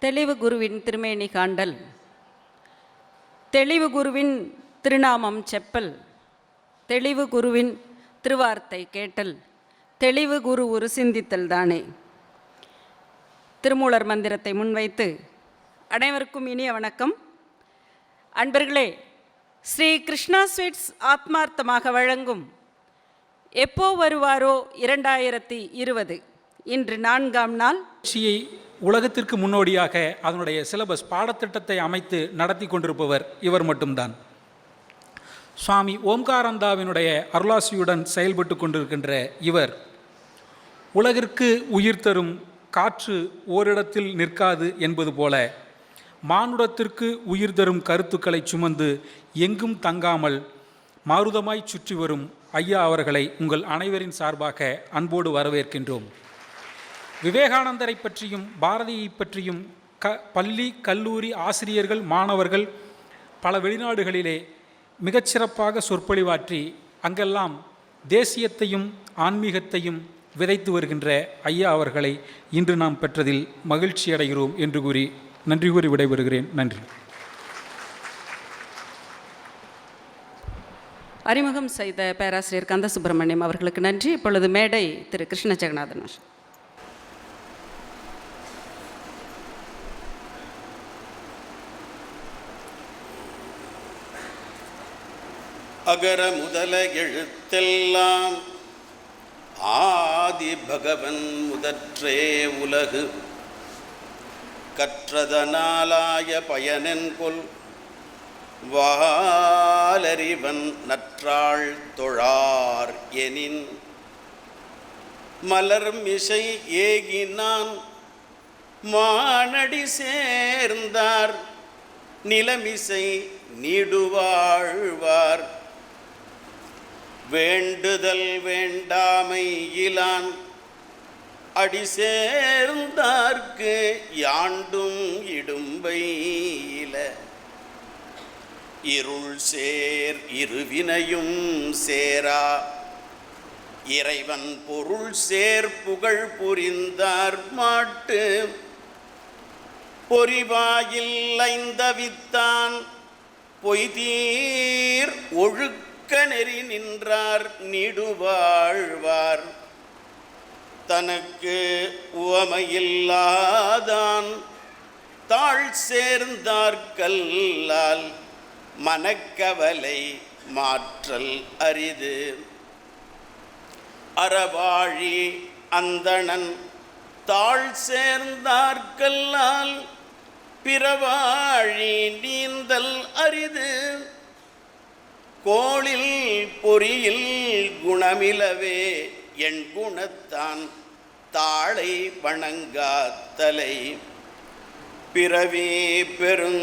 தெளிவு குருவின் திருமேனி காண்டல், தெளிவு குருவின் திருநாமம் செப்பல், தெளிவு குருவின் திருவார்த்தை கேட்டல், தெளிவு குரு ஒரு சிந்தித்தல் தானே. திருமூலர் மந்திரத்தை முன்வைத்து அனைவருக்கும் இனிய வணக்கம். அன்பர்களே, ஸ்ரீ கிருஷ்ணா ஸ்வீட்ஸ் ஆத்மார்த்தமாக வழங்கும் எப்போ வருவாரோ 2020 இன்று 4ஆம் நாள் உலகத்திற்கு முன்னோடியாக அதனுடைய சிலபஸ் பாடத்திட்டத்தை அமைத்து நடத்தி கொண்டிருப்பவர் இவர் மட்டும்தான். சுவாமி ஓம்காரானந்தாவினுடைய அருளாசியுடன் செயல்பட்டு கொண்டிருக்கின்ற இவர் உலகிற்கு உயிர் தரும் காற்று ஓரிடத்தில் நிற்காது என்பது போல மானுடத்திற்கு உயிர் தரும் கருத்துக்களை சுமந்து எங்கும் தங்காமல் மாருதமாய் சுற்றி வரும் ஐயா அவர்களை உங்கள் அனைவரின் சார்பாக அன்போடு வரவேற்கின்றோம். விவேகானந்தரை பற்றியும் பாரதியை பற்றியும் பள்ளி கல்லூரி ஆசிரியர்கள் மாணவர்கள் பல வெளிநாடுகளிலே மிகச்சிறப்பாக சொற்பொழிவாற்றி அங்கெல்லாம் தேசியத்தையும் ஆன்மீகத்தையும் விதைத்து வருகின்ற ஐயா அவர்களை இன்று நாம் பெற்றதில் மகிழ்ச்சி அடைகிறோம் என்று கூறி நன்றி கூறி விடைபெறுகிறேன். நன்றி. அறிமுகம் செய்த பேராசிரியர் கந்தசுப்பிரமணியம் அவர்களுக்கு நன்றி. இப்பொழுது மேடை திரு கிருஷ்ண ஜெகநாதன். அகர முதல எழுத்தெல்லாம் ஆதி பகவன் முதற்றே உலகு கற்றதனாலாய பயனென்கொல் வாலறிவன் நற்றாள் தொழார் எனின் மலர்மிசை ஏகினான் மானடி சேர்ந்தார் நிலமிசை நீடுவாழ்வார் வேண்டுதல் வேண்டாமை இலான் அடி சேர்ந்தார்க்கு யாண்டும் இடும்பை இல இருள் சேர் இருவினையும் சேரா இறைவன் பொருள் சேர் புகழ் புரிந்தார் மாட்டு பொறிவாயில் ஐந்தவித்தான் பொய்தீர் ஒழுக்க நெறி நின்றார் நீடுவாழ்வார் தனக்கு உவமையில்லாதான் தாழ் சேர்ந்தார்கல்லால் மனக்கவலை மாற்றல் அரிது அறவாழி அந்தணன் தாழ் சேர்ந்தார்கல்லால் பிறவாழி நீந்தல் அரிது கோளில் பொறியில் குணமிலவே என் குணத்தான் தாளை வணங்காத்தலை பிறவி பெருங்கடல்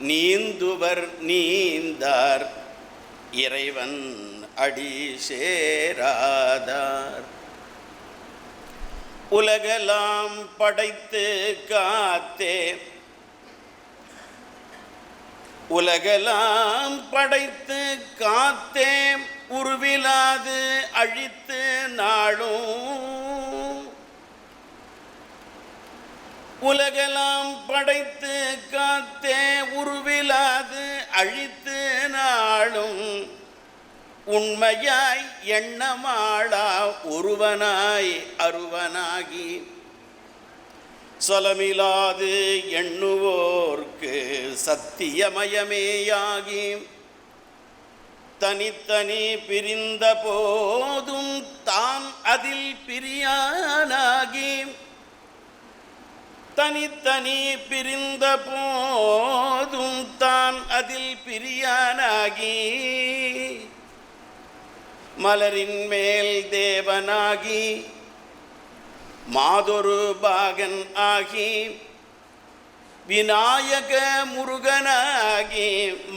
நீந்துவர் நீந்தார் இறைவன் அடி சேராதார் உலகெல்லாம் படைத்து காத்தே உலகெல்லாம் படைத்து காத்தே உருவிலாது அழித்து நாளும் உலகெல்லாம் படைத்து காத்தே உருவிலாது அழித்து நாளும் உண்மையாய் எண்ணமாளா ஒருவனாய் அருவனாகி சொலமிலாது எண்ணுவோர்க்கு சத்தியமயமேயாகி தனித்தனி பிரிந்த போதும் தான் அதில் பிரியானாகி தனித்தனி பிரிந்த போதும் தான் அதில் பிரியானாகி மலரின் மேல் தேவனாகி மாதொரு பாகன் ஆகி விநாயக முருகனாகி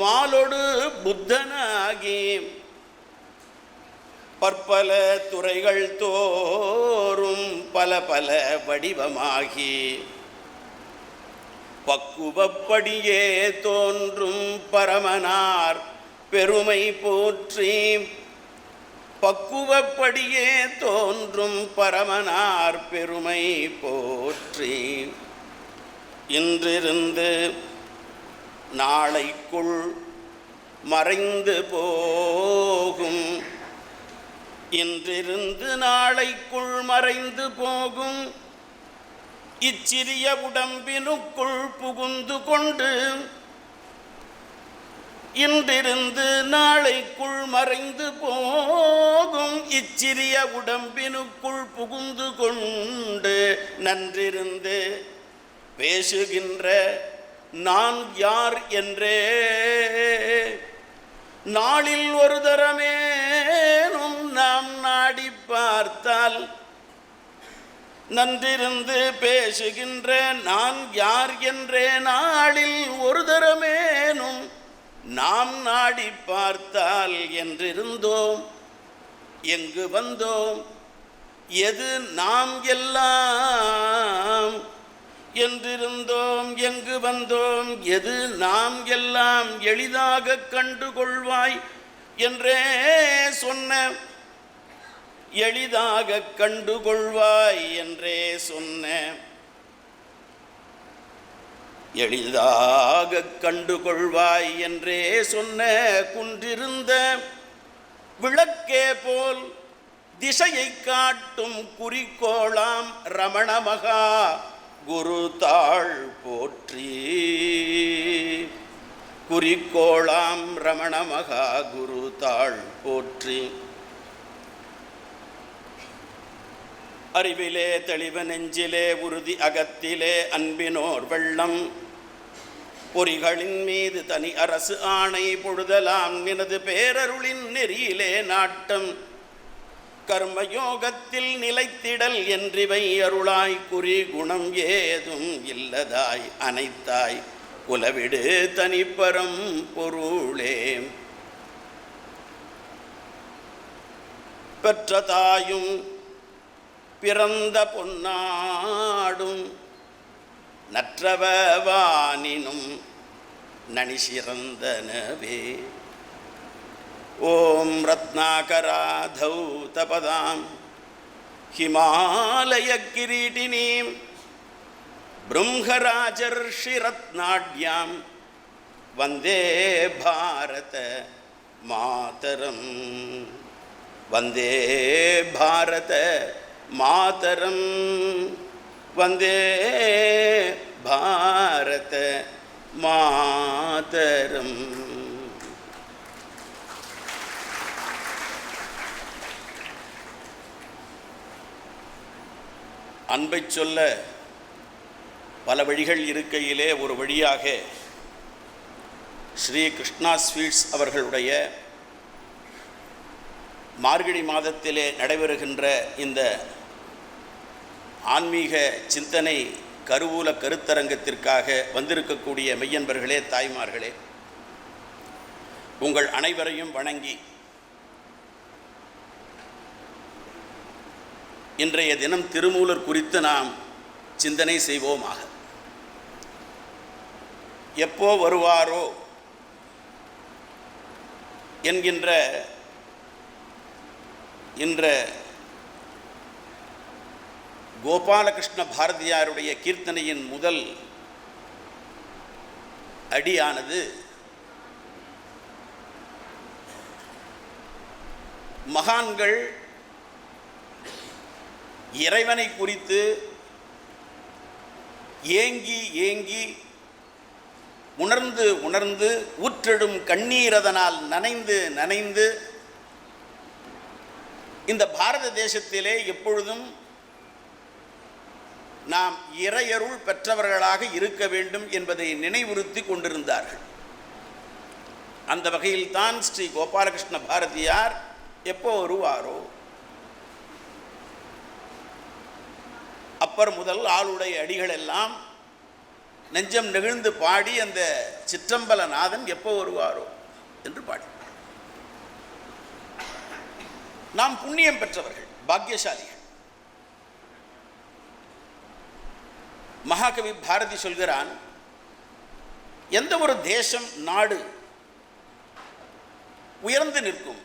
மாலொடு புத்தனாகி பற்பல துறைகள் தோறும் பல பல வடிவமாகி பக்குவப்படியே தோன்றும் பரமனார் பெருமை போற்றி பக்குவப்படியே தோன்றும் பரமனார் பெருமை போற்றி. இன்றிருந்து நாளைக்குள் மறைந்து போகும், இன்றிருந்து நாளைக்குள் மறைந்து போகும் இச்சிறிய உடம்பினுக்குள் புகுந்து கொண்டு, இன்றிருந்து நாளைக்குள் மறைந்து போகும் இச்சிறிய உடம்பினுக்குள் புகுந்து கொண்டு நன்றிருந்து பேசுகின்ற நான் யார் என்றே நாளில் ஒரு தரமேனும் நாம் நாடி பார்த்தால், நன்றிருந்து பேசுகின்ற நான் யார் என்றே நாளில் ஒரு தரமேனும் நாம் நாடி பார்த்தால், என்றிருந்தோம் எங்கு வந்தோம் எது நாம் எல்லாம், என்றிருந்தோம் எங்கு வந்தோம் எது நாம் எல்லாம் எளிதாக கண்டுகொள்வாய் என்றே சொன்ன, எளிதாக கண்டுகொள்வாய் என்றே சொன்ன, எளிதாக கண்டுகொள்வாய் என்றே சொன்ன குன்றிருந்த விளக்கே போல் திசையை காட்டும் குறிக்கோளாம் ரமணமகா குரு தாள் போற்றி. குறிக்கோளாம் ரமணமகா குரு தாள் போற்றி. அறிவிலே தெளிவு நெஞ்சிலே உறுதி அகத்திலே அன்பினோர் வெள்ளம், பொறிகளின் மீது தனி அரசு ஆணை பொழுதலாம் நினது பேரருளின் நெறியிலே நாட்டம், கர்மயோகத்தில் நிலைத்திடல் என்றிவை அருளாய் குறி குணம் ஏதும் இல்லதாய் அனைத்தாய் உலவிடு தனிப்பரம் பொருளே. பெற்ற தாயும் பிறந்த பொன்னாடும் நற்றவவானினும் நனி சிறந்தனவே. ஓம் ரத்னாகராதௌ தபதாம் ஹிமாலய கிரீட்டினீம் ப்ரும்ஹராஜர்ஷி ரத்னாட்யாம் வந்தே பாரத மாதரம். வந்தே பாரத மாதரம். வந்தே பாரத மாதரம். அன்பை சொல்ல பல வழிகள் இருக்கையிலே ஒரு வழியாக ஸ்ரீ கிருஷ்ணா ஸ்வீட்ஸ் அவர்களுடைய மார்கழி மாதத்திலே நடைபெறுகின்ற இந்த ஆன்மீக சிந்தனை கருவூல கருத்தரங்கத்திற்காக வந்திருக்கக்கூடிய மெய்யன்பர்களே, தாய்மார்களே, உங்கள் அனைவரையும் வணங்கி இன்றைய தினம் திருமூலர் குறித்து நாம் சிந்தனை செய்வோமாக. எப்போ வருவாரோ என்கின்ற இன்ற கோபாலகிருஷ்ண பாரதியாருடைய கீர்த்தனையின் முதல் அடியானது மகான்கள் இறைவனை குறித்து ஏங்கி ஏங்கி உணர்ந்து உணர்ந்து ஊற்றெடும் கண்ணீரதனால் நனைந்து நனைந்து இந்த பாரத தேசத்திலே எப்பொழுதும் நாம் இறையருள் பெற்றவர்களாக இருக்க வேண்டும் என்பதை நினைவுறுத்தி கொண்டிருந்தார்கள். அந்த வகையில்தான் ஸ்ரீ கோபாலகிருஷ்ண பாரதியார் எப்போ வருவாரோ அப்பர் முதல் ஆளுடைய அடிகள் எல்லாம் நெஞ்சம் நெகிழ்ந்து பாடி அந்த சிற்றம்பலநாதன் எப்போ வருவாரோ என்று பாடி. நாம் புண்ணியம் பெற்றவர்கள், பாக்கியசாலிகள். மகாகவி பாரதி சொல்கிறான், எந்த ஒரு தேசம் நாடு உயர்ந்து நிற்கும்,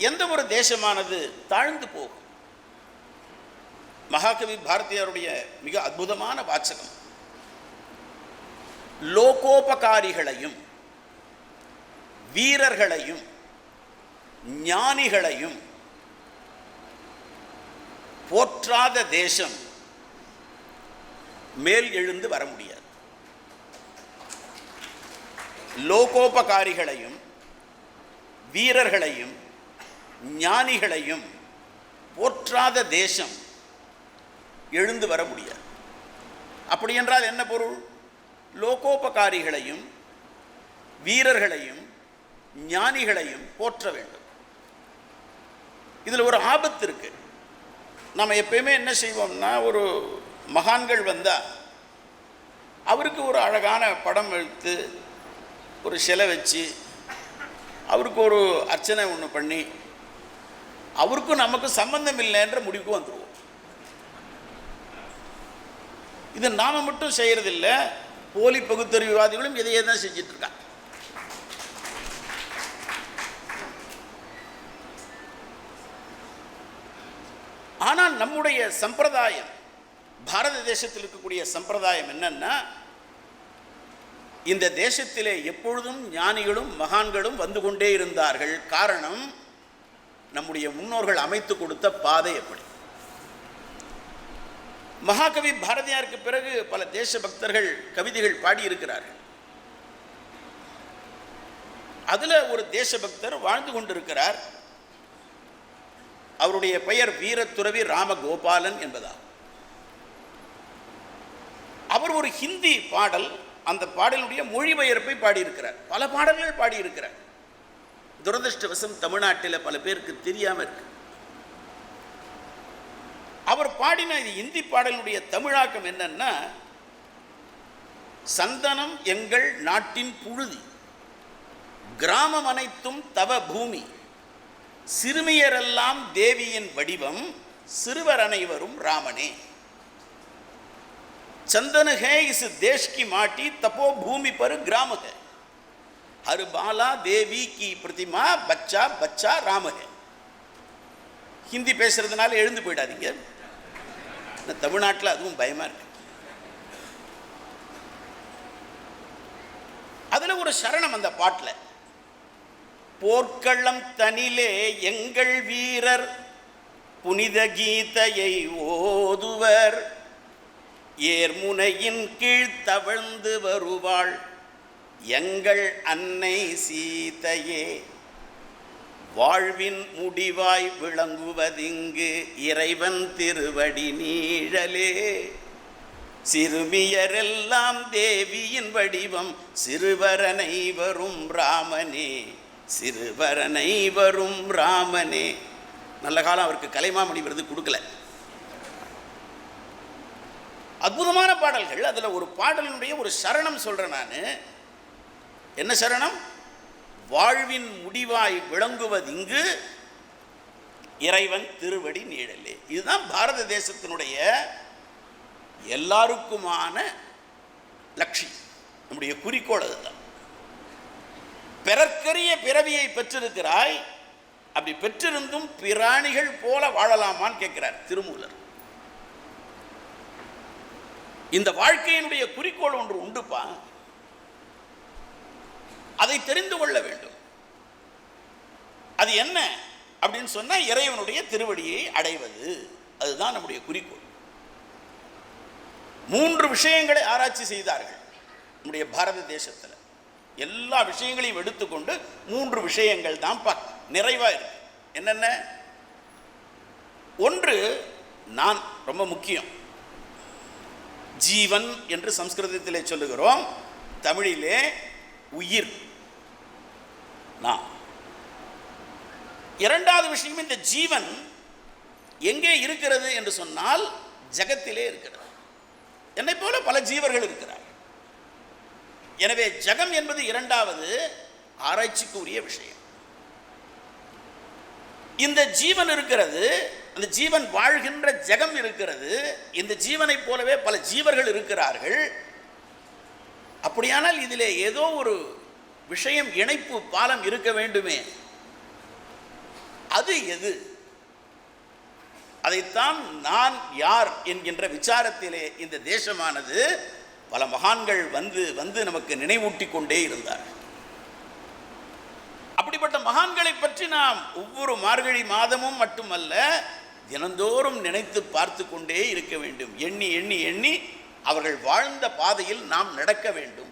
எந்த ஒரு தேசமானது தாழ்ந்து போகும். மகாகவி பாரதியாருடைய மிக அற்புதமான வாசகம், லோகோபகாரிகளையும் வீரர்களையும் ஞானிகளையும் போற்றாத தேசம் மேல் எழுந்து வர முடியாது. லோகோபகாரிகளையும் வீரர்களையும் ஞானிகளையும் போற்றாத தேசம் எழுந்து வர முடியாது. அப்படி என்றால் என்ன பொருள்? லோகோபகாரிகளையும் வீரர்களையும் ஞானிகளையும் போற்ற வேண்டும். இதில் ஒரு ஆபத்து இருக்கு. நம்ம எப்பயுமே என்ன செய்வோம்னா, ஒரு மகான்கள் வந்தால் அவருக்கு ஒரு அழகான படம் எடுத்து ஒரு சிலை வச்சு அவருக்கு ஒரு அர்ச்சனை ஒன்று பண்ணி அவருக்கும் நமக்கு சம்பந்தம் இல்லைன்ற முடிவுக்கு வந்துடுவோம். இது நாம மட்டும் செய்யறதில்ல, போலி பகுத்தறிவுவாதிகளும் இதையே தான் செஞ்சிட்டு இருக்காங்க. ஆனால் நம்முடைய சம்பிரதாயம், பாரத தேசத்தில் இருக்கக்கூடிய சம்பிரதாயம் என்னன்னா, இந்த தேசத்திலே எப்பொழுதும் ஞானிகளும் மகான்களும் வந்து கொண்டே இருந்தார்கள். காரணம், நம்முடைய முன்னோர்கள் அமைத்து கொடுத்த பாதை எப்படி. மகாகவி பாரதியாருக்கு பிறகு பல தேசபக்தர்கள் கவிதைகள் பாடியிருக்கிறார்கள். அதுல ஒரு தேசபக்தர் வாழ்ந்து கொண்டிருக்கிறார். அவருடைய பெயர் வீரத்துறவி ராமகோபாலன் என்பதா. அவர் ஒரு ஹிந்தி பாடல், அந்த பாடலுடைய மொழிபெயர்ப்பை பாடியிருக்கிறார். பல பாடல்கள் பாடியிருக்கிறார். துரதிருஷ்டவசம் தமிழ்நாட்டில் பல பேருக்கு தெரியாம இருக்கு. அவர் பாடின இந்தி பாடலுடைய தமிழாக்கம் என்னன்னா, சந்தனம் எங்கள் நாட்டின் புழுதி, கிராமம் அனைத்தும் தவ பூமி, சிறுமியரெல்லாம் தேவியின் வடிவம், சிறுவர் அனைவரும் ராமனே. चंदन है इस देश की माटी, तपो भूमि पर ग्राम है, हर बाला देवी की प्रतिमा, बच्चा बच्चा राम है. ஹிந்தி பேசுறதுனால எழுந்து போயிடாதீங்க, தமிழ்நாட்டில் அதுவும் பயமா இருக்கு. அதுல ஒரு சரணம் அந்த பாட்டில், போர்க்களம் தனிலே எங்கள் வீரர் புனித கீதையை ஓதுவர், ஏர்முனையின் கீழ் தவழ்ந்து வருவாள் எங்கள் அன்னை சீதையே, வாழ்வின் முடிவாய் விளங்குவதிங்கு இறைவன் திருவடி நீழலே, சிறுமியரெல்லாம் தேவியின் வடிவம், சிறுவரனை வரும் ராமனே, சிறுவரனை வரும் ராமனே. நல்ல காலம் அவருக்கு கலைமாமணி விருது கொடுக்கல. அற்புதமான பாடல்கள். அதுல ஒரு பாடலினுடைய ஒரு சரணம் சொல்றேன் நான். என்ன சரணம்? வாழ்வின் முடிவாய் விளங்குவதிங்கு இறைவன் திருவடி நீழலே. இதுதான் பாரத தேசத்தினுடைய எல்லாருக்குமான லட்சியம், நம்முடைய குறிக்கோள் அதுதான். பிறர்க்கரிய பிறவியை பெற்றிருக்கிறாய், அப்படி பெற்றிருந்தும் பிராணிகள் போல வாழலாமான்னு கேட்கிறார் திருமூலர். இந்த வாழ்க்கையினுடைய குறிக்கோள் ஒன்று உண்டுப்பா, அதை தெரிந்து கொள்ள வேண்டும். அது என்ன அப்படின்னு சொன்னா, இறைவனுடைய திருவடியை அடைவது, அதுதான் நம்முடைய குறிக்கோள். 3 விஷயங்களை ஆராய்ச்சி செய்தார்கள் நம்முடைய பாரத தேசத்தில். எல்லா விஷயங்களையும் எடுத்துக்கொண்டு 3 விஷயங்கள் தான் நிறைவா இருக்கு. என்னென்ன? ஒன்று, நான், ரொம்ப முக்கியம், ஜீவன் என்று சம்ஸ்கிருதத்திலே சொல்லுகிறோம், தமிழிலே உயிர், நான். இரண்டாவது விஷயம், இந்த ஜீவன் எங்கே இருக்கிறது என்று சொன்னால் ஜகத்திலே இருக்கிறது. என்னை போல பல ஜீவர்கள் இருக்கிறார். எனவே ஜகம் என்பது இரண்டாவது ஆராய்ச்சிக்கு உரிய விஷயம். இந்த ஜீவன் இருக்கிறது, அந்த ஜீவன் வாழ்கின்ற ஜகம் இருக்கிறது. இந்த ஜீவனை போலவே பல ஜீவர்கள் இருக்கிறார்கள். அப்படியானால் இதிலே ஏதோ ஒரு விஷயம், இணைப்பு பாலம் இருக்க வேண்டுமே. அது எது? அதைத்தான் நான் யார் என்கின்ற விசாரத்திலே இந்த தேசமானது பல மகான்கள் வந்து வந்து நமக்கு நினைவூட்டி கொண்டே இருந்தார். அப்படிப்பட்ட மகான்களை பற்றி நாம் ஒவ்வொரு மார்கழி மாதமும் மட்டுமல்ல, தினந்தோறும் நினைத்து பார்த்து கொண்டே இருக்க வேண்டும். எண்ணி எண்ணி எண்ணி அவர்கள் வாழ்ந்த பாதையில் நாம் நடக்க வேண்டும்.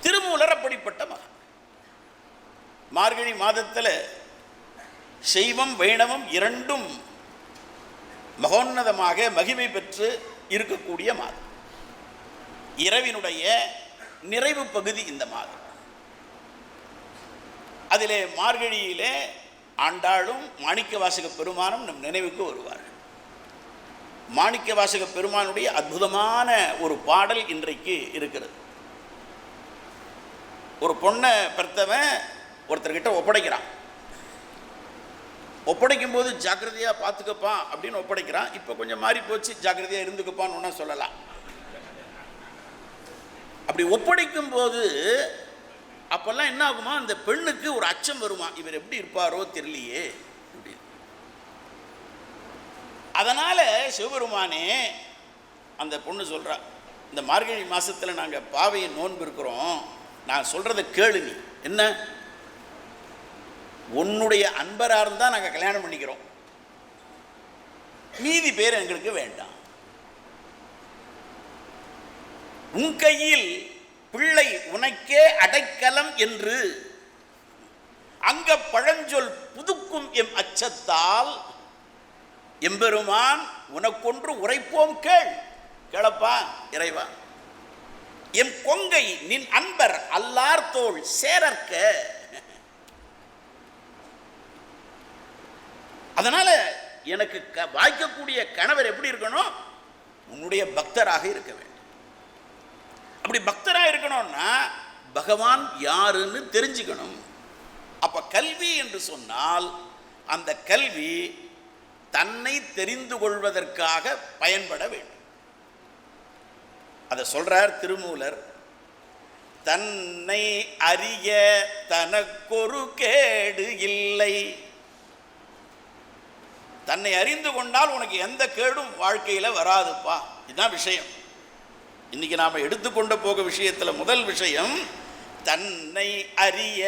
திருமூலர் அப்படிப்பட்ட மகன். மார்கழி மாதத்தில் சைவம் வைணவம் இரண்டும் மகோன்னதமாக மகிமை பெற்று இருக்கக்கூடிய மாதம். இரவினுடைய நிறைவு பகுதி இந்த மாதம். அதிலே மார்கழியிலே ஆண்டாளும் மாணிக்கவாசக பெருமானும் நம் நினைவுக்கு வருவார்கள். மாணிக்கவாசக பெருமானுடைய அற்புதமான ஒரு பாடல் இன்றைக்கு இருக்கிறது. ஒரு பொண்ணை பெற்றவன் ஒருத்தர்கிட்ட ஒப்படைக்கிறான். ஒப்படைக்கும் போது ஜாக்கிரதையாக பார்த்துக்கப்பா அப்படின்னு ஒப்படைக்கிறான். இப்போ கொஞ்சம் மாறி போச்சு, ஜாக்கிரதையாக இருந்துக்கப்பான்னு ஒன்றா சொல்லலாம். அப்படி ஒப்படைக்கும் போது அப்போல்லாம் என்ன ஆகுமா, அந்த பெண்ணுக்கு ஒரு அச்சம் வருமா, இவர் எப்படி இருப்பாரோ தெரியலையே அப்படின்னு. அதனால் சிவபெருமானே அந்த பொண்ணு சொல்கிறா, இந்த மார்கழி மாதத்தில் நாங்கள் பாவையை நோன்பு இருக்கிறோம், நான் சொல்கிறத கேளு. நீ என்ன, உன்னுடைய அன்பராக இருந்தால் நாங்கள் கல்யாணம் பண்ணிக்கிறோம், மீதி பேர் எங்களுக்கு வேண்டாம். உன் கையில் பிள்ளை உனக்கே அடைக்கலம் என்று அங்க பழஞ்சொல் புதுக்கும் எம் அச்சத்தால் எம்பெருமான் உனக்கொன்று உரைப்போம் கேள். கேளப்பா இறைவா, எம் கொங்கை நின் அன்பர் அல்லார் தோள் சேரற்க. அதனால எனக்கு வாய்க்கக்கூடிய கணவர் எப்படி இருக்கணும், உன்னுடைய பக்தராக இருக்க வேண்டும். அப்படி பக்தராக இருக்கணும்னா பகவான் யாருன்னு தெரிஞ்சுக்கணும். அப்ப கல்வி என்று சொன்னால் அந்த கல்வி தன்னை தெரிந்து கொள்வதற்காக பயன்பட வேண்டும். அதை சொல்றார் திருமூலர். தன்னை அறிய தனக்கொரு கேடு இல்லை. தன்னை அறிந்து கொண்டால் உனக்கு எந்த கேடும் வாழ்க்கையில் வராதுப்பா. இதுதான் விஷயம். இன்னைக்கு நாம் எடுத்துக்கொண்ட போக விஷயத்தில் முதல் விஷயம், தன்னை அறிய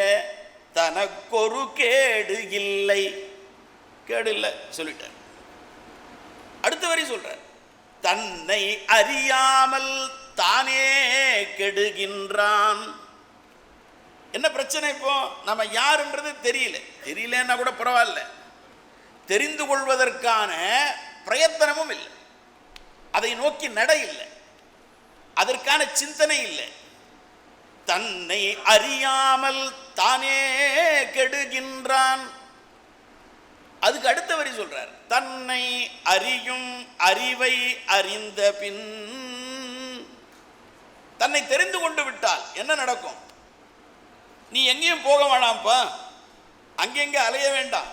தனக்கொரு கேடு இல்லை. கேடு இல்லை சொல்லிட்டார். அடுத்த வரி சொல்றார், தன்னை அறியாமல் தானே கெடுகின்றான். என்ன பிரச்சனை? இப்போ நம்ம யாருன்றது தெரியலன்னா கூட பரவாயில்ல, தெரிந்து கொள்வதற்கான பிரயத்தனமும் இல்லை, அதை நோக்கி நட இல்லை, அதற்கான சிந்தனை இல்லை. தன்னை அறியாமல் தானே கெடுகின்றான். அதுக்கு அடுத்த வரி சொல்றார், தன்னை அறியும் அறிவை அறிந்த பின். தன்னை தெரிந்து கொண்டு விட்டால் என்ன நடக்கும்? நீ எங்கேயும் போக வேணாம்ப்பா, அங்கெங்க அலைய வேண்டாம்,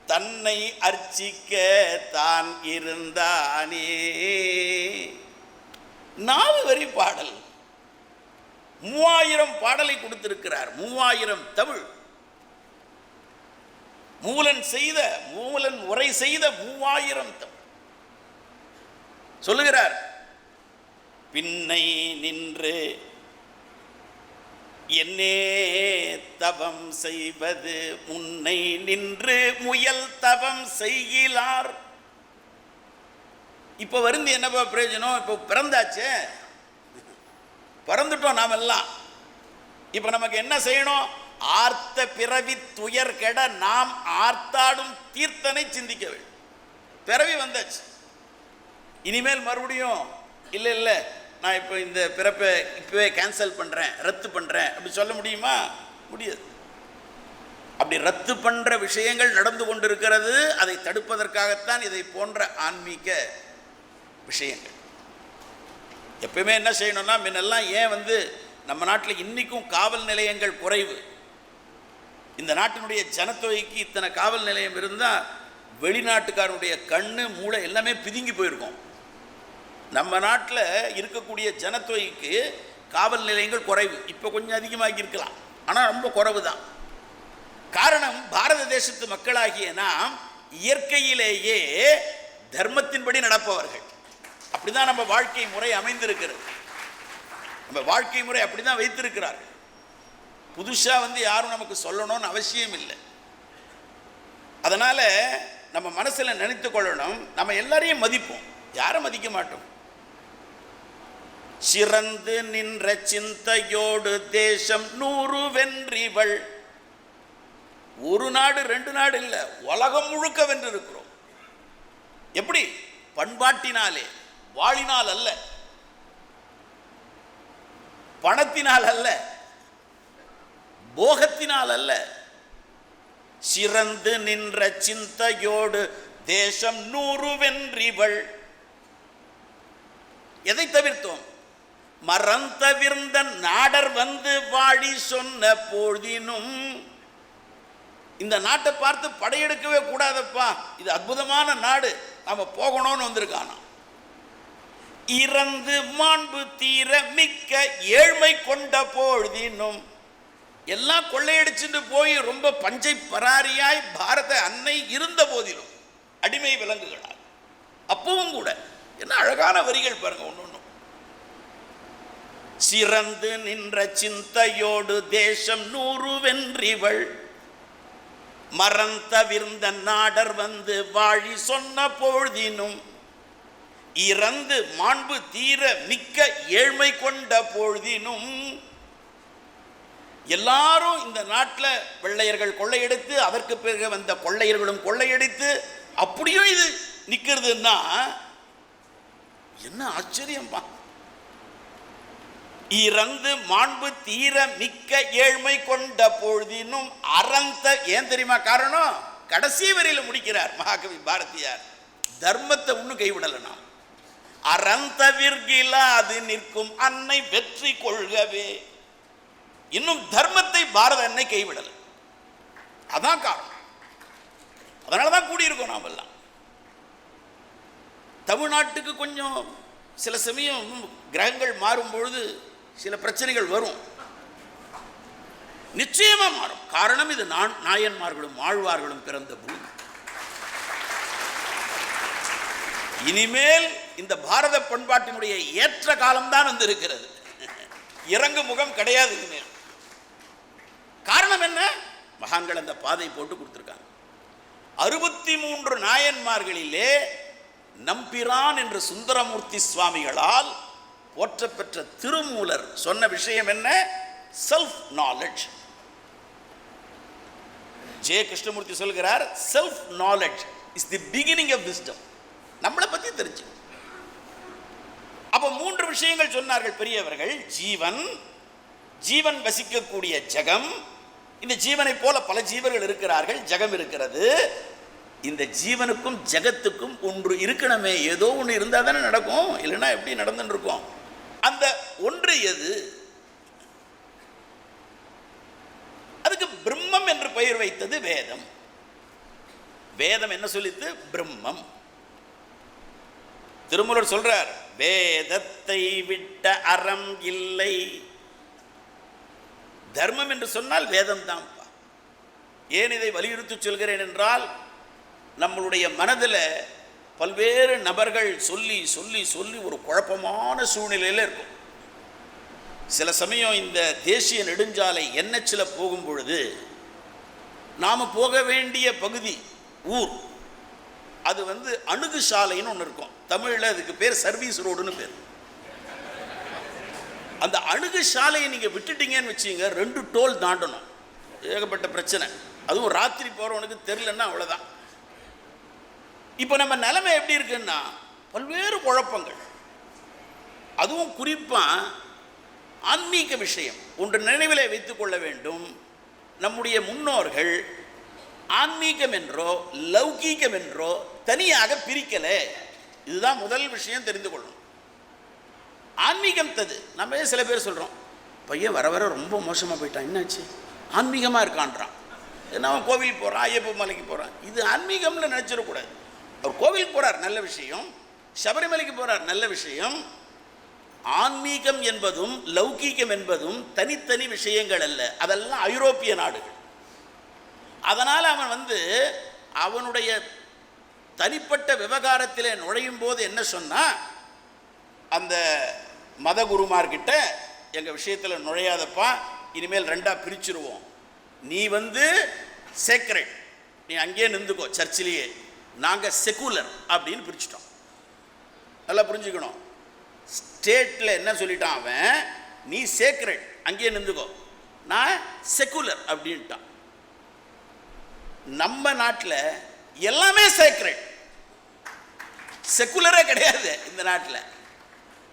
தன்னை அர்ச்சிக்க தான் இருந்தானே. 4 வரி பாடல், 3000 பாடலை கொடுத்திருக்கிறார். 3000 தமிழ். மூலன் உரை செய்த 3000 தமிழ் சொல்லுகிறார். பின்னை நின்று என்னே தவம் செய்வது, முன்னை நின்று முயல் தவம் செய்கிறார். இப்போ வருந்து என்னப்பா பிரயோஜனம்? இப்போ பிறந்தாச்சே, பிறந்துட்டோம் நாம் எல்லாம். இப்போ நமக்கு என்ன செய்யணும்? ஆர்த்த பிறவி துயர் கெட நாம் ஆர்த்தாடும் தீர்த்தனை சிந்திக்க வேண்டும். பிறவி வந்தாச்சு, இனிமேல் மறுபடியும் இல்லை நான் இப்போ இந்த பிறப்பை இப்போவே கேன்சல் பண்ணுறேன், ரத்து பண்ணுறேன் அப்படி சொல்ல முடியுமா? முடியாது. அப்படி ரத்து பண்ணுற விஷயங்கள் நடந்து கொண்டிருக்கிறது. அதை தடுப்பதற்காகத்தான் இதை போன்ற ஆன்மீக விஷயங்கள். எப்பயுமே என்ன செய்யணும்னா, முன்னெல்லாம் ஏன் நம்ம நாட்டில் இன்றைக்கும் காவல் நிலையங்கள் குறைவு. இந்த நாட்டினுடைய ஜனத்தொகைக்கு இத்தனை காவல் நிலையம் இருந்தால் வெளிநாட்டுக்காரனுடைய கண்ணு மூளை எல்லாமே பிதுங்கி போயிருக்கும். நம்ம நாட்டில் இருக்கக்கூடிய ஜனத்தொகைக்கு காவல் நிலையங்கள் குறைவு. இப்போ கொஞ்சம் அதிகமாகி இருக்கலாம், ஆனால் ரொம்ப குறைவு தான். காரணம், பாரத தேசத்து மக்களாகிய நாம் இயற்கையிலேயே தர்மத்தின்படி நடப்பவர்கள். அப்படிதான் நம்ம வாழ்க்கை முறை அமைந்திருக்கிறது. நம்ம வாழ்க்கை முறை அப்படிதான் வைத்திருக்கிறார்கள். புதுசா யாரும் நமக்கு சொல்லணும்னு அவசியம் இல்லை. அதனால நம்ம மனசுல நினைத்து கொள்ளணும், நம்ம எல்லாரையும் மதிப்போம், யாரை மதிக்க மாட்டோம். சிறந்து நின்ற சிந்தையோடு தேசம் 100 வென்றிவள். ஒரு நாடு 2 நாடு இல்லை, உலகம் முழுக்க வென்று இருக்கிறோம். எப்படி? பண்பாட்டினாலே, வாளினால் அல்ல, பணத்தினால் அல்ல, போகத்தினால் அல்ல. சிறந்து நின்ற சிந்தையோடு தேசம் 100 வென்றிவள். எதை தவிர்த்தோம்? மறந்தவிர்ந்த நாடர் வந்து வாழி சொன்ன பொழுதினும். இந்த நாட்டை பார்த்து படையெடுக்கவே கூடாதப்பா, இது அற்புதமான நாடு, நாம போகணும்னு வந்திருக்கானா. இறந்து மாண்பு தீர மிக்க ஏழ்மை கொண்ட பொழுதினும். எல்லாம் கொள்ளையடிச்சுட்டு போய் ரொம்ப பஞ்சை பராரியாய் பாரத அன்னை இருந்த போதிலும், அடிமை விலங்குகளால், அப்பவும் கூட என்ன அழகான வரிகள் பாருங்க ஒன்று. சிறந்து நின்ற சிந்தையோடு தேசம் 100 வென்றிவள். மறந்தவிர்ந்த நாடர் வந்து வாழி சொன்ன பொழுதினும். இறந்து மாண்பு தீர மிக்க ஏழ்மை கொண்ட பொழுதினும். எல்லாரும் இந்த நாட்டில் வெள்ளையர்கள் கொள்ளையடித்து, அதற்கு பிறகு வந்த கொள்ளையர்களும் கொள்ளையடித்து, அப்படியும் இது நிற்கிறதுன்னா என்ன ஆச்சரியம்பா. இறந்து மாண்பு தீர மிக்க ஏழ்மை கொண்ட பொழுதினும் அறந்த. ஏன் தெரியுமா காரணம்? கடைசி வரியில முடிக்கிறார் மகாகவி பாரதியார். தர்மத்தை ஒன்னும் கைவிடல. நாம் அறந்தவிர்கில அது நிற்கும் அன்னை வெற்றி கொள்கவே. இன்னும் தர்மத்தை பாரத அன்னை கைவிடல. அதான் காரணம். அதனாலதான் கூடியிருக்கோம் நாம் எல்லாம். தமிழ்நாட்டுக்கு கொஞ்சம் சில சமயம் கிரகங்கள் மாறும் பொழுது சில பிரச்சனைகள் வரும், நிச்சயமா மாறும். காரணம், இது நாயன்மார்களும் ஆழ்வார்களும் பிறந்த பூமி. இனிமேல் இந்த பாரத பண்பாட்டினுடைய ஏற்ற காலம்தான் வந்திருக்கிறது. இறங்கு முகம் கிடையாது இனிமேல். காரணம் என்ன? மகான்கள் அந்த பாதை போட்டு கொடுத்திருக்காங்க. 63 நாயன்மார்களிலே நம்பிரான் என்ற சுந்தரமூர்த்தி சுவாமிகளால் போற்றப்பெற்ற திருமூலர் சொன்ன விஷயம் என்ன? Self knowledge. ஜே கிருஷ்ணமூர்த்தி சொல்கிறார், self knowledge is the beginning of wisdom. நம்மளை பத்தி தெரிஞ்சு. அப்ப 3 விஷயங்கள் சொன்னார்கள் பெரியவர்கள். ஜீவன், ஜீவன் வசிக்கக்கூடிய ஜகம். இந்த ஜீவனை போல பல ஜீவர்கள் இருக்கிறார்கள், ஜகம் இருக்கிறது. இந்த ஜீவனுக்கும் ஜகத்துக்கும் ஒன்று இருக்கணுமே, ஏதோ ஒன்று இருந்தால் தானே நடக்கும், இல்லைன்னா எப்படி நடந்துன்னு இருக்கும்? அந்த ஒன்று எது? அதுக்கு பிரம்மம் என்று பெயர் வைத்தது வேதம். வேதம் என்ன சொல்லித்து? பிரம்மம். திருமூலர் சொல்றார், வேதத்தை விட்ட அறம் இல்லை. தர்மம் என்று சொன்னால் வேதம் தான். ஏன் இதை வலியுறுத்தி சொல்கிறேன் என்றால், நம்மளுடைய மனதில் பல்வேறு நபர்கள் சொல்லி சொல்லி சொல்லி ஒரு குழப்பமான சூழ்நிலையில் இருக்கும். சில சமயம் இந்த தேசிய நெடுஞ்சாலை NHல போகும் பொழுது நாம் போக வேண்டிய பகுதி, ஊர், அது அணுகு சாலைன்னு ஒன்று இருக்கும். தமிழில் அதுக்கு பேர் சர்வீஸ் ரோடுன்னு பேர். அந்த அணுகு சாலையை நீங்கள் விட்டுட்டீங்கன்னு வச்சுங்க, 2 டோல் தாண்டணும். ஏகப்பட்ட பிரச்சனை. அதுவும் ராத்திரி போகிறவனுக்கு தெரிலன்னா அவ்வளோதான். இப்போ நம்ம நிலைமை எப்படி இருக்குன்னா, பல்வேறு குழப்பங்கள். அதுவும் குறிப்பாக ஆன்மீக விஷயம் ஒன்று நினைவில் வைத்துக் கொள்ள வேண்டும். நம்முடைய முன்னோர்கள் ஆன்மீகம் என்றோ லௌகீகம் என்றோ தனியாக பிரிக்கலை. இதுதான் முதல் விஷயம் தெரிந்து கொள்ளணும். ஆன்மீகம் தது. நம்ம சில பேர் சொல்கிறோம், பையன் வர வர ரொம்ப மோசமாக போயிட்டான், என்னாச்சு? ஆன்மீகமாக இருக்கான்றான். ஏன்னா அவன் கோவில் போகிறான், ஐயப்ப மலைக்கு போகிறான். இது ஆன்மீகம்னு நினச்சிடக்கூடாது. அவர் கோவிலுக்கு போகிறார், நல்ல விஷயம். சபரிமலைக்கு போகிறார், நல்ல விஷயம். ஆன்மீகம் என்பதும் லௌகீகம் என்பதும் தனித்தனி விஷயங்கள் அல்ல. அதெல்லாம் ஐரோப்பிய நாடுகள். அதனால் அவன் அவனுடைய தனிப்பட்ட விவகாரத்தில் நுழையும் போது என்ன சொன்னால், அந்த மத குருமார்கிட்ட எங்கள் விஷயத்தில் நுழையாதப்பா, இனிமேல் ரெண்டாக பிரிச்சுருவோம், நீ சேக்ரெட், நீ அங்கேயே நின்றுக்கோ சர்ச்சிலேயே, நாங்கள் செக்குலர் அப்படின்னு பிரிச்சுட்டோம். நல்லா புரிஞ்சுக்கணும். ஸ்டேட்டில் என்ன சொல்லிட்டான் அவன், நீ சேக்ரெட் அங்கேயே நின்றுக்கோ, நான் செக்குலர் அப்படின்ட்டான். நம்ம நாட்டில் எல்லாமே சேக்ரெட், செக்குலரே கிடையாது இந்த நாட்டில்.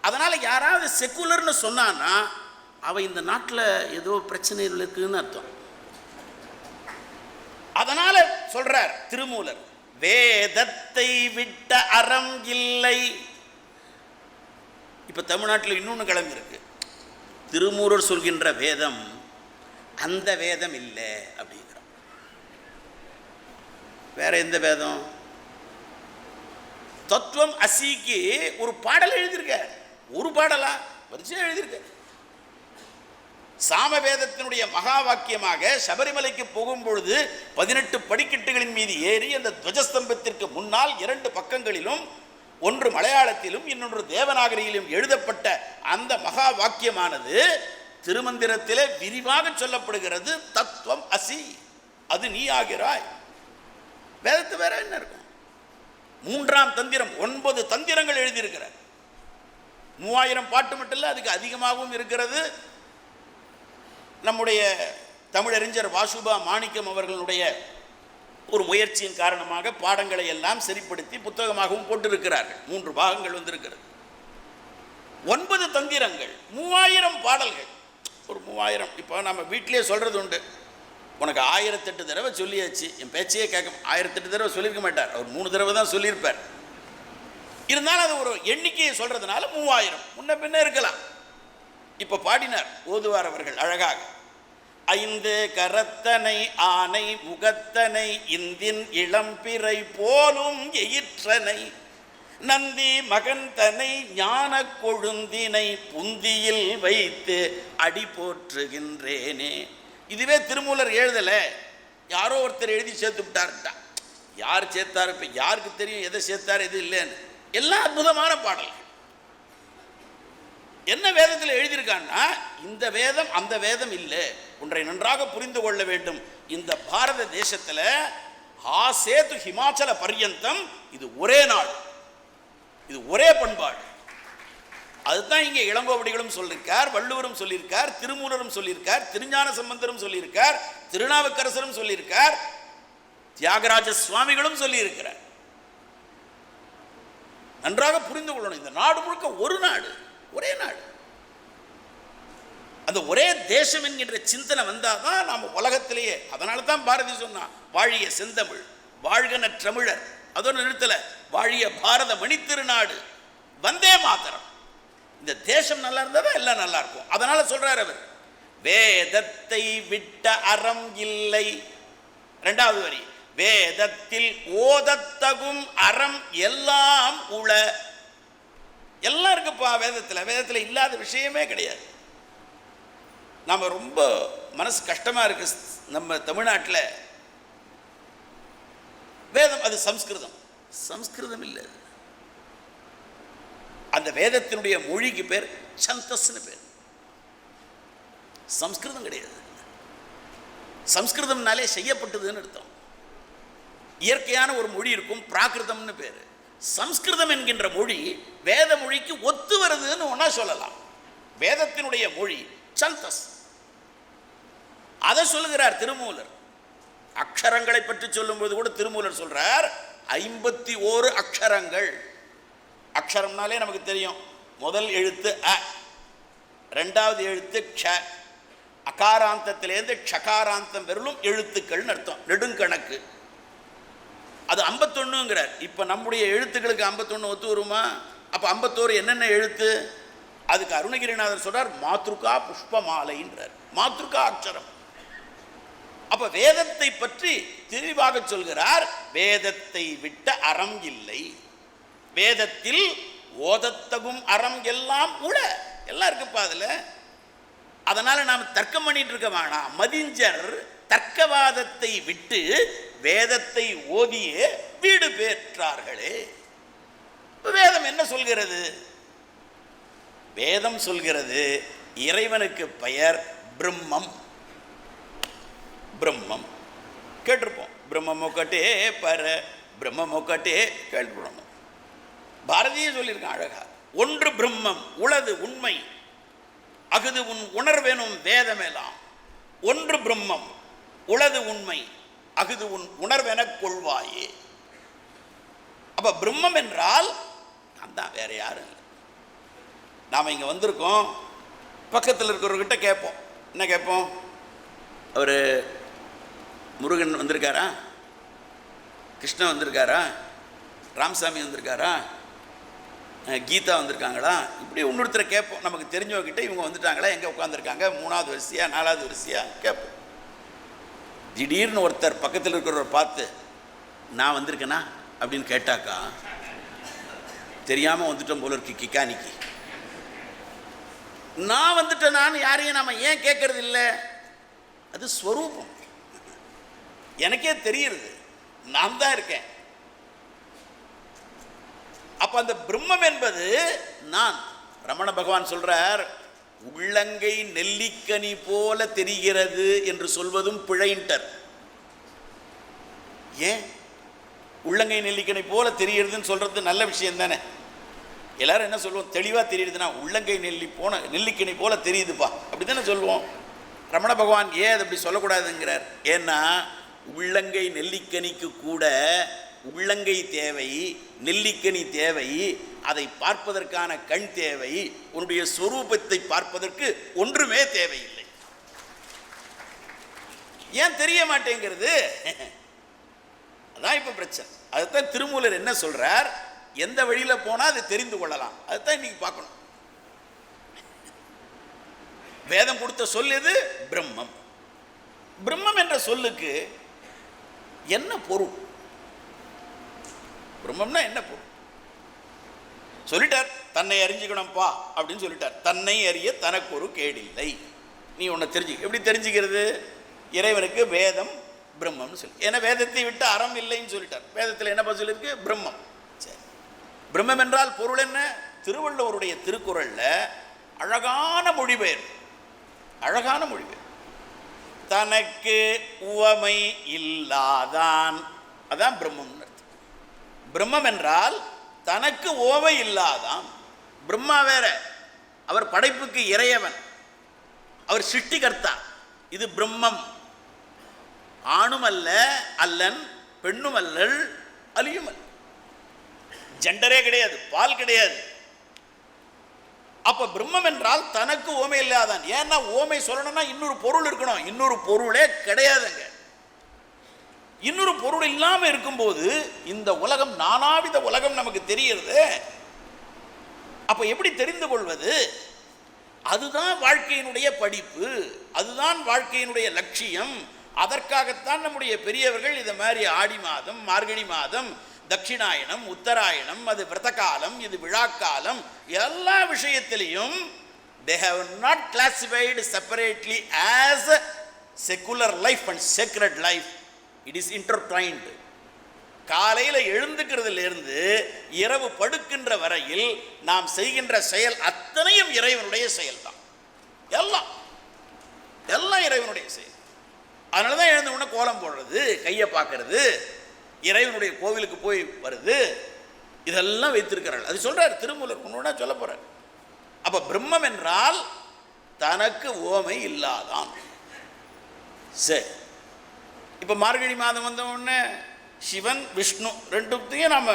அதனால் யாராவது செக்குலர்னு சொன்னான்னா அவன் இந்த நாட்டில் ஏதோ பிரச்சனை இருக்குன்னு அர்த்தம். அதனால் சொல்றார் திருமூலர், வேதத்தை விட்ட அறம் இல்லை. இப்போ தமிழ்நாட்டில் இன்னொன்று கிளம்பிருக்கு, திருமூலர் சொல்கின்ற வேதம் அந்த வேதம் இல்லை அப்படிங்கிறான். வேற எந்த வேதம்? தத்துவம் அசிக்கு ஒரு பாடல் எழுதியிருக்க, ஒரு பாடலா வரிசையாக எழுதியிருக்க. சாம வேதத்தினுடைய மகா வாக்கியமாக சபரிமலைக்கு போகும்பொழுது 18 படிக்கட்டுகளின் மீது ஏறி அந்த துவஜஸ்தம்பத்திற்கு முன்னால் 2 பக்கங்களிலும், ஒன்று மலையாளத்திலும் இன்னொன்று தேவநாகரியிலும் எழுதப்பட்ட அந்த மகா வாக்கியமானது திருமந்திரத்திலே விரிவாக சொல்லப்படுகிறது. தத்துவம் அசி, அது நீ ஆகிறாய். வேதத்து வேற என்ன இருக்கும்? 3ஆம் தந்திரம் 9 தந்திரங்கள் எழுதியிருக்கிறார். 3000 பாட்டு மட்டும் இல்லை, அதுக்கு அதிகமாகவும் இருக்கிறது. நம்முடைய தமிழறிஞர் வாசுபா மாணிக்கம் அவர்களுடைய ஒரு முயற்சியின் காரணமாக பாடங்களை எல்லாம் சரிப்படுத்தி புத்தகமாகவும் போட்டிருக்கிறார்கள். 3 பாகங்கள் வந்திருக்கிறது. 9 தந்திரங்கள், 3000 பாடல்கள். ஒரு 3000, இப்போ நம்ம வீட்டிலே சொல்கிறது உண்டு, உனக்கு 1008 தடவை சொல்லியாச்சு, என் பேச்சையே கேட்க. 1008 தடவை சொல்லியிருக்க மாட்டார் அவர், 3 தடவை தான் சொல்லியிருப்பார். இருந்தாலும் அது ஒரு எண்ணிக்கையை சொல்கிறதுனால 3000 முன்ன பின்ன இருக்கலாம். இப்போ பாடினார் ஓதுவார் அவர்கள் அழகாக, 5 கரத்தனை ஆனை முகத்தனை இந்தின் இளம்பிறை போலும் எயிற்றனை நந்தி மகன்தனை ஞான கொழுந்தினை புந்தியில் வைத்து அடி போற்றுகின்றேனே. இதுவே திருமூலர் எழுதலை, யாரோ ஒருத்தர் எழுதி சேர்த்து விட்டார்ட்டா. யார் சேர்த்தார்? இப்போ யாருக்கு தெரியும் எதை சேர்த்தார் எது இல்லைன்னு? எல்லாம் அற்புதமான பாடல்கள். என்ன வேதத்தில் எழுதியிருக்கான்னா, இந்த வேதம் அந்த வேதம் இல்லை. ஒன்றை நன்றாக புரிந்து கொள்ள வேண்டும். இந்த பாரத தேசத்தில் ஆசேது ஹிமாச்சல பர்யந்தம் இது ஒரே நாடு, இது ஒரே பண்பாடு. அதுதான் இங்கே இளங்கோவடிகளும் சொல்லியிருக்கார், வள்ளுவரும் சொல்லியிருக்கார், திருமூலரும் சொல்லியிருக்கார், திருஞான சம்பந்தரும் சொல்லியிருக்கார், திருநாவுக்கரசரும் சொல்லியிருக்கார், தியாகராஜ சுவாமிகளும் சொல்லியிருக்கிறார். நன்றாக புரிந்து கொள்ளணும். இந்த நாடு முழுக்க ஒரு நாடு, ஒரே நாடு. அந்த ஒரே தேசம் என்கின்ற சிந்தனை வந்தால் தான் நாம் உலகத்திலேயே. அதனால தான் பாரதி சொன்னான், வாழிய செந்தமிழ் வாழ்கன தமிழர், அதோடு நிறுத்தல, வாழிய பாரத மணித்திருநாடு வந்தே மாதரம். இந்த தேசம் நல்லா இருந்தால் தான் எல்லாம் நல்லா இருக்கும். அதனால சொல்றார் அவர், வேதத்தை விட்ட அறம் இல்லை. 2வது வரி, வேதத்தில் ஓதத்தகும் அறம் எல்லாம் உள. எல்லாம் இருக்குப்பா வேதத்தில். வேதத்தில் இல்லாத விஷயமே கிடையாது. நாம் ரொம்ப மனசு கஷ்டமாக இருக்கு. நம்ம தமிழ்நாட்டில் வேதம் அது சம்ஸ்கிருதம். சம்ஸ்கிருதம் இல்லை, அந்த வேதத்தினுடைய மொழிக்கு பேர் சந்தஸ்னு பேர், சம்ஸ்கிருதம் கிடையாது. சம்ஸ்கிருதம்னாலே செய்யப்பட்டதுன்னு அர்த்தம். இயற்கையான ஒரு மொழி இருக்கும், பிராகிருதம்னு பேர். சம்ஸ்கிருதம் என்கின்ற மொழி வேத மொழிக்கு ஒத்து வருதுன்னு ஒன்றா சொல்லலாம். வேதத்தினுடைய மொழி சந்தஸ். அதை சொல்லுகிறார் திருமூலர். அக்ஷரங்களை பற்றி சொல்லும்போது கூட திருமூலர் சொல்றார் 51 அக்ஷரங்கள். அக்ஷரம்னாலே நமக்கு தெரியும், முதல் எழுத்து அ, 2வது எழுத்து க்ஷ, அகாராந்தத்திலேருந்து க்ஷகாராந்தம் வெறும் எழுத்துக்கள்னு அர்த்தம், நெடுங்கணக்கு. அது 51ங்கிறார். இப்போ நம்முடைய எழுத்துக்களுக்கு 51 ஒத்து வருமா? அப்போ 51 என்னென்ன எழுத்து? அதுக்கு அருணகிரிநாதர் சொல்றார் மாத்ருகா புஷ்பமாலைன்றார். மாத்ருகா அக்ஷரம். அப்ப வேதத்தை பற்றி தெளிவாக சொல்கிறார், வேதத்தை விட்ட அறம் இல்லை, வேதத்தில் ஓதத்தகும் அறம் எல்லாம் உள. எல்லாம் இருக்குப்பா அதுல. அதனால நாம் தர்க்கம் பண்ணிட்டு இருக்க வேணாம். மதிஞ்சர் தர்க்கவாதத்தை விட்டு வேதத்தை ஓதியே வீடு பெற்றார்களே. வேதம் என்ன சொல்கிறது? வேதம் சொல்கிறது இறைவனுக்கு பெயர் பிரம்மம். பிரம்மம் கேட்டிருப்போம். பிரம்மமொக்கட்டே பர பிரம்மமொக்கட்டே கேள்விப்படணும். பாரதியே சொல்லியிருக்கான் அழகா, ஒன்று பிரம்மம் உளது உண்மை அகுது உன் உணர்வெனும் வேதமெல்லாம். ஒன்று பிரம்மம் உளது உண்மை அகுது உன் உணர்வெனக் கொள்வாயே. அப்ப பிரம்மம் என்றால் நான் தான், வேற யாரும் இல்லை. நாம் இங்கே வந்திருக்கோம், பக்கத்தில் இருக்கிறவர்கிட்ட கேட்போம். என்ன கேட்போம்? அவர் முருகன் வந்திருக்காரா, கிருஷ்ணன் வந்திருக்காரா, ராமசாமி வந்திருக்காரா, கீதா வந்திருக்காங்களா, இப்படி இன்னொருத்தரை கேட்போம். நமக்கு தெரிஞ்சவங்கிட்ட இவங்க வந்துட்டாங்களா, எங்கே உட்காந்துருக்காங்க, 3வது வரிசையா 4வது வரிசையா கேட்போம். திடீர்னு ஒருத்தர் பக்கத்தில் இருக்கிறவர் பார்த்து நான் வந்திருக்கேனா அப்படின்னு கேட்டாக்கா தெரியாமல் வந்துட்டோம் போல இருக்கு. கிக்கானிக்கு நான் வந்துட்டேன், நான் யாரையும் நாம ஏன் கேட்கறது இல்லை? அது ஸ்வரூபம். எனக்கே தெரியுது நான் தான் இருக்கேன். அப்ப அந்த பிரம்மம் என்பது நான். ரமண பகவான் சொல்றார், உள்ளங்கை நெல்லிக்கனி போல தெரிகிறது என்று சொல்வதும் பிழையின்டர். ஏன் உள்ளங்கை நெல்லிக்கனி போல தெரிகிறதுன்னு சொல்றது நல்ல விஷயம் தானே. எல்லாரும் என்ன சொல்லுவோம்? தெளிவாக தெரியுதுன்னா உள்ளங்கை நெல்லிக்கனி போல தெரியுதுப்பா அப்படி தானே சொல்லுவோம். ரமண பகவான் ஏன் அது அப்படி சொல்லக்கூடாதுங்கிறார்? ஏன்னா உள்ளங்கை நெல்லிக்கனிக்கு கூட உள்ளங்கை தேவை, நெல்லிக்கனி தேவை, அதை பார்ப்பதற்கான கண் தேவை. உன்னுடைய சொரூபத்தை பார்ப்பதற்கு ஒன்றுமே தேவையில்லை. ஏன் தெரிய மாட்டேங்கிறது? அதான் இப்ப பிரச்சனை. அதுதான் திருமூலர் என்ன சொல்றார், எந்த வழியில போனா அதை தெரிந்து கொள்ளலாம், அதுதான் இன்னைக்கு பார்க்கணும். வேதம் கொடுத்த சொல் எது? பிரம்மம். பிரம்மம் என்ற சொல்லுக்கு என்ன பொருள்? பிரம்மம்னா என்ன பொருள் சொல்லிட்டார். தன்னை அறிஞ்சுக்கணும்ப்பா அப்படின்னு சொல்லிட்டார். தன்னை அறிய தனக்கு ஒரு கேடில்லை. நீ உன்னை தெரிஞ்சுக்க. எப்படி தெரிஞ்சுக்கிறது? இறைவனுக்கு வேதம் பிரம்மம்னு சொல்லி. ஏன்னா வேதத்தை விட்டு அறம் இல்லைன்னு சொல்லிட்டார். வேதத்தில் என்ன சொல்லியிருக்கு? பிரம்மம். சரி, பிரம்மம் என்றால் பொருள் என்ன? திருவள்ளுவருடைய திருக்குறள்ல அழகான மொழிபெயர், அழகான மொழிபெயர். தனக்கு உவமை இல்லாதான், அதான் பிரம்மம். பிரம்மம் என்றால் தனக்கு ஓவை இல்லாதான். பிரம்மா வேற, அவர் படைப்புக்கு இறையவன், அவர் சிருஷ்டிகர்த்தா. இது பிரம்மம். ஆணும் அல்ல, அல்லன், பெண்ணும் அல்லல், அலியும் அல்ல. ஜெண்டரே கிடையாது, பால் கிடையாது. அப்ப பிரம்மம் என்றால் தனக்கு ஓமை இல்லாதான். ஏன்னா ஓமை சொல்லணும்னா இன்னொரு பொருள் இருக்கணும். இன்னொரு பொருளே கிடையாதுங்க. இன்னொரு பொருள் இல்லாமல் இருக்கும்போது இந்த உலகம், நானாவித உலகம் நமக்கு தெரிகிறது. அப்ப எப்படி தெரிந்து கொள்வது? அதுதான் வாழ்க்கையினுடைய படிப்பு, அதுதான் வாழ்க்கையினுடைய லட்சியம். அதற்காகத்தான் நம்முடைய பெரியவர்கள் இதை மாதிரி ஆடி மாதம், மார்கழி மாதம், தட்சிணாயனம், உத்தராயணம், அது விரத காலம், இது விழாக்காலம், எல்லா விஷயத்திலையும் they have not classified separately as secular life and sacred life. It is intertwined. காலையில் எழுந்துக்கிறதுலேருந்து இரவு படுக்கின்ற வரையில் நாம் செய்கின்ற செயல் அத்தனையும் இறைவனுடைய செயல் தான். எல்லாம் எல்லாம் இறைவனுடைய செயல். அதனால தான் எழுந்த உடனே கோலம் போடுறது, கையை பார்க்கறது, இறைவனுடைய கோவிலுக்கு போய் வருது, இதெல்லாம் வைத்திருக்கிறார்கள். அது சொல்றார் திருமூலர், ஒன்றுனா சொல்ல போறார். அப்ப பிரம்மம் என்றால் தனக்கு ஓமை இல்லாதான். சரி, இப்போ மார்கழி மாதம் வந்த உடனே சிவன் விஷ்ணு ரெண்டுத்தையும் நாம்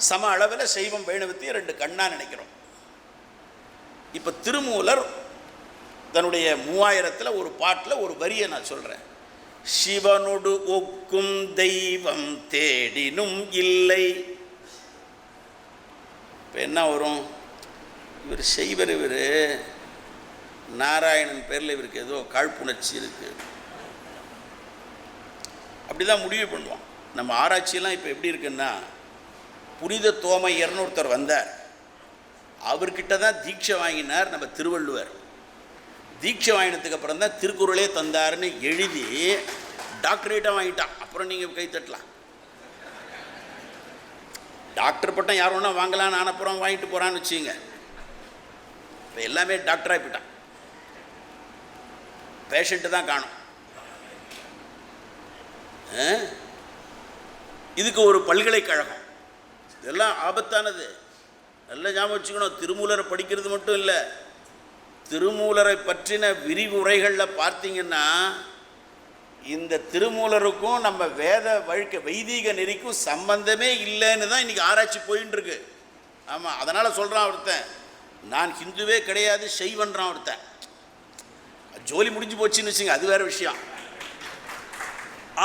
சம அளவில் சைவம் வைணவத்தையும் ரெண்டு கண்ணா நினைக்கிறோம். இப்போ திருமூலர் தன்னுடைய 3000ல் ஒரு பாட்டில் ஒரு வரியை நான் சொல்கிறேன். சிவனொடு ஒக்கும் தெய்வம் தேடினும் இல்லை. இப்போ என்ன வரும்? இவர் செய்வர், இவர் நாராயணன் பேரில் இவருக்கு ஏதோ காழ்ப்புணர்ச்சி இருக்குது, அப்படி தான் முடிவு பண்ணுவான். நம்ம ஆராய்ச்சியெல்லாம் இப்போ எப்படி இருக்குன்னா, புனித தோமையர்னு ஒருத்தர் வந்தார், அவர்கிட்ட தான் தீட்சை வாங்கினார் நம்ம திருவள்ளுவர். தீட்சை வாங்கினதுக்கு அப்புறம் தான் திருக்குறளே தந்தாருன்னு எழுதி டாக்டரேட்டாக வாங்கிட்டான். அப்புறம் நீங்கள் கை தட்டலாம். டாக்டர் பட்டம் யார் ஒன்றா வாங்கலான்னு ஆனப்புறம் வாங்கிட்டு போகிறான்னு வச்சுங்க. இப்போ எல்லாமே டாக்டராக போயிட்டான். பேஷண்ட்டு தான் காணும். இதுக்கு ஒரு பல்கலைக்கழகம், இதெல்லாம் ஆபத்தானது. நல்ல ஞாபகம் வச்சுக்கணும். திருமூலரை படிக்கிறது மட்டும் இல்லை, திருமூலரை பற்றின விரிவுரைகளில் பார்த்தீங்கன்னா இந்த திருமூலருக்கும் நம்ம வேத வழக்க வைதீக நெறிக்கும் சம்பந்தமே இல்லைன்னு தான் இன்றைக்கி ஆராய்ச்சி போயின்னு இருக்கு. ஆமாம், அதனால் சொல்கிறான் ஒருத்தன், நான் ஹிந்துவே கிடையாது செய்வன்றான் ஒருத்தன். ஜோலி முடிஞ்சு போச்சுன்னு வச்சுங்க, அது வேறு விஷயம்.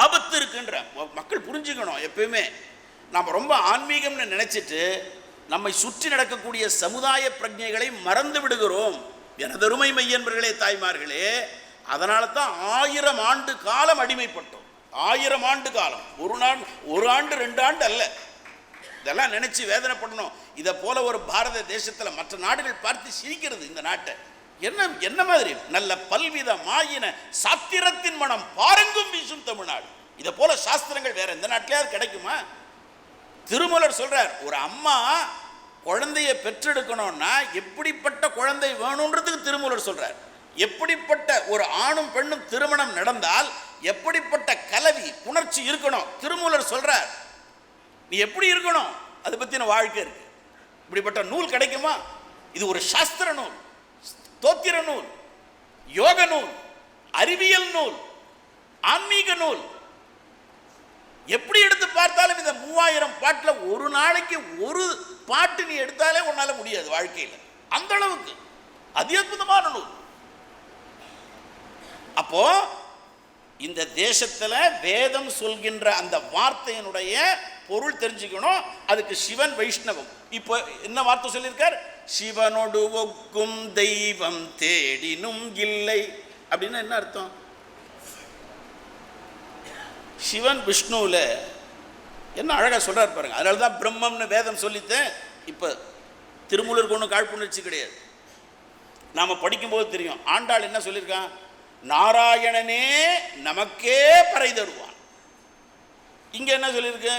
ஆபத்து இருக்குன்ற மக்கள் புரிஞ்சுக்கணும். எப்பயுமே நாம் ரொம்ப ஆன்மீகம்னு நினச்சிட்டு நம்மை சுற்றி நடக்கக்கூடிய சமுதாய பிரஜைகளை மறந்து விடுகிறோம். எனதருமை மையன்பர்களே, தாய்மார்களே, அதனால தான் 1000 ஆண்டு காலம் அடிமைப்பட்டோம். 1000 ஆண்டு காலம், ஒரு ஆண்டு 2 ஆண்டு அல்ல. இதெல்லாம் நினைச்சு வேதனைப்படணும். இதை போல ஒரு பாரத தேசத்தில் மற்ற நாடுகள் பார்த்து சிரிக்கிறது. இந்த நாட்டை என்ன மாதிரி நல்ல பல்வித மாயின சாத்திரத்தின் மனம் பாருங்கும் வீசும் தமிழ்நாடு. இதை போல சாஸ்திரங்கள் வேற எந்த நாட்டிலேயாவது கிடைக்குமா? திருமூலர் சொல்றார், ஒரு அம்மா குழந்தையை பெற்றெடுக்கணும்னா எப்படிப்பட்ட குழந்தை வேணும்ன்றதுக்கு திருமூலர் சொல்றார். எப்படிப்பட்ட ஒரு ஆணும் பெண்ணும் திருமணம் நடந்தால் எப்படிப்பட்ட கலவி புணர்ச்சி இருக்கணும் திருமூலர் சொல்றார். நீ எப்படி இருக்கணும் அதை பத்தின வாழ்க்கை இருக்கு. இப்படிப்பட்ட நூல் கிடைக்குமா? இது ஒரு சாஸ்திர நூல், தோத்திர நூல், யோக நூல், அறிவியல் நூல், ஆன்மீக நூல். எப்படி எடுத்து பார்த்தாலும் இந்த 3000 பாட்டில் ஒரு நாளைக்கு ஒரு பாட்டு நீ எடுத்தாலே உன்னால முடியாது வாழ்க்கையில். அந்த அளவுக்கு அத்புதமான நூல். அப்போ இந்த தேசத்துல வேதம் சொல்கின்ற அந்த வார்த்தையினுடைய பொருள் தெரிஞ்சுக்கணும். அதுக்கு சிவன் வைஷ்ணவம். இப்போ என்ன வார்த்தை சொல்லியிருக்கார்? சிவனோடு ஒக்கும் தெய்வம் தேடினும் இல்லை. அப்படின்னா என்ன அர்த்தம்? சிவன் விஷ்ணுவில் என்ன அழகாக சொல்கிறார் பாருங்க. அதனால தான் பிரம்மம்னு வேதம் சொல்லித்தேன். இப்போ திருமூலருக்கு ஒன்றும் காழ்ப்புணர்ச்சி கிடையாது. நாம் படிக்கும்போது தெரியும். ஆண்டாள் என்ன சொல்லியிருக்கான்? நாராயணனே நமக்கே பறை தருவான். இங்கே என்ன சொல்லியிருக்கு?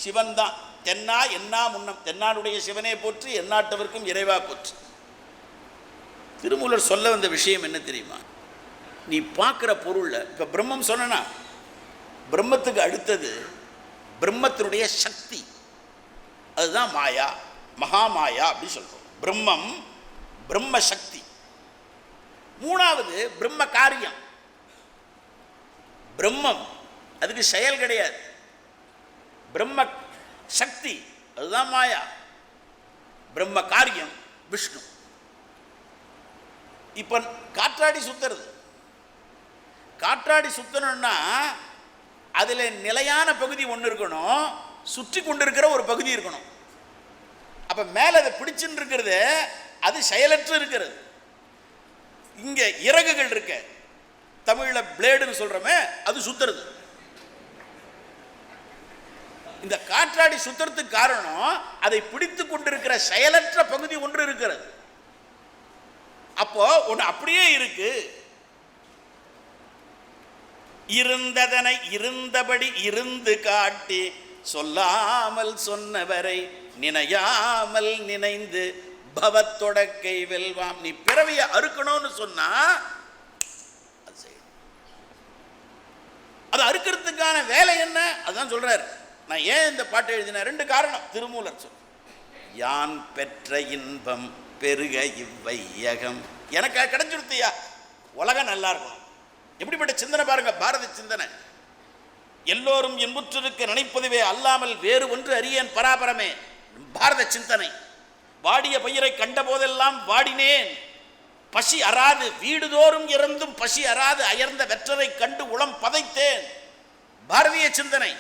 சிவன் தான். தென்னா என்னா முன்னம், தென்னாடுடைய சிவனே போற்றி, எந்நாட்டவருக்கும் இறைவா போற்றி. திருமூலர் சொல்ல வந்த விஷயம் என்ன தெரியுமா? நீ பார்க்குற பொருளில் இப்போ பிரம்மம் சொன்னா, பிரம்மத்துக்கு அடுத்தது பிரம்மத்தினுடைய சக்தி, அதுதான் மாயா, மகாமாயா அப்படி சொல்றோம். பிரம்மம், பிரம்ம சக்தி. மூணாவது பிரம்ம காரியம். பிரம்மம் அதுக்கு செயல் கிடையாது. பிரம்ம சக்தி அதுதான் மாயா. பிரம்ம காரியம் விஷ்ணு. இப்ப காற்றாடி சுத்துறது, காற்றாடி சுத்தணும்னா அதில் நிலையான பகுதி ஒன்று இருக்கணும், சுற்றி கொண்டிருக்கிற ஒரு பகுதி இருக்கணும். அப்போ மேலே அதை பிடிச்சுன்னு இருக்கிறது அது செயலற்று இருக்கிறது. இங்கே இறகுகள் இருக்க, தமிழில் பிளேடுன்னு சொல்கிறோமே, அது சுத்துறது. இந்த காற்றாடி சுத்துறதுக்கு காரணம் அதை பிடித்து கொண்டிருக்கிற செயலற்ற பகுதி ஒன்று இருக்கிறது. அப்போ ஒன்று அப்படியே இருக்கு. இருந்ததனை இருந்தபடி இருந்து காட்டி சொல்லாமல் சொன்னவரை நினையாமல் நினைந்து பவத்தொடக்கை வெல்வாம். நீ பிறவியை அறுக்கணும்னு சொன்னா அது செய்யணும். அது அறுக்கிறதுக்கான வேலை என்ன? அதுதான் சொல்றாரு. நான் ஏன் இந்த பாட்டை எழுதினேன்? 2 காரணம் திருமூலர் சொல். யான் பெற்ற இன்பம் பெருக இவ்வையகம். எனக்கு கிடைச்சிருத்தியா, உலகம் நல்லா இருக்கும். எப்படிப்பட்ட சிந்தனை பாருங்க, பாரத சிந்தனை. எல்லோரும் இன்புற்றிருக்க நினைப்பதுவே அல்லாமல் வேறு ஒன்று அறியேன் பராபரமே, பாரத சிந்தனை. வாடிய பயிரை கண்ட போதெல்லாம் வாடினேன், பசி அறாது வீடுதோறும் இறந்தும் பசி அறாது அயர்ந்த வெற்றரை கண்டு உளம் பதைத்தேன், பாரதிய சிந்தனை.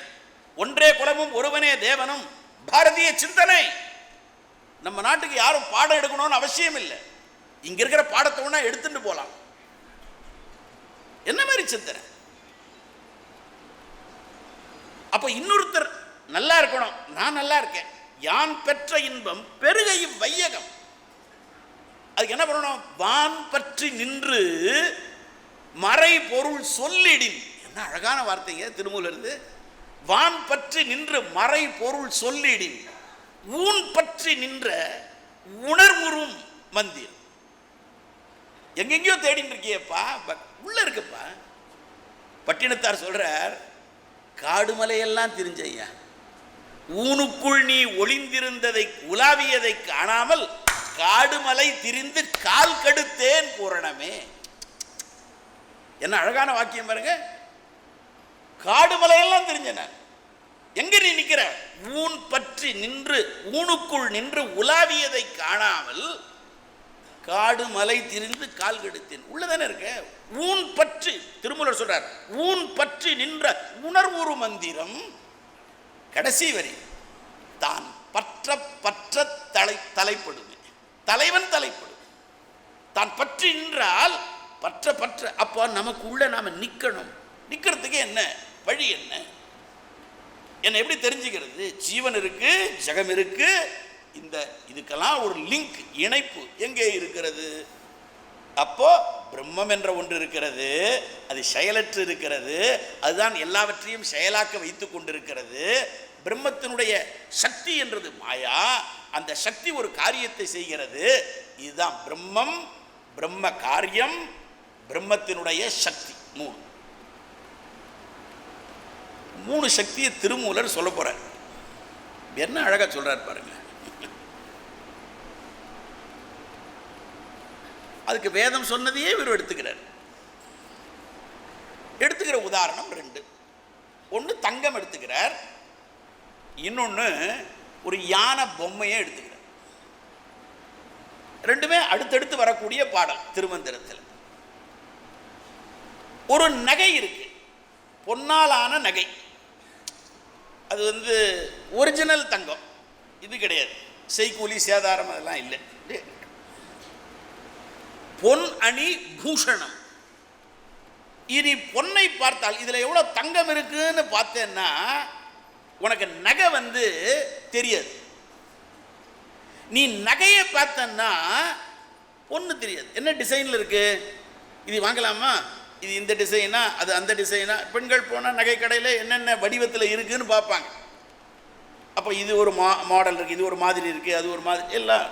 ஒன்றே குலமும் ஒருவனே தேவனும், பாரதிய சிந்தனை. நம்ம நாட்டுக்கு யாரும் பாடம் எடுக்கணும்னு அவசியம் இல்லை. இங்க இருக்கிற பாடத்தை ஒண்ணா எடுத்துட்டு போலாம். என்ன மாதிரி சிந்தனை? அப்ப இன்னொருத்தர் நல்லா இருக்கணும், நான் நல்லா இருக்கேன். யான் பெற்ற இன்பம் பெருக இவ்வையகம். அதுக்கு என்ன பண்ணணும்? வான் பற்றி நின்று மறை பொருள் சொல்லிடின். என்ன அழகான வார்த்தைங்க திருமூலர் இருந்து. வான் பற்றி நின்று மறை பொருள் சொல்லிடின் ஊன் பற்றி நின்ற உணர்வுறும் மந்திரம். எங்கெங்கயோ தேடிட்டு இருக்கியப்பா, உள்ள இருக்குப்பா. பட்டினத்தார் சொல்றார், காடுமலையெல்லாம் தெரிஞ்சையா, ஊனுக்குள் நீ ஒளிந்திருந்ததை உலாவியதை காணாமல் காடுமலை திரிந்து கால் கடுத்தேன் பூரணமே. என்ன அழகான வாக்கியம் பாருங்க. காடுமலையெல்லாம் தெரிஞ்சன, எங்க நீ நிக்கிற? ஊன் பற்றி நின்று ஊனுக்குள் நின்று உலாவியதை காணாமல் காடு மலை திரிந்து கால் கெடுத்தேன். உள்ளதானே இருக்க. ஊன் பற்றி, திருமூலர் சொல்றார், ஊன் பற்றி நின்ற உணர்வுறு மந்திரம். கடைசி வரி, தான் பற்ற பற்ற தலைப்படுமே, தலைவன் தலைப்படும். தான் பற்றி நின்றால் பற்ற பற்ற. அப்போ நமக்கு உள்ள நாம நிக்கணும். நிக்கிறதுக்கு என்ன வழி? என்ன எப்படி தெரிஞ்சுக்கிறது? ஜீவன் இருக்கு, ஜெகம் இருக்கு. இதுக்கெல்லாம் ஒரு லிங்க், இணைப்பு எங்கே இருக்கிறது? அப்போ பிரம்மம் என்ற ஒன்று இருக்கிறது, அது செயலற்று இருக்கிறது, அதுதான் எல்லாவற்றையும் செயலாக்க வைத்துக் கொண்டிருக்கிறது. பிரம்மத்தினுடைய சக்தி என்றது மாயா, அந்த சக்தி ஒரு காரியத்தை செய்கிறது. இதுதான் பிரம்மம், பிரம்ம காரியம், பிரம்மத்தினுடைய சக்தி. மூணு சக்தியை திருமூலர் சொல்ல போறார். என்ன அழகா சொல்றார் பாருங்க. அதுக்கு வேதம் சொன்னதையே இவர் எடுத்துக்கிற உதாரணம் ரெண்டு. ஒன்று தங்கம் எடுத்துக்கிறார், இன்னொன்று ஒரு யானை பொம்மையை எடுத்துக்கிறார். ரெண்டுமே அடுத்தடுத்து வரக்கூடிய பாடல் திருமந்திரத்தில். ஒரு நகை இருக்கு, பொன்னாலான நகை. அது ஒரிஜினல் தங்கம், இது கிடையாது, செய்கூலி சேதாரம் அதெல்லாம் இல்லை. பொன் அணி பூஷணம். இனி பொன்னை பார்த்தால் இதில் எவ்வளோ தங்கம் இருக்குன்னு பார்த்தேன்னா உனக்கு நகை தெரியாது. நீ நகையை பார்த்தன்னா பொண்ணு தெரியாது. என்ன டிசைனில் இருக்கு, இது வாங்கலாமா, இது இந்த டிசைனா, அது அந்த டிசைனா. பெண்கள் போனால் நகை கடையில் என்னென்ன வடிவத்தில் இருக்குன்னு பார்ப்பாங்க. அப்போ இது ஒரு மாடல் இருக்குது, இது ஒரு மாதிரி இருக்குது, அது ஒரு மாதிரி எல்லாம்.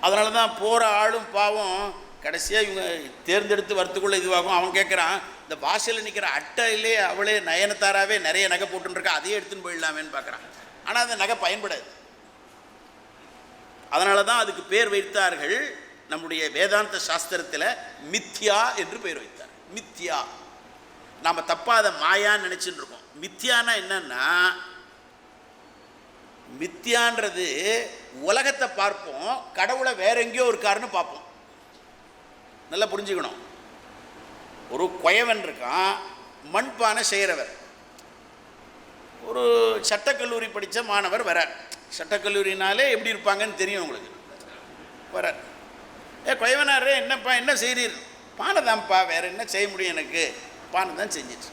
அதனால தான் போகிற ஆளும் பாவம் கடைசியாக இவங்க தேர்ந்தெடுத்து வரத்துக்குள்ளே இதுவாகும். அவன் கேட்குறான், இந்த வாசலில் நிற்கிற அட்டையிலே அவளே நயனத்தாராவே நிறைய நகை போட்டுருக்கா, அதையே எடுத்துன்னு போயிடலாமேன்னு பார்க்குறான். ஆனால் அந்த நகை பயன்படாது. அதனால தான் அதுக்கு பேர் வைத்தார்கள். நம்முடைய வேதாந்த சாஸ்திரத்தில் மித்யா என்று பெயர் வைத்தார். மித்யா. நாம் தப்பாத மாயான்னு நினச்சிட்டு இருக்கோம். மித்யானா என்னன்னா, மித்யான்றது உலகத்தை பார்ப்போம், கடவுளை வேற எங்கேயோ இருக்காருன்னு பார்ப்போம். நல்லா புரிஞ்சுக்கணும். ஒரு குயவன் இருக்கான், மண்பானை செய்கிறவர். ஒரு சட்டக்கல்லூரி படித்த மாணவர் வரார். சட்டக்கல்லூரினாலே எப்படி இருப்பாங்கன்னு தெரியும் உங்களுக்கு. வரார், குயவனாரே என்னப்பா என்ன செய்கிறீர்? பானை தான்ப்பா, வேறு என்ன செய்ய முடியும், எனக்கு பானை தான் செஞ்சிச்சு.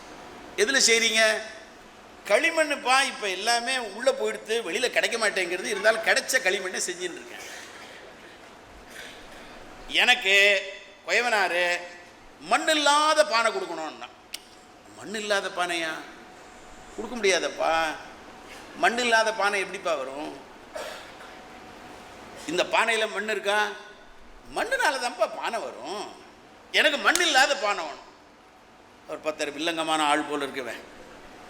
எதில் செய்கிறீங்க? களிமண்ணுப்பா. இப்போ எல்லாமே உள்ளே போயிடுத்து, வெளியில் கிடைக்க மாட்டேங்கிறது, இருந்தாலும் கிடைச்ச களிமண்ணை செஞ்சுன்னு இருக்கேன். எனக்கு குயவனாரு மண் இல்லாத பானை கொடுக்கணும்னா. மண் இல்லாத பானையா? கொடுக்க முடியாதப்பா. மண் இல்லாத பானை எப்படிப்பா வரும்? இந்த பானையில் மண் இருக்கா? மண்ணுனால தான்ப்பா பானை வரும். எனக்கு மண் இல்லாத பானை வேணும். ஒரு 10 வில்லங்கமான ஆள் போல் இருக்குவேன்.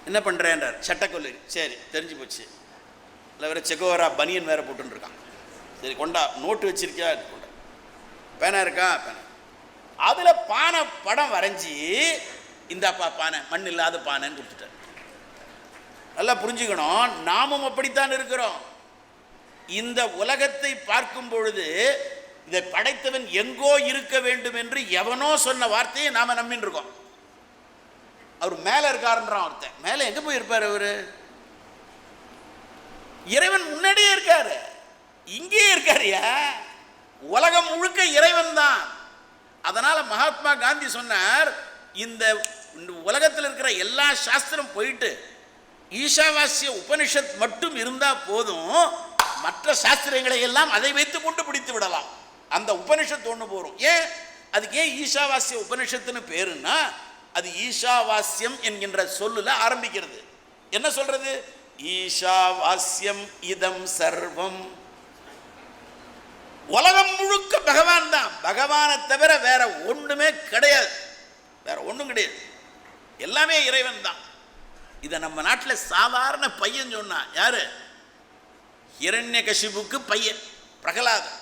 என்ன பண்ணுறேன்றார். சட்டக்கல்லூரி. சரி, தெரிஞ்சு போச்சு. இல்லை வேறு செகோவரா பனியன் வேறு போட்டுருக்கான். சரி கொண்டா, நோட்டு வச்சிருக்கியா? கொண்டா. பேனா இருக்கா? பேனா. அதில் பானை படம் வரைஞ்சி இந்தாப்பா பானை, மண் இல்லாத பானைன்னு கொடுத்துட்டார். நல்லா புரிஞ்சுக்கணும், நாமும் அப்படித்தான் இருக்கிறோம். இந்த உலகத்தை பார்க்கும் பொழுது இதை படைத்தவன் எங்கோ இருக்க வேண்டும் என்று எவனோ சொன்ன வார்த்தையை நாம நம்பின்னு இருக்கோம். அவர் மேலே இருக்காருன்றான் ஒருத்தன். மேலே எங்கே போய் இருப்பார் அவர்? இறைவன் முன்னாடியே இருக்காரு, இங்கேயே இருக்காருயா. உலகம் முழுக்க இறைவன் தான். அதனால மகாத்மா காந்தி சொன்னார், இந்த உலகத்தில் இருக்கிற எல்லா சாஸ்திரம் போயிட்டு ஈஷாவாசிய உபனிஷத் மட்டும் இருந்தால் போதும், மற்ற சாஸ்திரங்களை எல்லாம் அதை வைத்து கொண்டு பிடித்து விடலாம். அந்த உபனிஷத்து ஒன்று போகிறோம். ஏன் அதுக்கு ஏன் ஈஷாவாஸ்ய உபனிஷத்துன்னு பேருன்னா, அது ஈஷாவாஸ்யம் என்கின்ற சொல்லுல ஆரம்பிக்கிறது. என்ன சொல்றது? ஈஷாவாஸ்யம் இதம் சர்வம். உலகம் முழுக்க பகவான் தான். பகவானை தவிர வேற ஒண்ணுமே கிடையாது. வேற ஒன்றும் கிடையாது. எல்லாமே இறைவன் தான். இதை நம்ம நாட்டில் சாதாரண பையன் சொன்னா. யாரு? ஹிரண்யகசிபுக்கு பையன் பிரகலாதன்.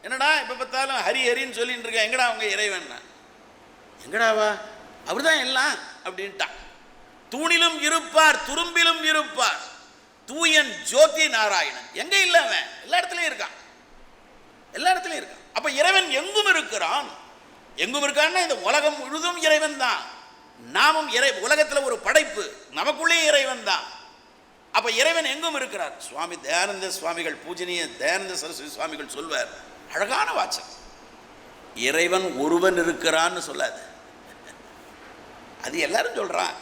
என்னடா இப்போ பார்த்தாலும் ஹரி ஹரின்னு சொல்லிட்டு இருக்கேன், எங்கடா அவங்க இறைவன்? எங்கடாவா? அவர் தான் எல்லாம் அப்படின்ட்டான். தூணிலும் இருப்பார், துரும்பிலும் இருப்பார், தூயன் ஜோதி நாராயணன். எங்க இல்லை அவன்? எல்லா இடத்துலையும் இருக்கான். எல்லா இடத்துலையும் இருக்கான். அப்ப இறைவன் எங்கும் இருக்கிறான். எங்கும் இருக்கான்னா இந்த உலகம் முழுதும் இறைவன் தான். நாமும் உலகத்தில் ஒரு படைப்பு, நமக்குள்ளே இறைவன் தான். அப்ப இறைவன் எங்கும் இருக்கிறார். சுவாமி தயானந்த சுவாமிகள், பூஜனீய தயானந்த சரஸ்வதி சுவாமிகள் சொல்வார், அழகான வாச்சகம். இறைவன் ஒருவன் இருக்கிறான்னு சொல்லாது, அது எல்லாரும் சொல்றான்.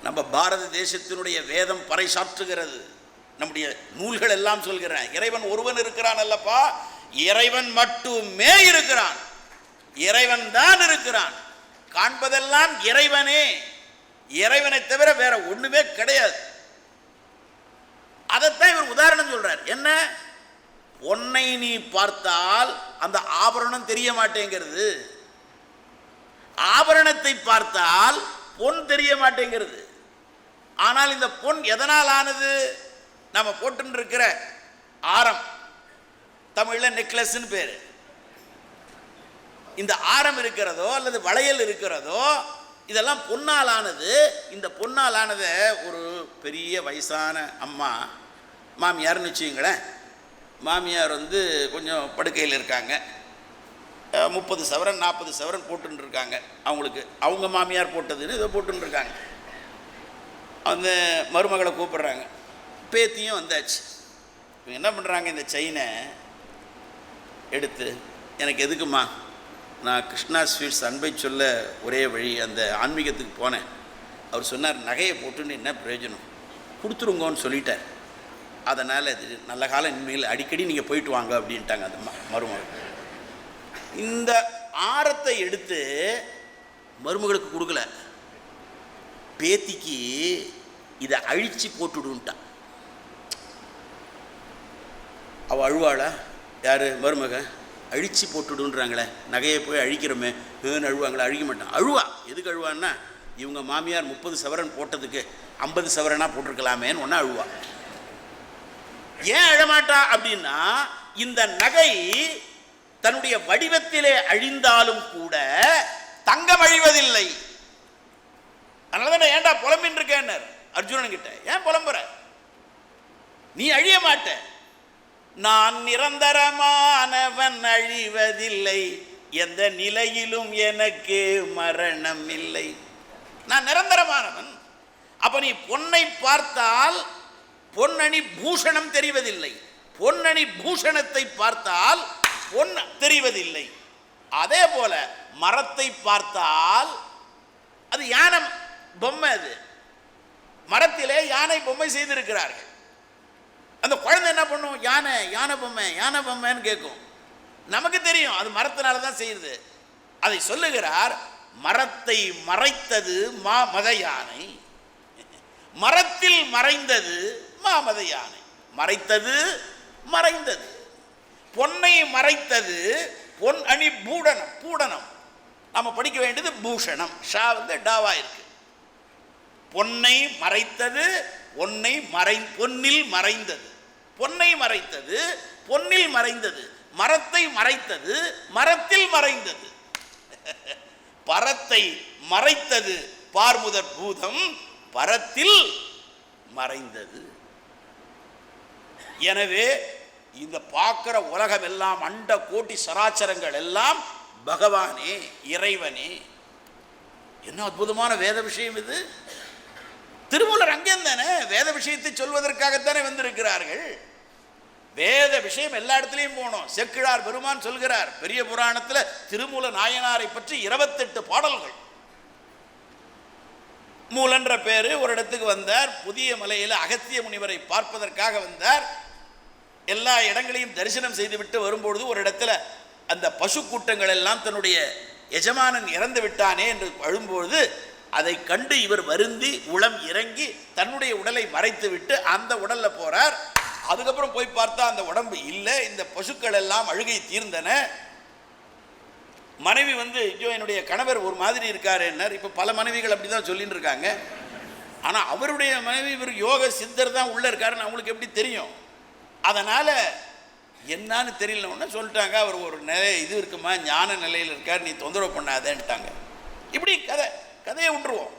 நம்ம பாரத தேசத்தினுடைய வேதம் பறைசாற்றுகிறது, நம்முடைய நூல்கள் எல்லாம் சொல்கிறேன், இறைவன் ஒருவன் இருக்கிறான் அல்லப்பா, இறைவன் மட்டுமே இருக்கிறான். இறைவன் தான் இருக்கிறான். காண்பதெல்லாம் இறைவனே. இறைவனை தவிர வேற ஒண்ணுமே கிடையாது. அதைத்தான் இவர் உதாரணம் சொல்றார். என்ன? பொன்னை நீ பார்த்தால் அந்த ஆபரணம் தெரிய மாட்டேங்கிறது, ஆபரணத்தை பார்த்தால் பொன் தெரிய மாட்டேங்கிறது. ஆனால் இந்த பொன் எதனால் ஆனது? நம்ம போட்டு இருக்கிற ஆரம், தமிழ்ல நெக்லஸ்ன்னு பேரு. இந்த ஆரம் இருக்கிறதோ அல்லது வளையல் இருக்கிறதோ இதெல்லாம் பொன்னால் ஆனது. இந்த பொன்னால் ஆனத ஒரு பெரிய வயசான அம்மா, மாமியார்னு வச்சுங்களேன், மாமியார் கொஞ்சம் படுக்கையில் இருக்காங்க, 30 சவரன் 40 சவரன் போட்டுன்னு இருக்காங்க. அவங்களுக்கு அவங்க மாமியார் போட்டதுன்னு இதை போட்டுன்னு இருக்காங்க. அந்த மருமகளை கூப்பிடுறாங்க, பேத்தியும் வந்தாச்சு. இவங்க என்ன பண்ணுறாங்க, இந்த செயினை எடுத்து, எனக்கு எதுக்குமா, நான் கிருஷ்ணா ஸ்வீட்ஸ் அன்பை சொல்ல ஒரே வழி அந்த ஆன்மீகத்துக்கு போனேன், அவர் சொன்னார் நகையை போட்டுன்னு என்ன பிரயோஜனம், கொடுத்துருங்கன்னு சொல்லிட்டார். அதனால் இது நல்ல காலம், இனிமேல் அடிக்கடி நீங்கள் போயிட்டு வாங்க அப்படின்ட்டாங்க அந்த மருமகள். இந்த ஆரத்தை எடுத்து மருமகளுக்கு கொடுக்கல, பேத்திக்கு இதை அழிச்சு போட்டுடுன்ட்டான். அவள் அழுவாளா? யார்? மருமக. அழிச்சு போட்டுடுன்றாங்களே, நகையை போய் அழிக்கிறோமே அழுவாங்களா? அழிக்க மாட்டான். அழுவா. எதுக்கு அழுவான்னா, இவங்க மாமியார் 30 சவரன் போட்டதுக்கு 50 சவரனா போட்டிருக்கலாமேன்னு ஒன்றா அழுவா. ஏன் அழமாட்டா அப்படின்னா, இந்த நகை தன்னுடைய வடிவத்திலே அழிந்தாலும் கூட தங்கம் அழிவதில்லை. அதனாலதான் ஏன்டா புலம்பின் இருக்கேன் அர்ஜுனன் கிட்ட, ஏன் புலம்புற, நீ அழிய மாட்ட, நான் நிரந்தரமானவன், அழிவதில்லை, எந்த நிலையிலும் எனக்கு மரணம் இல்லை, நான் நிரந்தரமானவன். அப்ப நீ பொன்னை பார்த்தால் பொன்னணி பூஷணம் தெரிவதில்லை, பொன்னணி பூஷணத்தை பார்த்தால் பொன் தெரிவதில்லை. அதே போல மரத்தை பார்த்தால் அது யானை பொம்மை, அது மரத்திலே யானை பொம்மை செய்திருக்கிறார்கள். அந்த குழந்தை என்ன பண்ணும், யானை யானை பொம்மை யானை பொம்மைன்னு கேட்கும். நமக்கு தெரியும் அது மரத்தினால தான் செய்யுது. அதை சொல்லுகிறார், மரத்தை மறைத்தது மத யானை, மரத்தில் மறைந்தது மாமத யானை. மறைத்தது மறைந்தது. பொன்னை மறைத்தது பொன் அணி பூடனம், பூடனம் நம்ம படிக்க வேண்டியது பூஷணம், ஷா டாவா இருக்கு. பொன்னை மறைத்தது, பொன்னில் மறைந்தது, பொன்னை மறைத்தது பொன்னில் மறைந்தது, மரத்தை மறைத்தது மரத்தில் மறைந்தது. பரத்தை மறைத்தது பார்முதற் பூதம், பரத்தில் மறைந்தது. எனவே இந்த பார்க்கிற உலகம் எல்லாம், அண்ட கோட்டி சராச்சரங்கள் எல்லாம் பகவானே, இறைவனே. என்ன அற்புதமான வேத விஷயம் இது. திருமூலர் அங்கேயும் தானே வேத விஷயத்தை சொல்வதற்காகத்தானே வந்திருக்கிறார்கள். வேத விஷயம் எல்லா இடத்துலையும் போனோம். செக்கிழார் பெருமான் சொல்கிறார், பெரிய புராணத்தில் திருமூல நாயனாரை பற்றி 28 பாடல்கள். மூலன்ற பேரு ஒரு இடத்துக்கு வந்தார், புதிய மலையில் அகத்திய முனிவரை பார்ப்பதற்காக வந்தார். எல்லா இடங்களையும் தரிசனம் செய்துவிட்டு வரும்பொழுது ஒரு இடத்துல அந்த பசு கூட்டங்கள் எல்லாம் தன்னுடைய எஜமானன் இறந்து விட்டானே என்று அழும்பொழுது அதை கண்டு இவர் வருந்தி உளம் இறங்கி தன்னுடைய உடலை மறைத்து விட்டு அந்த உடல்ல போறார். அதுக்கப்புறம் போய் பார்த்தா அந்த உடம்பு இல்லை, இந்த பசுக்கள் எல்லாம் அழுகை தீர்ந்தன. மனைவி ஐயோ என்னுடைய கணவர் ஒரு மாதிரி இருக்காரு என்ன. இப்போ பல மனைவிகள் அப்படிதான் சொல்லிட்டு இருக்காங்க. ஆனால் அவருடைய மனைவி இவர் யோக சித்தர் தான் உள்ள இருக்காருன்னு அவங்களுக்கு எப்படி தெரியும்? அதனால என்னன்னு தெரியலன்னு சொல்லிட்டாங்க. அவர் ஒரு நிலை இது இருக்குமா, ஞான நிலையில் இருக்கார், நீ தொந்தரவு பண்ணாதேன்ட்டாங்க. இப்படி கதையை விட்டுருவோம்.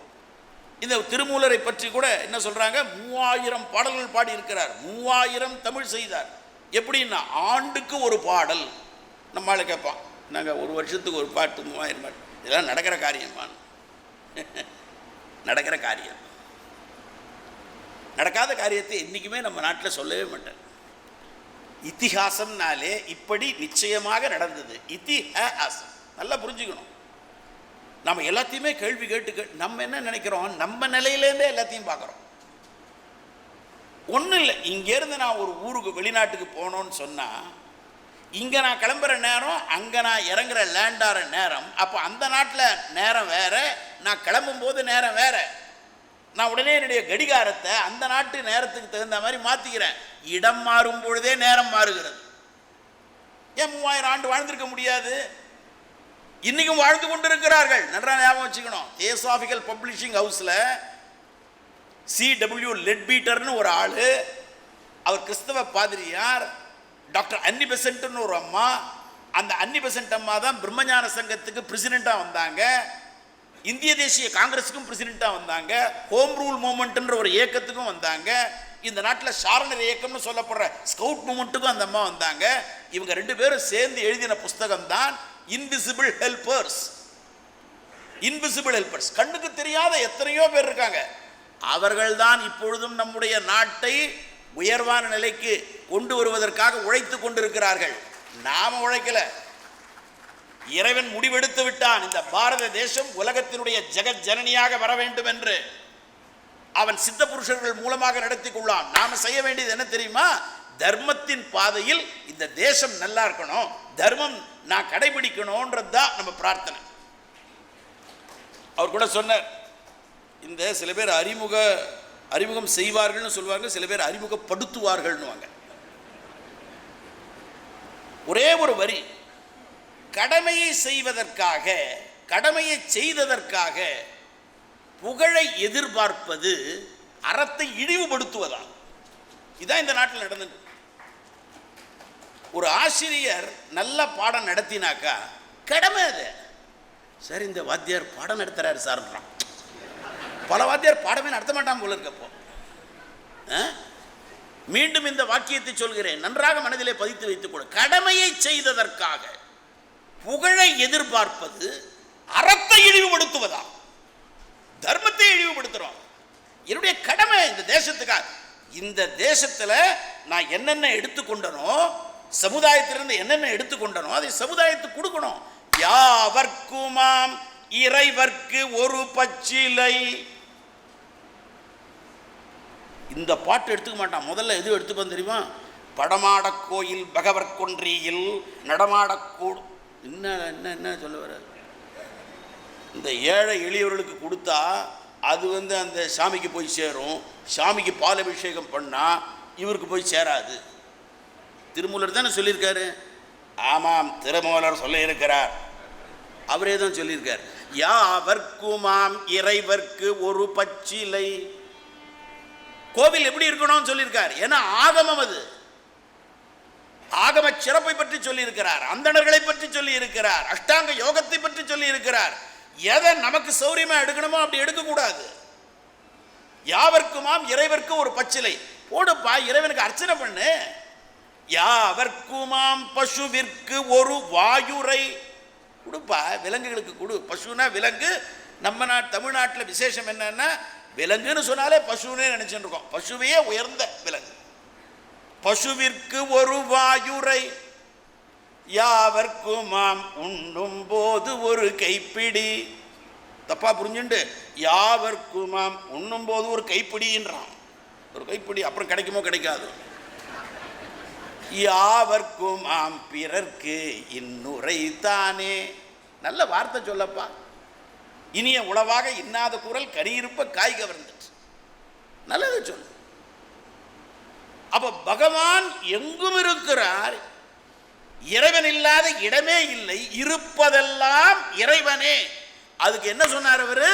இந்த திருமூலரை பற்றி கூட என்ன சொல்றாங்க, 3000 பாடல்கள் பாடி இருக்கிறார், 3000 தமிழ் செய்தார். எப்படின்னா ஆண்டுக்கு ஒரு பாடல். நம்மளால கேட்பான், நாங்கள் ஒரு வருஷத்துக்கு ஒரு பாட்டு 3000 பாட்டு, இதெல்லாம் நடக்கிற காரியமான்? நடக்கிற காரியம். நடக்காத காரியத்தை என்றைக்குமே நம்ம நாட்டில் சொல்லவே மாட்டேன். இத்திஹாசம்னாலே இப்படி நிச்சயமாக நடந்தது. இத்திஹாசம் நல்லா புரிஞ்சுக்கணும். நம்ம எல்லாத்தையுமே கேள்வி கேட்டு நம்ம என்ன நினைக்கிறோம், நம்ம நிலையிலேருந்தே எல்லாத்தையும் பார்க்குறோம். ஒன்றும் இல்லை, இங்கேருந்து நான் ஒரு ஊருக்கு வெளிநாட்டுக்கு போனோன்னு சொன்னால், இங்கே நான் கிளம்புற நேரம், அங்கே நான் இறங்குற லேண்டாகிற நேரம், அப்போ அந்த நாட்டில் நேரம் வேறு, நான் கிளம்பும்போது நேரம் வேறு. நான் உடனே என்னுடைய கடிகாரத்தை அந்த நாட்டு நேரத்துக்கு தகுந்த மாதிரி மாற்றிக்கிறேன். இடம் மாறும் பொழுதே நேரம் மாறுகிறது. ஏன் 3000 ஆண்டு வாழ்ந்திருக்க முடியாது? இன்னைக்கும் வாழ்ந்து கொண்டிருக்கிறார்கள். நன்றா ஞாபகம் வச்சுக்கணும். தியோசாபிக்கல் பப்ளிஷிங் ஹவுஸில் C.W. லெட்பீட்டர்னு ஒரு ஆள், அவர் கிறிஸ்தவ பாதிரியார். டாக்டர் அன்னி பெசன்ட்னு ஒரு அம்மா. அந்த அன்னி பெசன்ட் அம்மா தான் பிரம்மஞான சங்கத்துக்கு பிரசிடெண்ட்டாக வந்தாங்க, இந்திய தேசிய காங்கிரஸுக்கும் பிரசிடெண்ட்டாக வந்தாங்க, ஹோம் ரூல் மூமெண்ட்ன்ற ஒரு இயக்கத்துக்கும் வந்தாங்க, இந்த நாட்டில் சாரணர் இயக்கம்னு சொல்லப்படுற ஸ்கவுட் மூமெண்ட்டுக்கும் அந்த அம்மா வந்தாங்க. இவங்க 2 பேரும் சேர்ந்து எழுதின புஸ்தகம் தான் இன்விசிபிள் ஹெல்பர்ஸ். இன்விசிபிள் ஹெல்பர்ஸ், கண்ணுக்கு தெரியாத எத்தனையோ பேர் இருக்காங்க. அவர்கள் தான் இப்பொழுதும் நம்முடைய நாட்டை உயர்வான நிலைக்கு கொண்டு வருவதற்காக உழைத்து கொண்டிருக்கிறார்கள். நாம உழைக்கல. இறைவன் முடிவெடுத்து விட்டான், இந்த பாரத தேசம் உலகத்தினுடைய ஜெகத் ஜனனியாக வர வேண்டும் என்று. அவன் சித்த புருஷர்கள் மூலமாக நடத்தி கொள்ளான். நாம செய்ய வேண்டியது என்ன தெரியுமா? தர்மத்தின் பாதையில் இந்த தேசம் நல்லா இருக்கணும், தர்மம் நான் கடைபிடிக்கணும்ன்றது தான் நம்ம பிரார்த்தனை. அவர் கூட சொன்னார், இந்த சில பேர் அறிமுகம் செய்வார்கள்னு சொல்லுவாங்க, சில பேர் அறிமுகப்படுத்துவார்கள்னுவாங்க. ஒரே ஒரு வரி, கடமையை செய்வதற்காக, கடமையை செய்ததற்காக புகழை எதிர்பார்ப்பது அறத்தை இழிவுபடுத்துவதான். இதுதான் இந்த நாட்டில் நடந்தது. ஒரு ஆசிரியர் நல்ல பாடம் நடத்தினாக்கா கடமை அது. சரி, இந்த வாத்தியார் பாடம் நடத்துறாரு சார்ன்றான். பல வாத்தியார் பாடமே நடத்த மாட்டான் போல இருக்கப்போ. மீண்டும் இந்த வாக்கியத்தை சொல்கிறேன், நன்றாக மனதிலே பதித்து வைத்துக் கொடு. கடமையை செய்ததற்காக புகழை எதிர்பார்ப்பது அறத்தை இழிவுபடுத்துவதா, தர்மத்தை இழிவுபடுத்துறோம். என்னுடைய கடமை இந்த தேசத்துக்காக. இந்த தேசத்தில் நான் என்னென்ன எடுத்துக்கொண்டனோ, சமுதாயத்திலிருந்து என்னென்ன எடுத்துக்கொண்டனோ அதை சமுதாயத்துக்கு கொடுக்கணும். யாவர்க்குமாம் இறைவர்க்கு ஒரு பச்சிலை. இந்த பாட்டு எடுத்துக்க மாட்டான். முதல்ல எது எடுத்துப்பான் தெரியுமா? படமாட கோயில் பகவர் கொன்றியில் நடமாடக்கூடு. என்ன என்ன என்ன சொல்ல வர, இந்த ஏழை எளியவர்களுக்கு கொடுத்தா அது அந்த சாமிக்கு போய் சேரும். சாமிக்கு பால் அபிஷேகம் பண்ணால் இவருக்கு போய் சேராது. திருமூலர் தானே சொல்லியிருக்காரு. ஆமாம், திருமூலர் சொல்ல இருக்கிறார், அவரே தான் சொல்லியிருக்கார். யாவர்க்குமாம் இறைவர்க்கு ஒரு பச்சிலை. கோவில் எப்படி இருக்கணும்னு சொல்லியிருக்கார். ஏன்னா ஆகமம் அது. ஆகம சிறப்பை பற்றி சொல்லி இருக்கிறார், அந்தணர்களை பற்றி சொல்லி இருக்கிறார், அஷ்டாங்க யோகத்தை பற்றி சொல்லி இருக்கிறார். எதை நமக்கு சௌரியமா எடுக்கணுமோ அப்படி எடுக்கக்கூடாது. யாவர்க்குமாம் இறைவர்க்கு ஒரு பச்சிலை போடுப்பா, இறைவனுக்கு அர்ச்சனை பண்ணு. யாவர்க்குமாம் பசுவிற்கு ஒரு வாயுரை கொடுப்பா, விலங்குகளுக்கு கொடு. பசுனா விலங்கு. நம்ம தமிழ்நாட்டில் விசேஷம் என்னன்னா, விலங்குன்னு சொன்னாலே பசுன்னு நினைச்சுட்டு இருக்கோம். பசுவையே உயர்ந்த விலங்கு. பசுவிற்கு ஒரு வாயுரை. யாவர்க்குமாம் உண்ணும் போது ஒரு கைப்பிடி. தப்பா புரிஞ்சுண்டு யாவர்க்குமாம் உண்ணும் போது ஒரு கைப்பிடின்றான். ஒரு கைப்பிடி அப்புறம் கிடைக்குமோ கிடைக்காது. யாவர்க்கும் ஆம் பிறர்க்கு இன்னுரை தானே. நல்ல வார்த்தை சொல்லப்பா. இனிய உளவாக இன்னாத குரல் கனியிருப்ப காய் கவர்ந்துட்டு, நல்லது சொல்லு. அப்ப பகவான் எங்கும் இருக்கிறார். இறைவன் இல்லாத இடமே இல்லை, இருப்பதெல்லாம் இறைவனே. அதுக்கு என்ன சொன்னார் அவரு?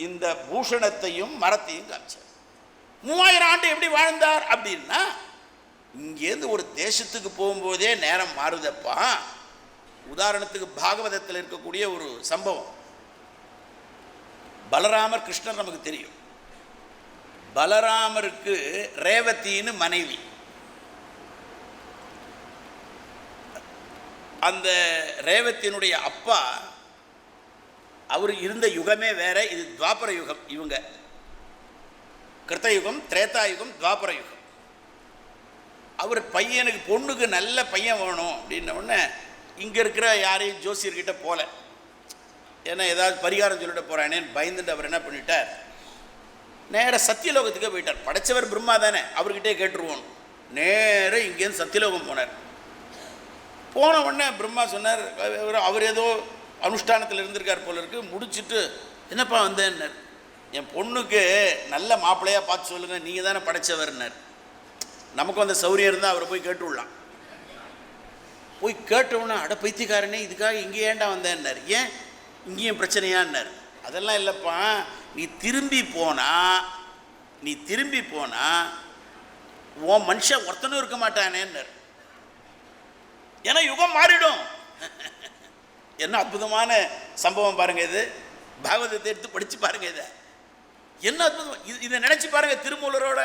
இந்த பூஷணத்தையும் மரத்தையும் காமிச்சார். 3000 ஆண்டு எப்படி வாழ்ந்தார் அப்படின்னா, இங்கேருந்து ஒரு தேசத்துக்கு போகும்போதே நேரம் மாறுதப்பா. உதாரணத்துக்கு பாகவதத்தில் இருக்கக்கூடிய ஒரு சம்பவம். பலராமர் கிருஷ்ணர் நமக்கு தெரியும். பலராமருக்கு ரேவதின்னு மனைவி. அந்த ரேவதியினுடைய அப்பா, அவர் இருந்த யுகமே வேற. இது துவாபர யுகம். இவங்க கிருத்தயுகம், திரேதாயுகம், துவாபர யுகம். அவர் பையனுக்கு பொண்ணுக்கு நல்ல பையன் வேணும் அப்படின்ன உடனே இங்கே இருக்கிற யாரையும் ஜோசியர்கிட்ட போல, ஏன்னா ஏதாவது பரிகாரம் சொல்லிட்டு போகிறானேன்னு பயந்துட்டு அவர் என்ன பண்ணிட்டார், நேராக சத்தியலோகத்துக்கே போயிட்டார். படைச்சவர் பிரம்மா தானே, அவர்கிட்டே கேட்டுருவோம். நேராக இங்கேருந்து சத்தியலோகம் போனார். போன உடனே பிரம்மா சொன்னார், அவர் ஏதோ அனுஷ்டானத்தில் இருந்திருக்கார் போல இருக்கு. முடிச்சுட்டு என்னப்பா வந்தேன்னார். என் பொண்ணுக்கு நல்ல மாப்பிள்ளையாக பார்த்து சொல்லுங்கள், நீங்கள் தானே படைச்சவர்னார். நமக்கு அந்த சௌரியம் இருந்தால் அவரை போய் கேட்டு விடலாம். போய் கேட்டவுடனே, அட பைத்தியக்காரனே, இதுக்காக இங்கே ஏன்டா வந்தேன்னார். ஏன் இங்கேயும் பிரச்சனையான்னார். அதெல்லாம் இல்லைப்பா, நீ திரும்பி போனா உன் மனுஷன் ஒருத்தனும் இருக்க மாட்டானேன்னார். ஏன்னா யுகம் மாறிடும். என்ன அற்புதமான சம்பவம் பாருங்க இது. பாகவதத்தை எடுத்து படிச்சு பாருங்க. இதை என்ன அற்புதம். இதை நினைச்சு பாருங்க. திருமூலரோட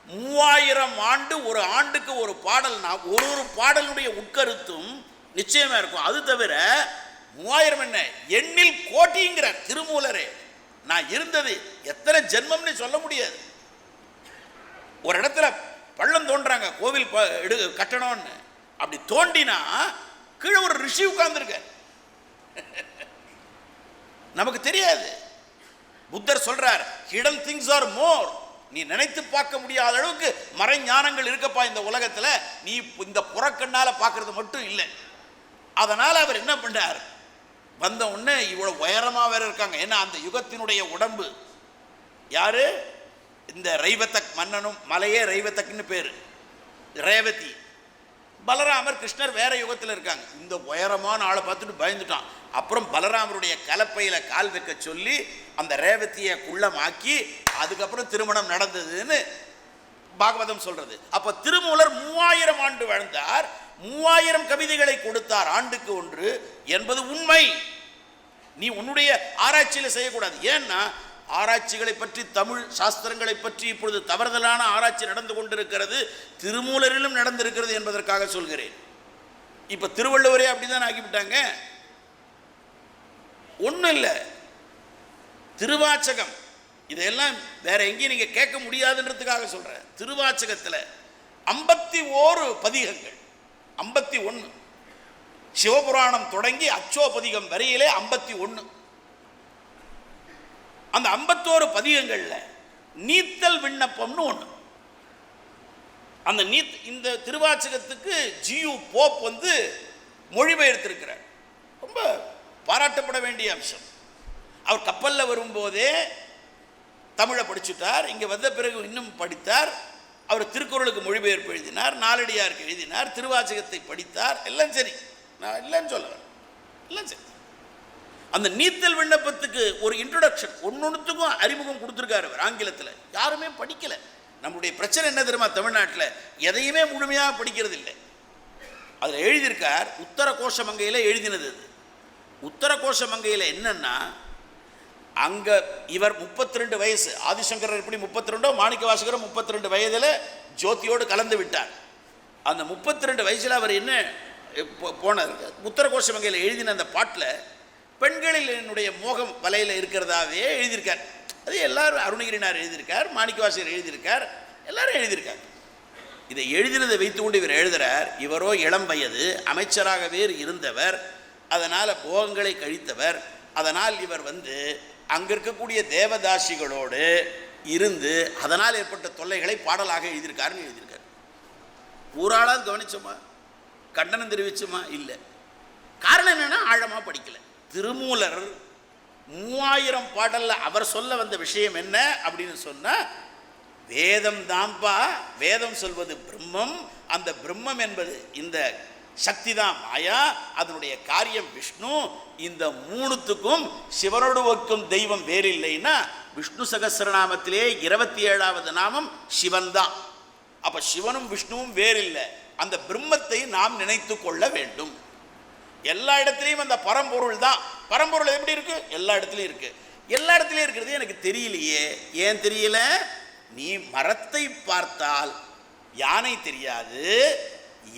3000 ஆண்டு, ஒரு ஆண்டுக்கு ஒரு பாடல்னா ஒரு பாடலுடைய உட்கருத்தும் நிச்சயமா இருக்கும். அது தவிர 3000 என்ன, எண்ணில் கோட்டிங்கிறார் திருமூலரே. நான் இருந்தது எத்தனை ஜென்மம்னு சொல்ல முடியாது. ஒரு இடத்துல பள்ளம் தோன்றாங்க, கோவில் கட்டணும்னு. அப்படி தோண்டினா கீழே ஒரு ரிஷி உட்கார்ந்துருக்க. நமக்கு தெரியாது. புத்தர் சொல்றார், ஹிடன் திங்ஸ் ஆர் மோர். நீ நினைத்து பார்க்க முடியாத அளவுக்கு மறைஞானங்கள் இருக்கப்பா இந்த உலகத்துல. நீ இந்த புறக்கண்ணால பார்க்கறது மட்டும் இல்லை. அதனால அவர் என்ன பண்றார், வந்த உடனே இவ்வளவு உயரமா வேற இருக்காங்க. ஏன்னா அந்த யுகத்தினுடைய உடம்பு யாரு, இந்த ரைவதக் மன்னனும். மலையே ரைவதக்னு பேரு, ரேவதி. பலராமர் கிருஷ்ணர் வேற யுகத்தில் இருக்காங்க. இந்த உயரமான ஆளை பார்த்துட்டு பயந்துட்டான். அப்புறம் பலராமருடைய கலப்பையில கால் வைக்க சொல்லி அந்த ரேவதியை குள்ளமாக்கி அதுக்கப்புறம் திருமணம் நடந்ததுன்னு பாகவதம் சொல்றது. அப்ப திருமூலர் 3000 ஆண்டு வாழ்ந்தார், 3000 கவிதைகளை கொடுத்தார் ஆண்டுக்கு ஒன்று என்பது உண்மை. நீ உன்னுடைய ஆராய்ச்சியில செய்யக்கூடாது. ஏன்னா ஆராய்ச்சிகளை பற்றி, தமிழ் சாஸ்திரங்களை பற்றி இப்பொழுது தவறுதலான ஆராய்ச்சி நடந்து கொண்டிருக்கிறது, திருமூலரிலும் நடந்திருக்கிறது என்பதற்காக சொல்கிறேன். இப்ப திருவள்ளுவரே அப்படிதான் ஆகிவிட்டாங்க. ஒன்றும் இல்லை, திருவாச்சகம் இதெல்லாம் வேற எங்கேயும் நீங்க கேட்க முடியாதுன்றதுக்காக சொல்றேன். திருவாச்சகத்தில் 51 பதிகங்கள், 51. சிவபுராணம் தொடங்கி அச்சோபதிகம் வரையிலே 51. அந்த 51 பதிகங்கள்ல நீத்தல் விண்ணப்பம்னு ஒன்று. அந்த இந்த திருவாச்சகத்துக்கு ஜியு போப் மொழிபெயர்த்திருக்கிறார். ரொம்ப பாராட்டப்பட வேண்டிய அம்சம். அவர் கப்பலில் வரும்போதே தமிழை படிச்சுட்டார். இங்கே வந்த பிறகு இன்னும் படித்தார். அவர் திருக்குறளுக்கு மொழிபெயர்ப்பு எழுதினார், நாலடியாருக்கு எழுதினார், திருவாச்சகத்தை படித்தார். எல்லாம் சரி, நான் இல்லைன்னு சொல்லுவேன், எல்லாம் சரி. அந்த நீத்தல் விண்ணப்பத்துக்கு ஒரு இன்ட்ரோடக்ஷன், ஒன்னொன்னுத்துக்கும் அறிமுகம் கொடுத்துருக்காரு அவர் ஆங்கிலத்தில். யாருமே படிக்கலை. நம்முடைய பிரச்சனை என்ன தெரியுமா, தமிழ்நாட்டில் எதையுமே முழுமையாக படிக்கிறது இல்லை. அதில் எழுதியிருக்கார், உத்தர கோஷமங்கையில் எழுதினது. உத்தர கோஷமங்கையில் என்னன்னா, அங்கே இவர் 32 வயசு, ஆதிசங்கரர் எப்படி 32, மாணிக்க வாசகரும் 32 வயதில் ஜோதியோடு கலந்து விட்டார். அந்த 32 வயசில் அவர் என்ன போனார், உத்தர கோஷமங்கையில் எழுதின அந்த பாட்டில் பெண்களில் என்னுடைய மோகம் வலையில் இருக்கிறதாவே எழுதியிருக்கார். அது எல்லாரும், அருணகிரினார் எழுதியிருக்கார், மாணிக்க வாசகர் எழுதியிருக்கார், எல்லாரும் எழுதியிருக்காங்க. இதை எழுதினதை வைத்துக்கொண்டு இவர் எழுதுகிறார். இவரோ இளம் வயது, அமைச்சராகவே இருந்தவர், அதனால் போகங்களை கழித்தவர். அதனால் இவர் அங்கே இருக்கக்கூடிய தேவதாசிகளோடு இருந்து அதனால் ஏற்பட்ட தொல்லைகளை பாடலாக எழுதியிருக்காருன்னு எழுதியிருக்கார். ஊராளாவது கவனிச்சோமா, கண்டனம் தெரிவிச்சோமா? இல்லை. காரணம் என்னன்னா ஆழமாக படிக்கல. திருமூலர் 3000 பாடல்ல அவர் சொல்ல வந்த விஷயம் என்ன அப்படின்னு சொன்னா, வேதம் தான்பா, வேதம் சொல்வது பிரம்மம், அந்த பிரம்மம் என்பது இந்த சக்தி தான் மாயா, அதனுடைய காரியம் விஷ்ணு, இந்த மூணுத்துக்கும் சிவனோடு ஒக்கும் தெய்வம் வேறில்லைன்னா விஷ்ணு சகஸ்ரநாமத்திலே 27வது நாமம் சிவன் தான். அப்ப சிவனும் விஷ்ணுவும் வேறில்லை, அந்த பிரம்மத்தை நாம் நினைத்து கொள்ள வேண்டும். எல்லா இடத்துலையும் அந்த பரம்பொருள் தான். பரம்பொருள் எப்படி இருக்கு? எல்லா இடத்துலையும் இருக்கு. எல்லா இடத்துலையும் இருக்கிறது எனக்கு தெரியலையே. ஏன் தெரியல? நீ மரத்தை பார்த்தால் யானை தெரியாது,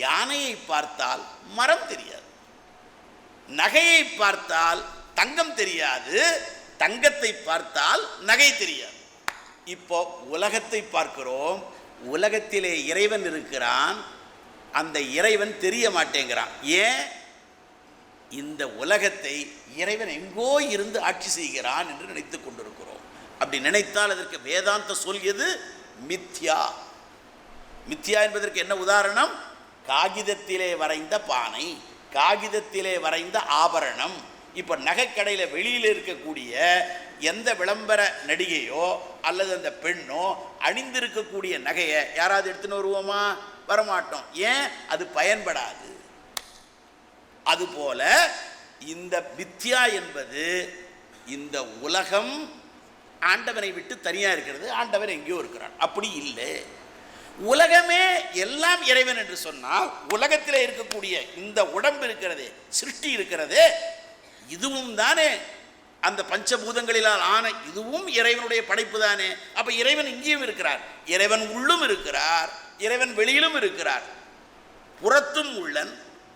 யானையை பார்த்தால் மரம் தெரியாது, நகையை பார்த்தால் தங்கம் தெரியாது, தங்கத்தை பார்த்தால் நகை தெரியாது. இப்போ உலகத்தை பார்க்கிறோம், உலகத்திலே இறைவன் இருக்கிறான், அந்த இறைவன் தெரிய மாட்டேங்கிறான். ஏன்? இந்த உலகத்தை இறைவன் எங்கோ இருந்து ஆட்சி செய்கிறான் என்று நினைத்து கொண்டிருக்கிறோம். அப்படி நினைத்தால் அதற்கு வேதாந்த சொல்கிறது மித்யா. மித்யா என்பதற்கு என்ன உதாரணம்? காகிதத்திலே வரைந்த பானை, காகிதத்திலே வரைந்த ஆபரணம். இப்போ நகைக்கடையில் வெளியில் இருக்கக்கூடிய எந்த விளம்பர நடிகையோ அல்லது அந்த பெண்ணோ அணிந்திருக்கக்கூடிய நகையை யாராவது எடுத்துன்னு வருவோமா? வரமாட்டோம். ஏன்? அது பயன்படாது. அதுபோல இந்த மித்யா என்பது, இந்த உலகம் ஆண்டவனை விட்டு தனியாக இருக்கிறது, ஆண்டவன் எங்கேயோ இருக்கிறான். அப்படி இல்லை. உலகமே எல்லாம் இறைவன் என்று சொன்னால், உலகத்தில் இருக்கக்கூடிய இந்த உடம்பு இருக்கிறதே, சிருஷ்டி இருக்கிறதே, இதுவும் தானே அந்த பஞ்சபூதங்களிலால் ஆன இதுவும் இறைவனுடைய படைப்பு தானே. அப்ப இறைவன் இங்கேயும் இருக்கிறார், இறைவன் உள்ளும் இருக்கிறார், இறைவன் வெளியிலும் இருக்கிறார். புறத்தும் உள்ளன்,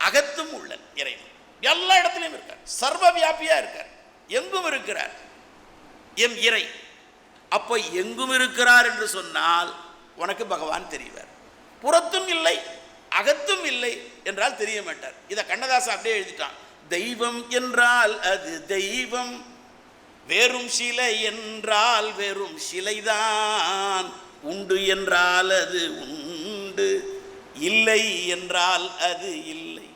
அகத்தும் உள்ளன் இறைவன். எல்லா இடத்திலும் இருக்கார், சர்வ வியாபியா இருக்கார், எங்கும் இருக்கிறார் எம் இறை. அப்போ எங்கும் இருக்கிறார் என்று சொன்னால் உனக்கு பகவான் தெரிவார். புறத்தும் இல்லை அகத்தும் இல்லை என்றால் தெரிய மாட்டார். இதை கண்ணதாசன் அப்படியே எழுதிட்டான். தெய்வம் என்றால் அது தெய்வம், வெறும் சிலை என்றால் வெறும் சிலைதான், உண்டு என்றால் அது உண்டு, இல்லை என்றால் அது இல்லை.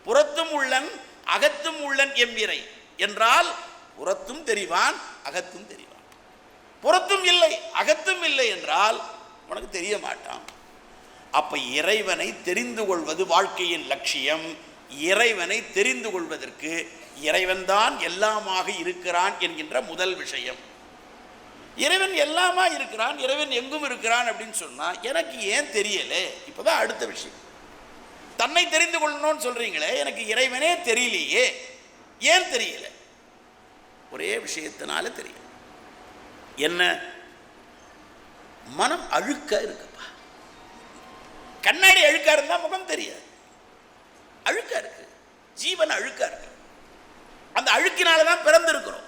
புறத்தும் உள்ளன் அகத்தும் உள்ளன் எம் இறை என்றால் புறத்தும் தெரிவான் அகத்தும் தெரிவான். புறத்தும் இல்லை அகத்தும் இல்லை என்றால் உனக்கு தெரிய மாட்டான். அப்ப இறைவனை தெரிந்து கொள்வது வாழ்க்கையின் லட்சியம். இறைவனை தெரிந்து கொள்வதற்கு இறைவன்தான் எல்லாமாக இருக்கிறான் என்கின்ற முதல் விஷயம். இறைவன் எல்லாமா இருக்கிறான், இறைவன் எங்கும் இருக்கிறான் அப்படின்னு சொன்னா எனக்கு ஏன் தெரியல? இப்பதான் அடுத்த விஷயம். தன்னை தெரிந்து கொள்ளணும்னு சொல்றீங்களே, எனக்கு இறைவனே தெரியலையே. ஏன் தெரியல? ஒரே விஷயத்தினால தெரியும். என்ன? மனம் அழுக்கா இருக்குப்பா. கண்ணாடி அழுக்கா இருந்தா முகம் தெரியாது. அழுக்கா இருக்கு, ஜீவன் அழுக்கா இருக்கு. அந்த அழுக்கினால்தான் பிறந்திருக்கிறோம்.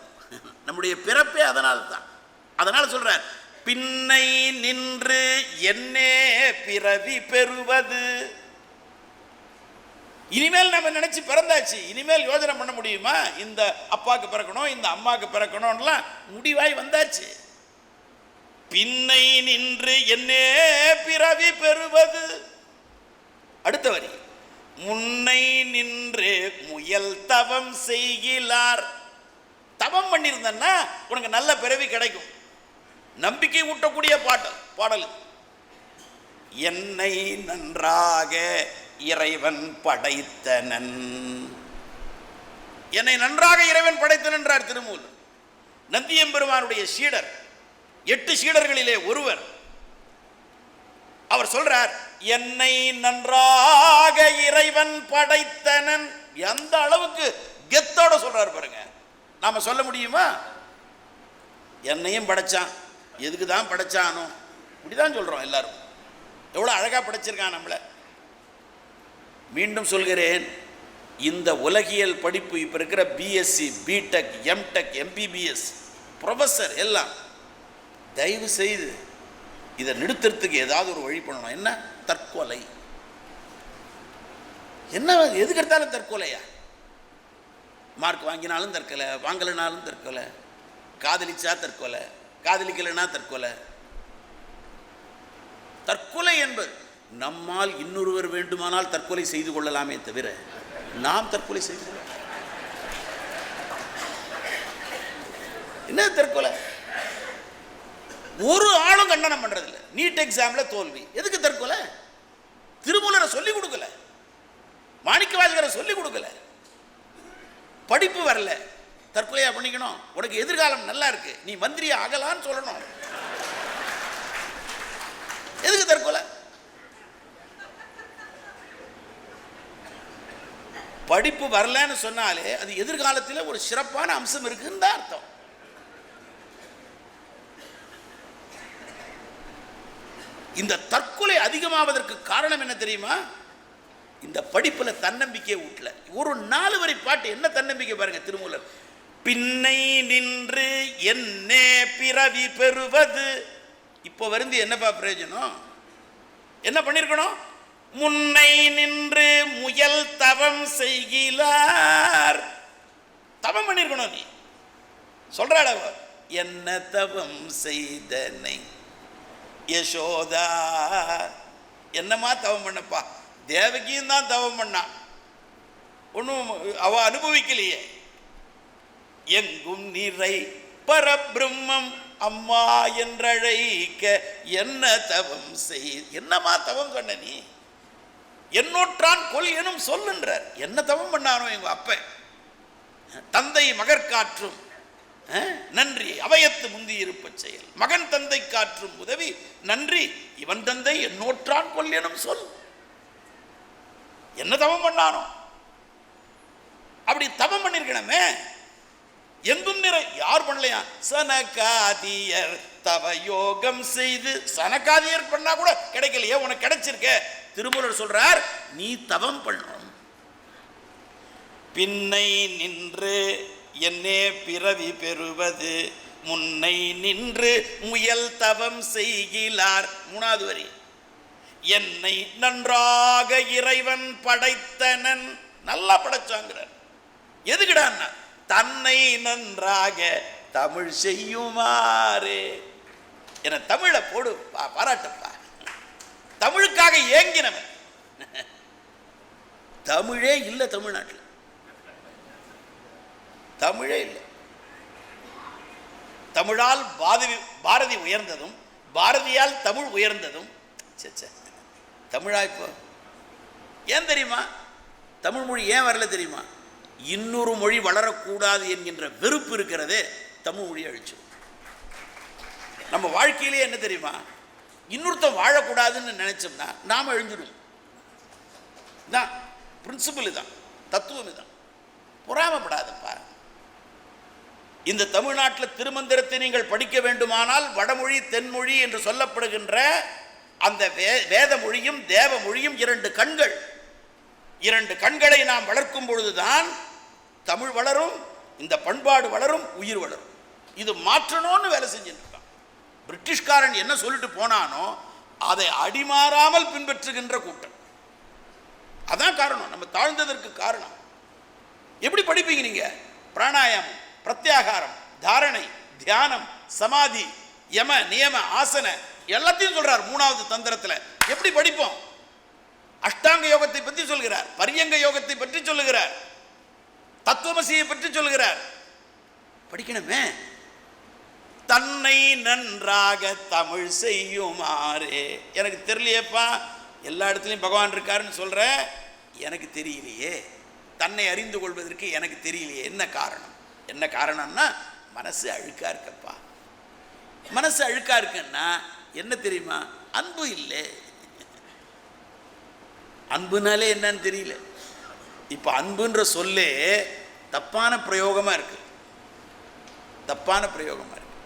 நம்முடைய பிறப்பே அதனால தான். அதனால சொல்றார், பின்னை நின்று என்னே பிறவி பெறுவது. இனிமேல் நம்ம நினைச்சு பிறந்தாச்சு, இனிமேல் யோசனை பண்ண முடியுமா? இந்த அப்பாவுக்கு பிறக்கணும், இந்த அம்மாவுக்கு பிறக்கணும்லாம் முடிவாய் வந்தாச்சு. பின்னை நின்று என்னே பிறவி பெறுவது. அடுத்த வரி, முன்னை நின்று முயல் தவம் செய்கிறார். தவம் பண்ணியிருந்தன்னா உனக்கு நல்ல பிறவி கிடைக்கும். நம்பிக்கை ஊட்டக்கூடிய பாடல். என்னை நன்றாக இறைவன் படைத்தனன். என்னை நன்றாக இறைவன் படைத்தனன் என்றார் திருமூலர். நந்தியம்பெருமானுடைய சீடர், 8 சீடர்களிலே ஒருவர். அவர் சொல்றார், என்னை நன்றாக இறைவன் படைத்தனன். எந்த அளவுக்கு கெத்தோட சொல்றார் பாருங்க. நாம சொல்ல முடியுமா? என்னையும் படைச்சான், எதுக்கு தான் படைச்சானோ இப்படிதான் சொல்றோம் எல்லாரும். எவ்வளவு அழகா படைச்சிருக்கான் நம்மள. மீண்டும் சொல்கிறேன், இந்த உலகியல் படிப்பு இப்ப இருக்கிற BSc, BTech, MTech, MBBS professor எல்லாம் தயவு செய்து இதை நிறுத்துறதுக்கு ஏதாவது ஒரு வழி பண்ணணும். என்ன? தற்கொலை. என்ன எதுக்கு எடுத்தாலும் தற்கொலையா? மார்க் வாங்கினாலும் தற்கொலை, வாங்கலைனாலும் தற்கொலை, காதலிச்சா தற்கொலை, காதலிக்கலைன்னா தற்கொலை. தற்கொலை என்பது நம்மால் இன்னொருவர் வேண்டுமானால் தற்கொலை செய்து கொள்ளலாமே தவிர நாம் தற்கொலை செய்து கொள்ள என்ன தற்கொலை? ஒரு ஆளும் கண்டனம் பண்றதில்லை. நீட் எக்ஸாம்ல தோல்வி, எதுக்கு தற்கொலை? திருமூலரை சொல்லிக் கொடுக்கல, மாணிக்கவாசகரை சொல்லிக் கொடுக்கல, படிப்பு வரல, தற்கொலையா பண்ணிக்கணும். உனக்கு எதிர்காலம் நல்லா இருக்கு, நீ மந்திரியா ஆகலான்னு சொல்லணும். எதுக்கு தற்கொலை? படிப்பு வரலன்னு சொன்னாலே அது எதிர்காலத்தில் ஒரு சிறப்பான அம்சம் இருக்குன்னு தான் அர்த்தம். இந்த தற்கொலை அதிகமாவதற்கு காரணம் என்ன தெரியுமா? இந்த படிப்புல தன்னம்பிக்கை ஊட்டல. ஒரு 4 வரி பாட்டு என்ன தன்னம்பிக்கை பாருங்க திருமூலர். பின்னை நின்று என்னே பிறவி பெறுவது. இப்போ வருந்தி என்னப்பா பிரயோஜனம்? என்ன பண்ணிருக்கணும்? முன்னை நின்று முயல் தவம் செய்கிறார். தவம் பண்ணிருக்கணும். நீ சொல்றாள என்ன தவம் செய்தனை யசோதா. என்னமா தவம் பண்ணப்பா? தேவகியும் தான் தவம் பண்ணா, ஒன்றும் அவ அனுபவிக்கலையே. எங்கும் நிறை பரபிரம்மம் அம்மா என்றழைக்க என்ன தவம் செய். என்னமா தவம் பண்ண நீ? என்னோற்றான் கொல் எனும் சொல்லுன்றார். என்ன தவம் பண்ணானோ எங்க அப்ப. தந்தை மகற்காற்றும் நன்றி அவையத்து முந்தி இருப்ப செயல். மகன் தந்தை காற்றும் உதவி நன்றி இவன் தந்தை என்னோற்றான் கொல் எனும் சொல். என்ன தவம் பண்ணானோ? அப்படி தவம் பண்ணிருக்கணுமே. எங்கும் நிறை யார் பண்ணலையா? சனகாதியர் தவ யோகம் செய்து. சனகாதியர் பண்ணா கூட கிடைக்கலையே, உனக்கு கிடைச்சிருக்க. திருமூலர் சொல்றார் நீ தவம் பண்ணணும். பின்னை நின்று என்னே பிறவி பெறுவது முன்னை நின்று முயல் தவம் செய்கிறார். 3வது வரி. என்னை நன்றாக இறைவன் படைத்தனன். நல்லா படைச்சாங்கிறார். எதுக்குடான்னா தன்னை நன்றாக தமிழ் செய்யுமாறு. என தமிழை போடு பாராட்டப்பா. தமிழுக்காக ஏங்கினவன். தமிழே இல்லை தமிழ்நாட்டில், தமிழே இல்லை. தமிழால் பாரதி உயர்ந்ததும் பாரதியால் தமிழ் உயர்ந்ததும் தமிழா. இப்போ ஏன் தெரியுமா? தமிழ் மொழி ஏன் வரல தெரியுமா? இன்னொரு மொழி வளரக்கூடாது என்கின்ற வெறுப்பு இருக்கிறதே தமிழ் மொழி அழிச்சு. நம்ம வாழ்க்கையிலே என்ன தெரியுமா? இன்னொருத்தன் வாழக்கூடாதுன்னு நினைச்சோம்னா நாம அழிஞ்சிடும். தான் பிரின்சிபல், தான் தத்துவம். இதுதான். பொறாமப்படாதப்பா. இந்த தமிழ்நாட்டில் திருமந்திரத்தை நீங்கள் படிக்க வேண்டுமானால் வடமொழி தென்மொழி என்று சொல்லப்படுகின்ற அந்த வேத மொழியும் தேவ மொழியும் 2 கண்கள். 2 கண்களை நாம் வளர்க்கும் பொழுதுதான் தமிழ் வளரும், இந்த பண்பாடு வளரும், உயிர் வளரும். இது மாற்றணும்னு வேலை செஞ்சுட்டு இருக்கான். பிரிட்டிஷ்காரன் என்ன சொல்லிட்டு போனானோ அதை அடிமாறாமல் பின்பற்றுகின்ற கூட்டம். அதான் காரணம், நம்ம தாழ்ந்ததற்கு காரணம். எப்படி படிப்பீங்க நீங்க? பிராணாயாமம், பிரத்யாகாரம், தாரணை, தியானம், சமாதி, யம நியம ஆசன எல்லாத்தையும் சொல்றார் 3வது தந்திரத்தில். எப்படி படிப்போம்? அஷ்டாங்க யோகத்தை பற்றி சொல்கிறார், பரியங்க யோகத்தை பற்றி சொல்லுகிறார், தத்துவமசியை பற்றி சொல்லுகிறார். படிக்கணுமே. தன்னை நன்றாக தமிழ் செய்யுமாறே. எனக்கு தெரியலையேப்பா, எல்லா இடத்துலையும் பகவான் இருக்காருன்னு சொல்ற, எனக்கு தெரியலையே. தன்னை அறிந்து கொள்வதற்கு எனக்கு தெரியலையே. என்ன காரணம்? என்ன காரணம்னா மனசு அழுக்கா இருக்கப்பா. மனசு அழுக்கா இருக்குன்னா என்ன தெரியுமா? அன்பு இல்லை. அன்புனாலே என்னன்னு தெரியல. இப்ப அன்புன்ற சொல்லே தப்பான பிரயோகமா இருக்கு. தப்பான பிரயோகமா இருக்கு.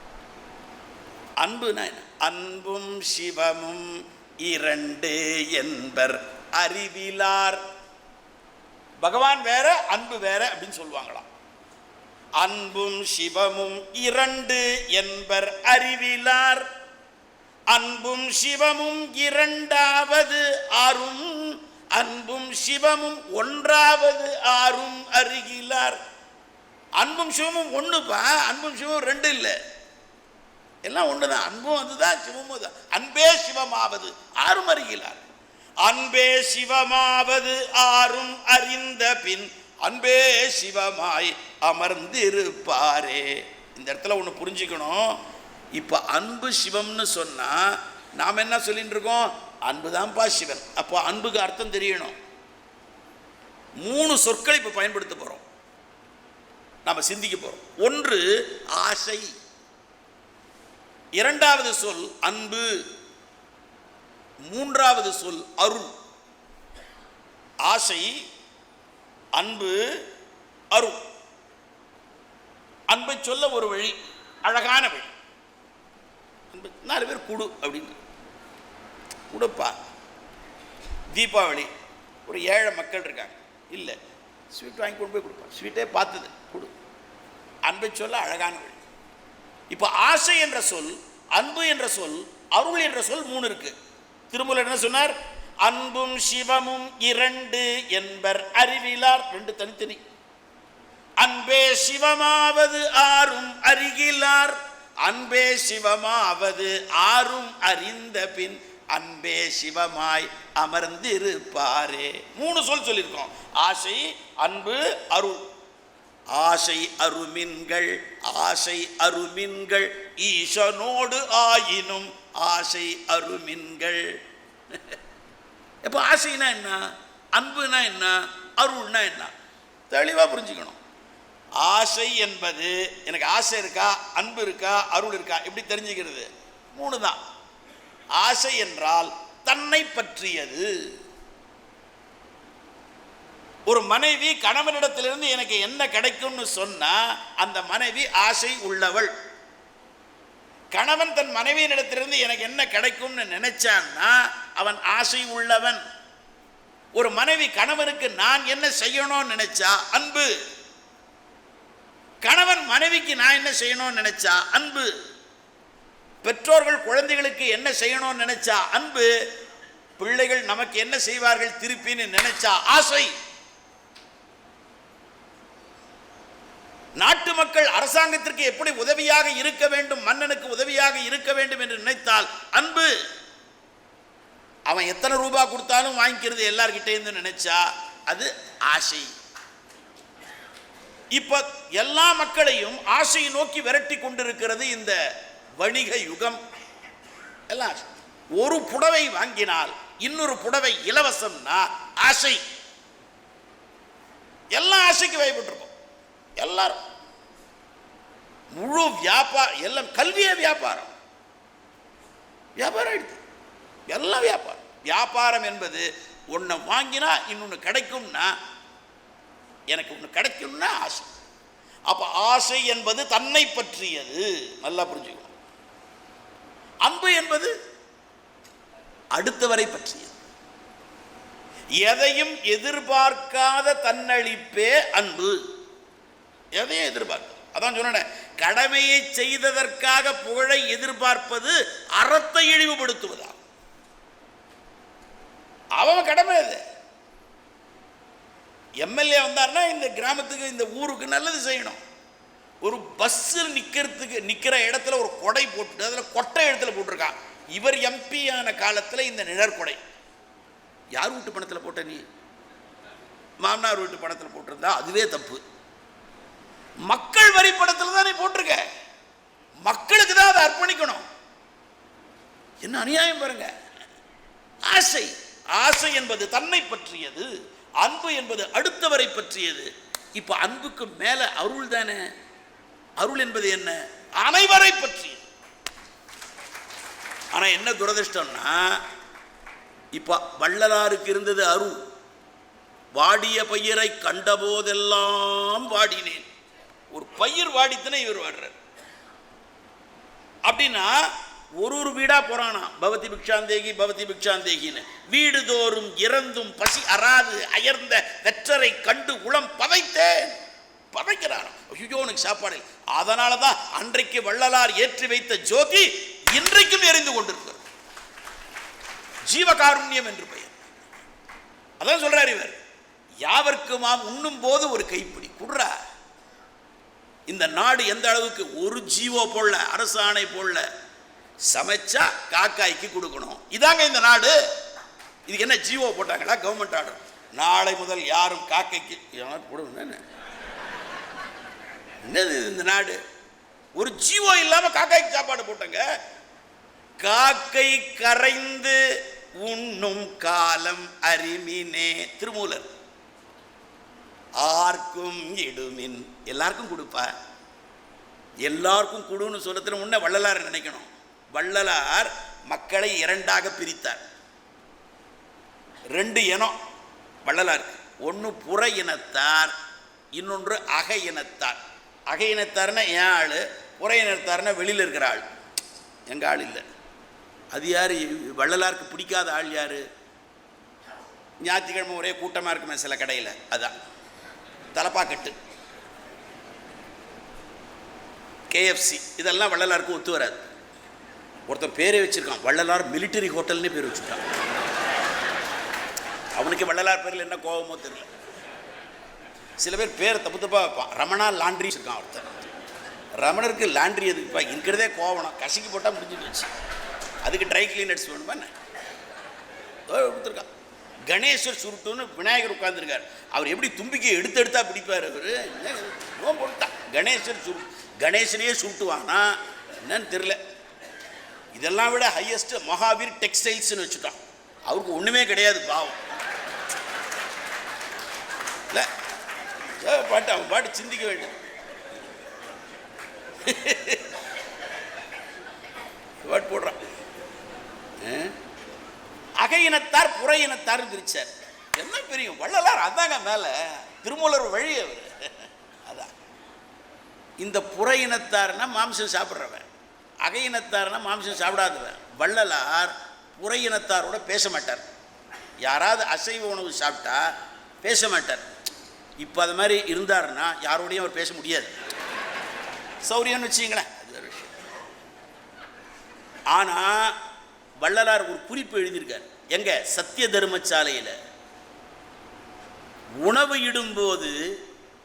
அன்புனா என்ன? அன்பும் சிவமும் 2 என்பர் அறிவிலார். பகவான் வேற அன்பு வேற அப்படின்னு சொல்லுவாங்களாம். அன்பும் சிவமும் 2 என்பர் அறிவிலார். அன்பும் சிவமும் 2வது ஆறும், அன்பும் சிவமும் 1வது ஆறும் அறிகிலார். அன்பும் சிவமும் 1பா, அன்பும் சிவமும் 2 இல்லை, எல்லாம் 1 தான். அன்பும் அதுதான், சிவமும் தான். அன்பே சிவமாவது ஆறும் அறிகிலார். அன்பே சிவமாவது ஆறும் அறிந்த பின் அன்பே சிவமாய் அமர்ந்திருப்பாரே. இந்த இடத்துல ஒன்று புரிஞ்சுக்கணும். இப்போ அன்பு சிவம்னு சொன்னால் நாம் என்ன சொல்லிட்டு இருக்கோம்? அன்பு தான்ப்பா சிவன். அப்போ அன்புக்கு அர்த்தம் தெரியணும். 3 சொற்களை இப்போ பயன்படுத்த போகிறோம், நாம் சிந்திக்க போகிறோம். ஒன்று ஆசை, இரண்டாவது சொல் அன்பு, மூன்றாவது சொல் அருள். ஆசை, அன்பு, அருள். அன்பை சொல்ல ஒரு வழி, அழகான வழி. 4 பேர் குடு அப்படின்னு கொடுப்பா. தீபாவளி, ஒரு ஏழை மக்கள் இருக்காங்க, இல்லை ஸ்வீட் வாங்கி கொண்டு போய் கொடுப்பா. ஸ்வீட்டே பார்த்தது கொடு. அன்பை சொல்ல அழகான வழி. இப்போ ஆசை என்ற சொல், அன்பு என்ற சொல், அருள் என்ற சொல் 3 இருக்கு. திருமூலர் என்ன சொன்னார்? அன்பும் சிவமும் 2 என்பர் அறிவிலார். 2 தனித்தனி. அன்பே சிவமாவது ஆறும் அறிகிலார். அன்பே சிவமாவது ஆறும் அறிந்த பின் அன்பே சிவமாய் அமர்ந்திருப்பாரே. 3 சொல் சொல்லியிருக்கோம். ஆசை, அன்பு, அருள். ஆசை அருமின்கள், ஆசை அருமின்கள் ஈசனோடு ஆயினும் ஆசை அருமின்கள். இப்போ ஆசைனா என்ன, அன்புனா என்ன, அருள்னா என்ன? தெளிவாக புரிஞ்சுக்கணும். ஆசை என்பது, எனக்கு ஆசை இருக்கா, அன்பு இருக்கா, அருள் இருக்கா, எப்படி தெரிஞ்சுக்கிறது? 3 தான். ஆசை என்றால் தன்னை பற்றியது. ஒரு மனைவி கணவனிடத்திலிருந்து எனக்கு என்ன கிடைக்கும்னு சொன்னா அந்த மனைவி ஆசை உள்ளவள். கணவன் தன் மனைவியினிடத்திலிருந்து எனக்கு என்ன கிடைக்கும்னு நினைச்சான்னா அவன் ஆசை உள்ளவன். ஒரு மனைவி கணவனுக்கு நான் என்ன செய்யணும்னு நினைச்சா அன்பு. கணவன் மனைவிக்கு நான் என்ன செய்யணும்னு நினைச்சா அன்பு. பெற்றோர்கள் குழந்தைகளுக்கு என்ன செய்யணும்னு நினைச்சா அன்பு. பிள்ளைகள் நமக்கு என்ன செய்வார்கள் திருப்பின்னு நினைச்சா ஆசை. நாட்டு மக்கள் அரசாங்கத்திற்கு எப்படி உதவியாக இருக்க வேண்டும், மன்னனுக்கு உதவியாக இருக்க வேண்டும் என்று நினைத்தால் அன்பு. அவன் எத்தனை ரூபாய் கொடுத்தாலும் வாங்கிக்கிறது எல்லார்கிட்ட இருந்து நினைச்சா அது ஆசை. இப்ப எல்லா மக்களையும் ஆசையை நோக்கி விரட்டி கொண்டிருக்கிறது இந்த வணிக யுகம். எல்லாம் ஒரு புடவை வாங்கினால் இன்னொரு புடவை இலவசம்னா ஆசை. எல்லா ஆசைக்கு வயப்பட்டிருக்கோம். எல்லாரும் முழு வியாபாரம், எல்லாம் கல்வியே வியாபாரம். வியாபாரம் ஆயிடுது, எல்லாம் வியாபாரம். வியாபாரம் என்பது ஒன்றை வாங்கினா இன்னொன்று கிடைக்கும்னா, எனக்கு ஒன்று கிடைக்கும்னா ஆசை. அப்ப ஆசை என்பது தன்னை பற்றியது. நல்லா புரிஞ்சுக்கணும். அன்பு என்பது அடுத்தவரை பற்றியது. எதையும் எதிர்பார்க்காத தன்னளிப்பே அன்பு. எதையும் எதிர்பார்க்க, அதான் சொன்னேன், கடமையை செய்ததற்காக புகழை எதிர்பார்ப்பது அறத்தை இழிவுபடுத்துவதா. அவன் கடமை அது. எம்எல்ஏ வந்தார்னா இந்த கிராமத்துக்கு இந்த ஊருக்கு நல்லது செய்யணும். ஒரு பஸ் நிற்கிற இடத்துல ஒரு கொடை போட்டு அதில் கொட்டை இடத்துல போட்டிருக்கான். இவர் எம்பி ஆன காலத்தில் இந்த நிழற்கொடை யார் வீட்டு பணத்தில் போட்ட? நீ மாமனார் வீட்டு பணத்தில் போட்டிருந்தா அதுவே தப்பு. மக்கள் வரி பணத்தில் தான் நீ போட்டிருக்க. மக்களுக்கு தான் அதை அர்ப்பணிக்கணும். என்ன அநியாயம் பாருங்க. ஆசை, ஆசை என்பது தன்னை பற்றியது, அன்பு என்பது அடுத்தவரை பற்றியது. இப்ப அன்புக்கு மேல அருள் தானே. அருள் என்பது என்ன? அனைவரை பற்றியது. ஆனா என்ன துரதிர்ஷ்டம்னா, இப்ப வள்ளலாருக்கு இருந்தது அருள். வாடிய பயிரை கண்ட போதெல்லாம் வாடினேன். ஒரு பயிர் வாடித்தனே இவர் வாடுறார். அப்படின்னா ஒரு வீடா போறானா, பவதி பிக்ஷாந்தேகி பவதி பிக்ஷாந்தேகின்னு. வீடு தோறும் இறந்தும் பசி அறாது அயர்ந்த வெற்றரை கண்டு உளம் பதைத்தேன். பதைக்கிறான். ஐயோ உனக்கு சாப்பாடு. அதனால தான் அன்றைக்கு வள்ளலார் ஏற்றி வைத்த ஜோதி இன்றைக்கும் எரிந்து கொண்டிருக்கிறது. ஜீவகாருண்யம் என்று பெயர். அதான் சொல்றார் இவர். யாவர்க்குமாம் உண்ணும் போது ஒரு கைப்பிடி குடுறா. இந்த நாடு எந்த அளவுக்கு ஒரு ஜீவோ போடல, அரசாணை போடல, சமைச்சா காக்காய்க்கு கொடுக்கணும். இதாங்க இந்த நாடு. இதுக்கு என்ன ஜிஓ போட்டாங்களா? கவர்மெண்ட் ஆர்டர், நாளை முதல் யாரும் காக்கைக்கு போடுவோம். என்னது இந்த நாடு? ஒரு ஜிஓ இல்லாம காக்காய்க்கு சாப்பாடு போட்டாங்க. காக்கை கரைந்து உண்ணும் காலம் அரிமீனே, திருமூலர். ஆர்க்கும் இடுமின், எல்லாருக்கும் கொடுப்பா, எல்லாருக்கும் கொடுன்னு சொல்றதுல முன்ன வள்ளலார் நினைக்கணும். வள்ளலார் மக்களை இரண்டாக பிரித்தார். 2 இனம் வள்ளலாருக்கு. ஒன்று புற இனத்தார், இன்னொன்று அக இனத்தார். அக இனத்தார்னா என் ஆள், புற இனத்தார்னா வெளியில் இருக்கிற ஆள். எங்கள் ஆள் இல்லை. அது யார்? வள்ளலாருக்கு பிடிக்காத ஆள் யார்? ஞாயிற்றுக்கிழமை ஒரே கூட்டமாக இருக்குமே சில கடையில், அதான் தலப்பாக்கட்டு, கேஎஃப்சி, இதெல்லாம் வள்ளலாருக்கு ஒத்து வராது. ஒருத்தன் பேரே வச்சிருக்கான், வள்ளலார் மிலிட்டரி ஹோட்டல்னே பேர் வச்சுருக்கான். அவனுக்கு வள்ளலார் பேரில் என்ன கோபமோ தெரியல. சில பேர் பேரை தப்பு தப்பாக வைப்பான். ரமணா லாண்ட்ரி வச்சுருக்கான் ஒருத்தன். ரமணருக்கு லாண்ட்ரி எதுக்குப்பா? இருக்கிறதே கோவணம், கசிக்கு போட்டால் முடிஞ்சு போச்சு. அதுக்கு ட்ரை கிளீனர்ஸ் வேணுமா என்ன? கொடுத்துருக்கான். கணேசர் சுருட்டுன்னு விநாயகர் உட்கார்ந்துருக்கார். அவர் எப்படி தும்பிக்கை எடுத்தா பிடிப்பார்? அவர் போட்டான். கணேசர் கணேசனையே சுருட்டுவானா என்னன்னு தெரியல. இதெல்லாம் விட ஹையஸ்ட் மகாவீர் டெக்ஸ்டைல்ஸ்னு வச்சுட்டான். அவருக்கு ஒன்றுமே கிடையாது பாவம். இல்லை பாட்டு அவன் பாட்டு சிந்திக்க வேண்டும். பாட்டு போடுறான். அக இனத்தார் புற இனத்தார் பிரிச்சார். என்ன பெரிய வள்ளலார் அதாங்க மேலே. திருமூலர் வழி அவர். அதான் இந்த புற இனத்தார்னா மாம்சம் சாப்பிட்றவன், அக இனத்தார்னா மாம்சம் சாப்பிடாதவன். வள்ளலார் புற இனத்தாரோட பேச மாட்டார். யாராவது அசைவ உணவு சாப்பிட்டா பேச மாட்டார். இப்போ அது மாதிரி இருந்தாருன்னா யாரோடையும் அவர் பேச முடியாது. சௌரியம்னு வச்சுங்களேன், அது ஒரு விஷயம். ஆனால் வள்ளலார் ஒரு குறிப்பு எழுதியிருக்கார். எங்க? சத்திய தர்மசாலையில். உணவு இடும்போது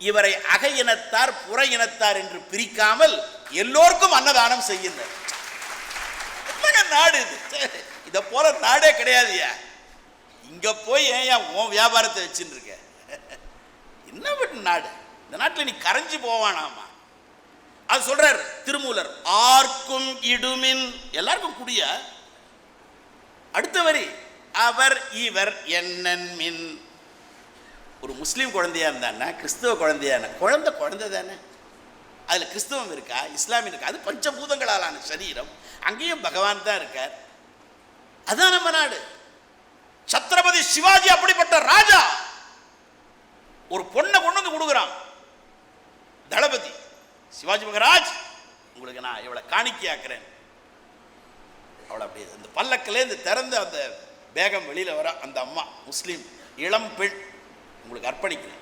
இவரை அக இனத்தார் புற இனத்தார் என்று பிரிக்காமல் எல்லோருக்கும் அன்னதானம் செய்யுங்கள். நாடு இது. இதை போல நாடே கிடையாதுயா. இங்க போய் ஏன் உன் வியாபாரத்தை வச்சுன்னு இருக்க? என்ன பண்ண நாடு? இந்த நாட்டில் நீ கரைஞ்சு போவானாமா? அது சொல்றார் திருமூலர். ஆர்க்கும் இடுமின், எல்லாருக்கும் குடிய. அடுத்த வரி, அவர் இவர் என்னன்மின். ஒரு முஸ்லீம் குழந்தையா இருந்தான்னா, கிறிஸ்தவ குழந்தையா, குழந்தை தானே. அதில் கிறிஸ்தவம் இருக்கா, இஸ்லாமியம் இருக்கா? அது பஞ்சபூதங்களாலான சரீரம். அங்கேயும் பகவான் தான் இருக்கார். அதான் நம்ம நாடு. சத்ரபதி சிவாஜி அப்படிப்பட்ட ராஜா. ஒரு பொண்ணை கொண்டு வந்து கொடுக்குறான் தளபதி. சிவாஜி மகராஜ், உங்களுக்கு நான் இவளை காணிக்கையாக்குறேன். அவளை அப்படியே அந்த பல்லக்கிலேருந்து திறந்து அந்த பேகம் வெளியில் வர அந்த அம்மா முஸ்லீம் இளம் பெண், உங்களுக்கு அர்ப்பணிக்கிறேன்.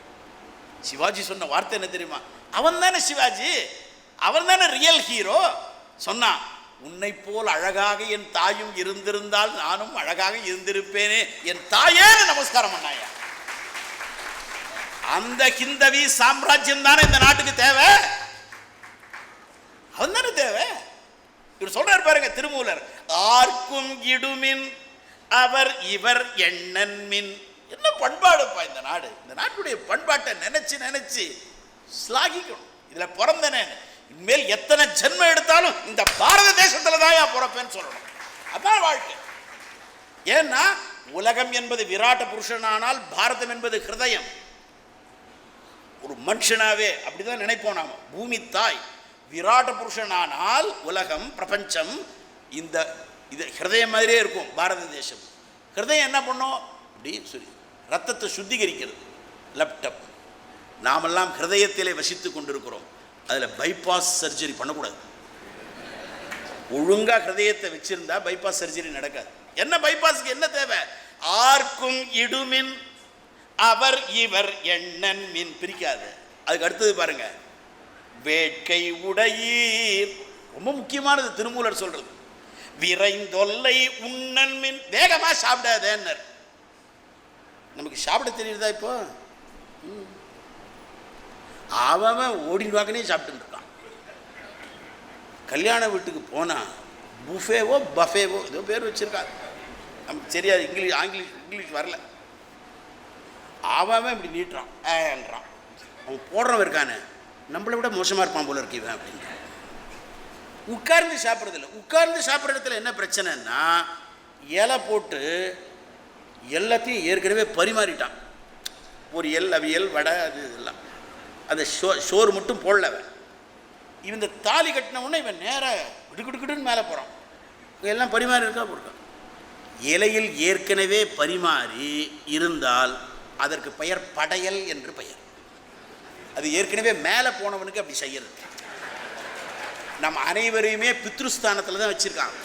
சிவாஜி சொன்ன வார்த்தை என்ன தெரியுமா? அவன் தானே சிவாஜி, அவன் தானே ரியல் ஹீரோ. சொன்னான், உன்னை போல் அழகாக என் தாயும் இருந்திருந்தால் நானும் அழகாக இருந்திருப்பேனே என் தாயேன்னு நமஸ்காரம் பண்ணாயா. அந்த ஹிந்தவி சாம்ராஜ்யம் தானே இந்த நாட்டுக்கு தேவை. அவன் தானே தேவை. இவர் சொல்றாரு பாருங்க திருமூலர். ஆர்க்கும் இடுமின் அவர் இவர் எண்ணன்மின். என்ன பண்பாடுப்பா இந்த நாடு. இந்த நாட்டுடைய பண்பாட்டை நினைச்சு ஸ்லாகிக்கணும். இதுல பிறந்தனே, இனிமேல் எத்தனை ஜென்மம் எடுத்தாலும் இந்த பாரத தேசத்துல தான் பிறப்பேன்னு சொல்லணும். அதான் வாழ்க்கை. ஏன்னா உலகம் என்பது விராட்ட புருஷனானால் பாரதம் என்பது ஹிருதயம். ஒரு மனுஷனாவே அப்படிதான் நினைப்போம் நாம. பூமி தாய் விராட்ட புருஷனானால் உலகம் பிரபஞ்சம் இந்த இது ஹிருதயம் மாதிரியே இருக்கும். பாரத தேசம் ஹிருதயம் என்ன பண்ணும்? அப்படி சொல்லி ரத்தத்தை சுத்திகரிக்கிறது. லேப்டாப் நாமெல்லாம் ஹிருதயத்திலே வசித்து கொண்டிருக்கிறோம். அதில் பைபாஸ் சர்ஜரி பண்ணக்கூடாது. ஒழுங்காக ஹிருதயத்தை வச்சிருந்தா பைபாஸ் சர்ஜரி நடக்காது. என்ன பைபாஸுக்கு என்ன தேவை? ஆர்க்கும் இடுமின் அவர் இவர் எண்ணன் மின். பிரிக்காது. அதுக்கு அடுத்தது பாருங்க, வேட்கை உடையீர். ரொம்ப முக்கியமானது திருமூலர் சொல்றது. விரைந்தொல்லை உண்ணன் மின். வேகமா சாப்பிடாதேன்னு. நமக்கு சாப்பிட தெரியுதா இப்போ? அவன் ஓடிடுவாங்கன்னே சாப்பிட்டு இருக்கான். கல்யாண வீட்டுக்கு போனா புஃபேவோ பஃபேவோ ஏதோ பேர் வச்சிருக்காங்க. நமக்கு தெரியாது, இங்கிலீஷ் வரல. அவன் இப்படி நீட்டுறான், ஏன்றான். அவன் போடுறவன் இருக்கானே நம்மளை விட மோசமாக இருப்பான் போல இருக்கு இவன் அப்படின்னு. உட்கார்ந்து சாப்பிட்றதில்ல. உட்கார்ந்து சாப்பிட்ற இடத்துல என்ன பிரச்சனைன்னா, இலை போட்டு எல்லாத்தையும் ஏற்கனவே பரிமாறிட்டான். ஒரு அவியல் வடை அது இதெல்லாம், அந்த சோறு மட்டும் போடலவன். இவன் இந்த தாலி கட்டின உடனே இவன் நேராக கிடுக்கிடுன்னு மேலே போகிறான். எல்லாம் பரிமாறி இருக்கா போட்டான். இலையில் ஏற்கனவே பரிமாறி இருந்தால் அதற்கு பெயர் படையல் என்று பெயர். அது ஏற்கனவே மேலே போனவனுக்கு அப்படி செய்யறது. நம்ம அனைவரையுமே பித்ருஸ்தானத்தில் தான் வச்சுருக்காங்க.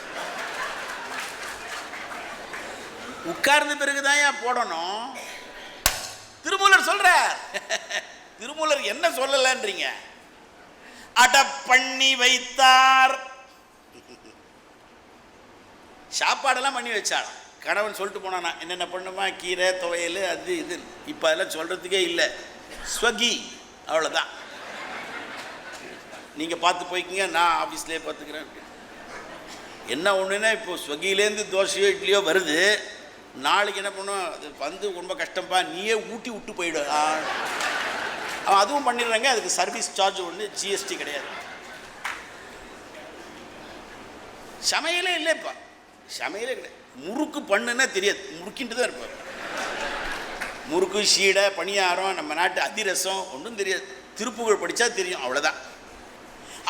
உட்கார்ந்த பிறகுதான் ஏன் போடணும். திருமூலர் சொல்றார். திருமூலர் என்ன சொல்லலன்றீங்க? அடப்பண்ணி வைத்தார். சாப்பாடெல்லாம் பண்ணி வச்சாலும் கணவன் சொல்லிட்டு போனானா என்னென்ன பண்ணுமா, கீரை துவையல் அது இது. இப்போ அதெல்லாம் சொல்கிறதுக்கே இல்லை. ஸ்வகி அவ்வளோதான். நீங்கள் பார்த்து போய்க்கிங்க, நான் ஆஃபீஸ்லேயே பார்த்துக்கிறேன். என்ன ஒன்றுன்னா இப்போ ஸ்வகிலேருந்து தோசையோ இட்லியோ வருது. நாளைக்கு என்ன பண்ணும், அது வந்து ரொம்ப கஷ்டம்ப்பா, நீயே ஊட்டி விட்டு போயிடு. அவன் அதுவும் பண்ணிடுறாங்க. அதுக்கு சர்வீஸ் சார்ஜ் ஒன்று, ஜிஎஸ்டி கிடையாது. சமையலே இல்லைப்பா, சமையலே கிடையாது. முறுக்கு பண்ணுன்னா தெரியாது, முறுக்கின்ட்டு தான் இருப்பார். முறுக்கு, சீடை, பணியாரம், நம்ம நாட்டு அதிரசம் ஒன்றும் தெரியாது. திருப்புகழ் படித்தா தெரியும், அவ்வளோதான்.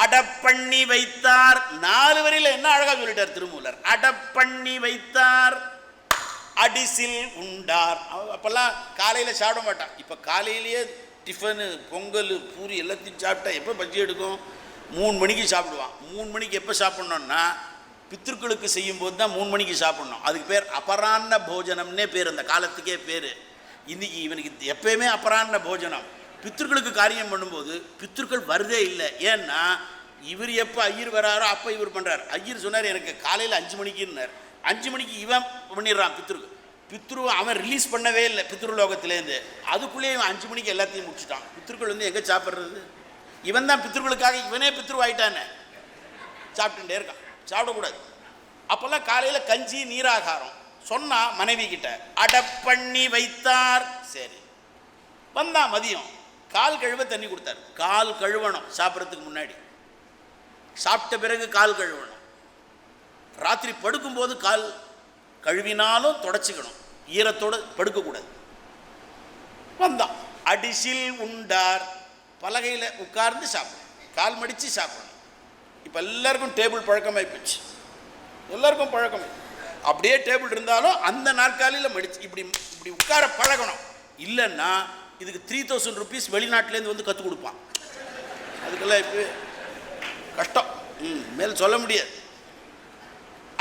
அடப்பண்ணி வைத்தார். 4 வரியில் என்ன அழகாக சொல்லிட்டார் திருமூலர். அடப்பண்ணி வைத்தார், அடிசில் உண்டார். அப்போல்லாம் காலையில் சாப்பிட மாட்டான். இப்போ காலையிலேயே டிஃபனு, பொங்கல், பூரி எல்லாத்தையும் சாப்பிட்டா எப்போ பஜ்ஜி எடுக்கும்? 3 மணிக்கு சாப்பிடுவான். 3 மணிக்கு எப்போ சாப்பிட்ணுன்னா, பித்ருக்களுக்கு செய்யும்போது தான் 3 மணிக்கு சாப்பிட்ணும். அதுக்கு பேர் அபராண்ண போஜனம்னே பேர், அந்த காலத்துக்கே பேர். இன்னைக்கு இவனுக்கு எப்பயுமே அபராண்ண போஜனம். பித்ருக்களுக்கு காரியம் பண்ணும்போது பித்ருக்கள் வருதே இல்லை. ஏன்னா இவர் எப்போ ஐயர் வராரோ அப்போ இவர் பண்ணுறார். ஐயர் சொன்னார் எனக்கு காலையில் 5 மணிக்குன்னார். 5 மணிக்கு இவன் பண்ணிடுறான் பித்ரு அவன் ரிலீஸ் பண்ணவே இல்லை பித்ருலோகத்திலேருந்து. அதுக்குள்ளேயே இவன் 5 மணிக்கு எல்லாத்தையும் முடிச்சுட்டான். பித்ருக்கள் வந்து எங்கே சாப்பிட்றது? இவன் தான் பித்ருக்களுக்காக இவனே பித்ருவாயிட்டானே, சாப்பிட்டுட்டே இருக்கான். சாப்பிடக்கூடாது. அப்போல்லாம் காலையில் கஞ்சி நீராகாரம் சொன்னா மனைவி கிட்ட அடப்பண்ணி வைத்தார். சரி, வந்தான் மதியம், கால் கழுவ தண்ணி கொடுத்தார். கால் கழுவணும் சாப்பிட்றதுக்கு முன்னாடி, சாப்பிட்ட பிறகு கால் கழுவணும். ராத்திரி படுக்கும்போது கால் கழுவினாலும் தொடச்சிக்கணும், ஈரத்தோடு படுக்கக்கூடாது. வந்தான், அடிசில் உண்டார். பலகையில் உட்கார்ந்து சாப்பிடணும், கால் மடித்து சாப்பிடணும். இப்போ எல்லாருக்கும் டேபிள் பழக்கமாகி போச்சு, எல்லாருக்கும் பழக்கம். அப்படியே டேபிள் இருந்தாலும் அந்த நாற்காலியில் மடிச்சு இப்படி இப்படி உட்கார பழகணும். இல்லைன்னா இதுக்கு 3000 rupees வெளிநாட்டிலேருந்து வந்து கற்றுக் கொடுப்பான். அதுக்கெல்லாம் இப்போ கஷ்டம், மேல் சொல்ல முடியாது.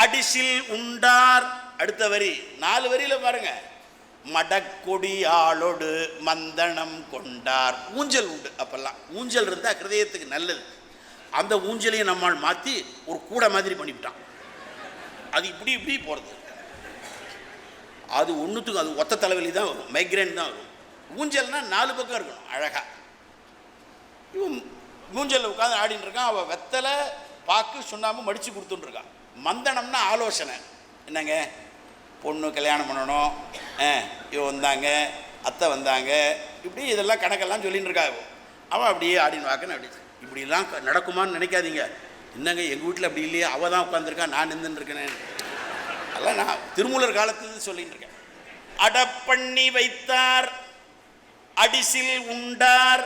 அடிசில் உண்டார். அடுத்த வரி 4 வரியில் பாருங்க. மடக்கொடி ஆளோடு மந்தனம் கொண்டார். ஊஞ்சல் உண்டு. அப்பெல்லாம் ஊஞ்சல் இருந்தால் ஹிருதயத்துக்கு நல்லது. அந்த ஊஞ்சலையும் நம்மால் மாற்றி ஒரு கூடை மாதிரி பண்ணிவிட்டான். அது இப்படி இப்படி போகிறது. அது ஒன்றுத்துக்கும் அது ஒத்த தலைவலி தான் வரும், மைக்ரேன் தான் வரும். ஊஞ்சல்னா 4 பக்கம் இருக்கணும் அழகாக. இவன் ஊஞ்சலில் உட்காந்து ஆடின்னு இருக்கான். அவள் வெத்தலை பாக்கு சுண்ணாம்பு மடித்து கொடுத்துட்டுருக்கான். மந்தனம்னா ஆலோசனை. என்னங்க பொண்ணு கல்யாணம் பண்ணணும், இவன் வந்தாங்க, அத்தை வந்தாங்க, இப்படி இதெல்லாம் கணக்கெல்லாம் சொல்லின்னு இருக்கா. அவன் அப்படியே ஆடின்னு வாக்குன்னு அப்படி. இப்படிலாம் நடக்குமான்னு நினைக்காதீங்க. என்னங்க எங்கள் வீட்டில் அப்படி இல்லையே, அவள் தான் உட்காந்துருக்கா, நான் நின்றுருக்கேன். அதெல்லாம் நான் திருமூலர் காலத்துலேருந்து சொல்லிட்டு இருக்கேன். அடப்பண்ணி வைத்தார், அடிசில் உண்டார்,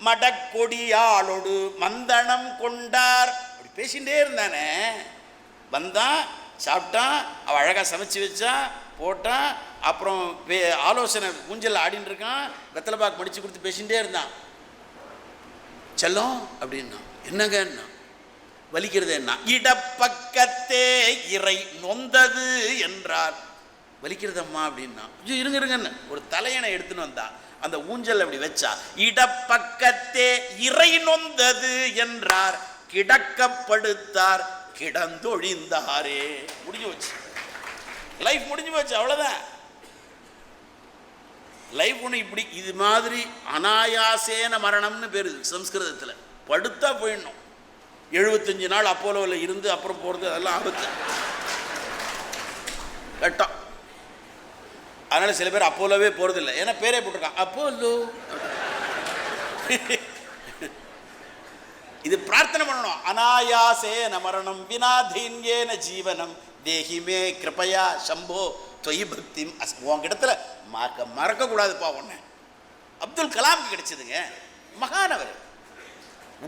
மடக்கொடியாளோடு மந்தனம் கொண்டார். அப்படி பேசிகிட்டே இருந்தானே. வந்தான், சாப்பிட்டான், அவள் அழகாக சமைச்சு வச்சான், போட்டான். அப்புறம் ஆலோசனை ஊஞ்சல் ஆடின்னு இருக்கான். வெத்தலை பாக்கு மடித்து கொடுத்து பேசிகிட்டே இருந்தான். செல்லம் அப்படின்னா என்னங்கன்னா வலிக்கிறது என்ன? இடப்பக்கத்தே இறை நொந்தது என்றார். வலிக்கிறதம்மா அப்படின்னா இருங்க இருங்கன்னு ஒரு தலையணை எடுத்துன்னு வந்தா. அந்த ஊஞ்சல் அப்படி வச்சா இடப்பக்கத்தே இறை நொந்தது என்றார். கிடக்கப்படுத்தார் கிடந்தொழிந்தாரே. முடிஞ்சு போச்சு, லைஃப் முடிஞ்சு போச்சு, அவ்வளோதான். லைஃப் ஒன்று இப்படி இது மாதிரி அனாயாசேன மரணம்னு பேர் சம்ஸ்கிருதத்தில். படுத்தா போயிடணும். 75 நாள் அப்போலோவில் இருந்து அப்புறம் போகிறது அதெல்லாம் ஆபத்து, கட்டம். அதனால சில பேர் அப்போலோவே போறதில்லை, ஏன்னா பேரே போட்டிருக்கான் அப்போலோ. இது பிரார்த்தனை பண்ணணும். அனாயாசேன மரணம் வினாதீன்யேன ஜீவனம் தேஹிமே கிருபையா சம்போ தொய் பக்தி. உங்ககிட்டத்துல மறக்கக்கூடாதுப்பா ஒன்று. அப்துல் கலாமுக்கு கிடைச்சதுங்க, மகானவர்.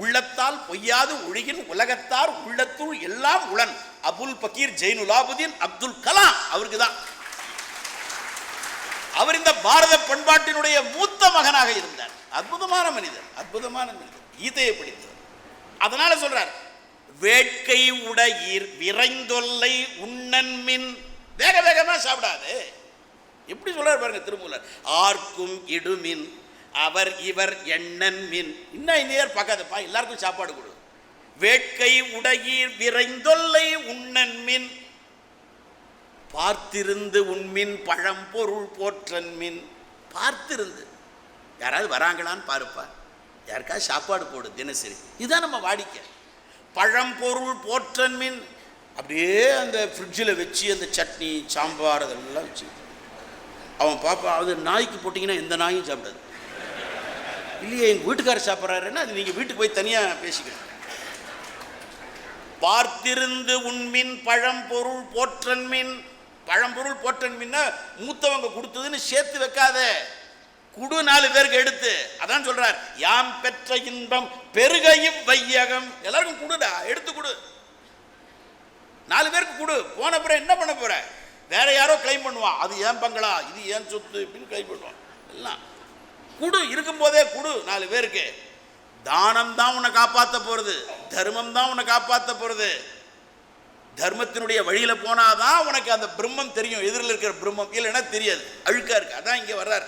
உள்ளத்தால் பொய்யாது ஒழுகின் உலகத்தார் உள்ளத்துள் எல்லாம் உளன். அபுல் பக்கீர் ஜெயினுலாபுதீன் அப்துல் கலாம் அவருக்கு தான். அவர் இந்த பாரத பண்பாட்டினுடைய மூத்த மகனாக இருந்தார். அற்புதமான மனிதர், அற்புதமான மனிதர், கீதையை படித்தவர். அதனால சொல்றார், வேட்கை உடையீர் விரைந்தொல்லை உண்ணன்மின். வேக வேகமா சாப்பிடாது. எப்படி சொல்றாரு பாருங்க திருமூலர். ஆர்க்கும் இடுமின் அவர் இவர் எண்ணன் மின். இன்னும் நேர் பார்க்காதப்பா, எல்லாருக்கும் சாப்பாடு கொடு. வேட்கை உடையீர் விரைந்தொல்லை உண்ணன் மின். பார்த்திருந்து உண்மின் பழம்பொருள் போற்றன் மின். பார்த்திருந்து யாராவது வராங்களான்னு பாருப்பா, யாருக்காவது சாப்பாடு போடு தினசரி. இதுதான் நம்ம வாடிக்கை. பழம்பொருள் போற்றன் மின். அப்படியே அந்த ஃப்ரிட்ஜில் வச்சு அந்த சட்னி சாம்பார் அதெல்லாம் வச்சு அவன் பாப்பா, அது நாய்க்கு போட்டிங்கன்னா எந்த நாயும் சாப்பிடாது. இல்லையே எங்கள் வீட்டுக்காரர் சாப்பிட்றாருன்னா அது நீங்கள் வீட்டுக்கு போய் தனியாக பேசிக்கணும். பார்த்திருந்து உண்மின் பழம்பொருள் போற்றன் மின். பழம்பொருள் போற்றன் மின்னா மூத்தவங்க கொடுத்ததுன்னு சேர்த்து வைக்காத, குடு 4 பேருக்கு எடுத்து. அதான் சொல்றார், யாம் பெற்ற இன்பம் பெருகையும் வையகம். எல்லாருக்கும் குடுடா, எடுத்து குடு. 4 பேருக்கு குடு. போன பிறகு என்ன பண்ண போற? வேற யாரோ கிளைம் பண்ணுவான், அது ஏன் பங்களா, இது ஏன் சொத்து அப்படின்னு கிளைம் பண்ணுவான். எல்லாம் குடு, இருக்கும் போதே குடு 4 பேருக்கு. தானம் தான் உன்னை காப்பாற்ற போறது, தர்மம் தான் உன்னை காப்பாற்ற போறது. தர்மத்தினுடைய வழியில போனாதான் உனக்கு அந்த பிரம்மம் தெரியும், எதிரில் இருக்கிற பிரம்மம். இல்லைன்னா தெரியாது, அழுக்கா இருக்கு. அதான் இங்க வர்றார்.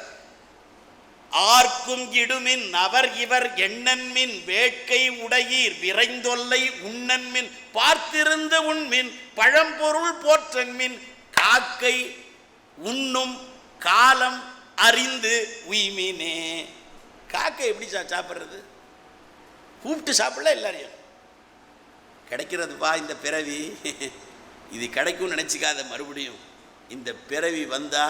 ஆர்க்கும் இடுமின் அவர் இவர் எண்ணன்மின் வேட்கை உடையீர் விரைந்தொல்லை உண்ணன்மின் பார்த்திருந்து உண்மின் பழம்பொருள் போற்றன்மின் காக்கை உண்ணும் காலம் அறிந்து உய்மினே. காக்கை எப்படி சாப்பிட்றது? கூப்பிட்டு சாப்பிடல, எல்லாரையும். கிடைக்கிறதுப்பா இந்த பிறவி, இது கிடைக்கும்னு நினச்சிக்காத. மறுபடியும் இந்த பிறவி வந்தா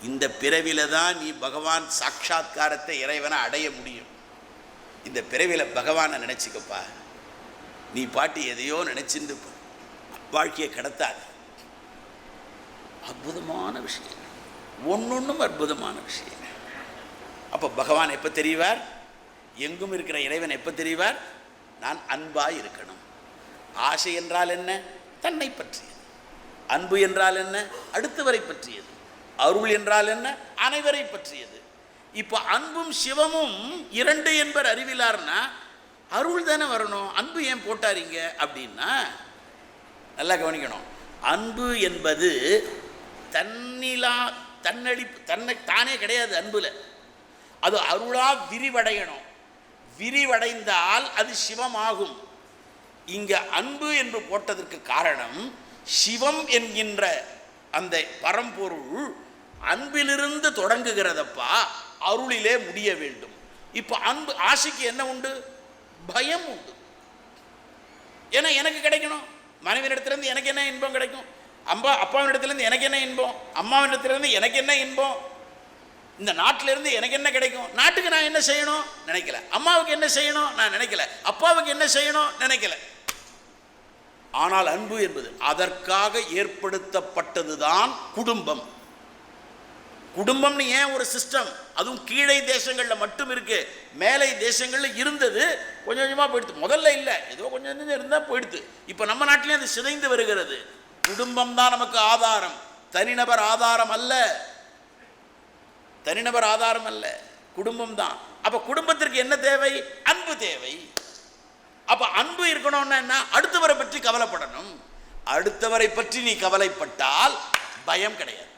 இந்த பிறவில தான் நீ பகவான் சாட்சாத்காரத்தை இறைவனை அடைய முடியும். இந்த பிறவில பகவானை நினச்சிக்கப்பா. நீ பாட்டி எதையோ நினச்சிருந்து வாழ்க்கையை கடத்தாது. அற்புதமான விஷயம், ஒன்னொன்றும் அற்புதமான விஷயம். அப்போ பகவான் எப்போ தெரிவார்? எங்கும் இருக்கிற இறைவன் எப்போ தெரிவார்? நான் அன்பாய் இருக்கணும். ஆசை என்றால் என்ன? தன்னை பற்றியது. அன்பு என்றால் என்ன? அடுத்தவரை பற்றியது. அருள் என்றால் என்ன? அனைவரை பற்றியது. இப்போ அன்பும் சிவமும் 2 என்பர் அறிவிலார்னா அருள் தானே வரணும். அன்பு ஏன் போட்டாரீங்க அப்படின்னா நல்லா கவனிக்கணும். அன்பு என்பது தன்னடிப்பு, தன்னை தானே கிடையாது. அன்புல அது அருளா விரிவடையணும். விரிவடைந்தால் அது சிவமாகும். இங்க அன்பு என்று போட்டதற்கு காரணம், சிவம் என்கின்ற அந்த பரம்பொருள் அன்பிலிருந்து தொடங்குகிறதப்பா, அருளிலே முடிய வேண்டும். இப்போ அன்பு ஆசைக்கு என்ன உண்டு? பயம் உண்டு. ஏன்னா எனக்கு கிடைக்கணும். மனைவியிடத்திலிருந்து எனக்கு என்ன இன்பம் கிடைக்கும்? அப்பாவினிடத்திலிருந்து எனக்கு என்ன இன்பம்? அம்மாவினிடத்திலிருந்து எனக்கு என்ன இன்பம்? இந்த நாட்டிலிருந்து எனக்கு என்ன கிடைக்கும்? நாட்டுக்கு நான் என்ன செய்யணும் நினைக்கல. அம்மாவுக்கு என்ன செய்யணும் நான் நினைக்கல. அப்பாவுக்கு என்ன செய்யணும் நினைக்கல. ஆனால் அன்பு என்பது அதற்காக ஏற்படுத்தப்பட்டதுதான் குடும்பம். குடும்பம்னு ஏன் ஒரு சிஸ்டம், அதுவும் கீழே தேசங்களில் மட்டும் இருக்கு. மேலை தேசங்களில் இருந்தது, கொஞ்சம் கொஞ்சமாக போயிடுது. முதல்ல இல்லை, ஏதோ கொஞ்சம் கொஞ்சம் இருந்தால் போயிடுது. இப்போ நம்ம நாட்டிலேயும் அது சிதைந்து வருகிறது. குடும்பம் தான் நமக்கு ஆதாரம், தனிநபர் ஆதாரம் அல்ல. தனிநபர் ஆதாரம் அல்ல, குடும்பம் தான். அப்போ குடும்பத்திற்கு என்ன தேவை? அன்பு தேவை. அப்போ அன்பு இருக்கணும்னா என்ன? அடுத்தவரை பற்றி கவலைப்படணும். அடுத்தவரை பற்றி நீ கவலைப்பட்டால் பயம் கிடையாது.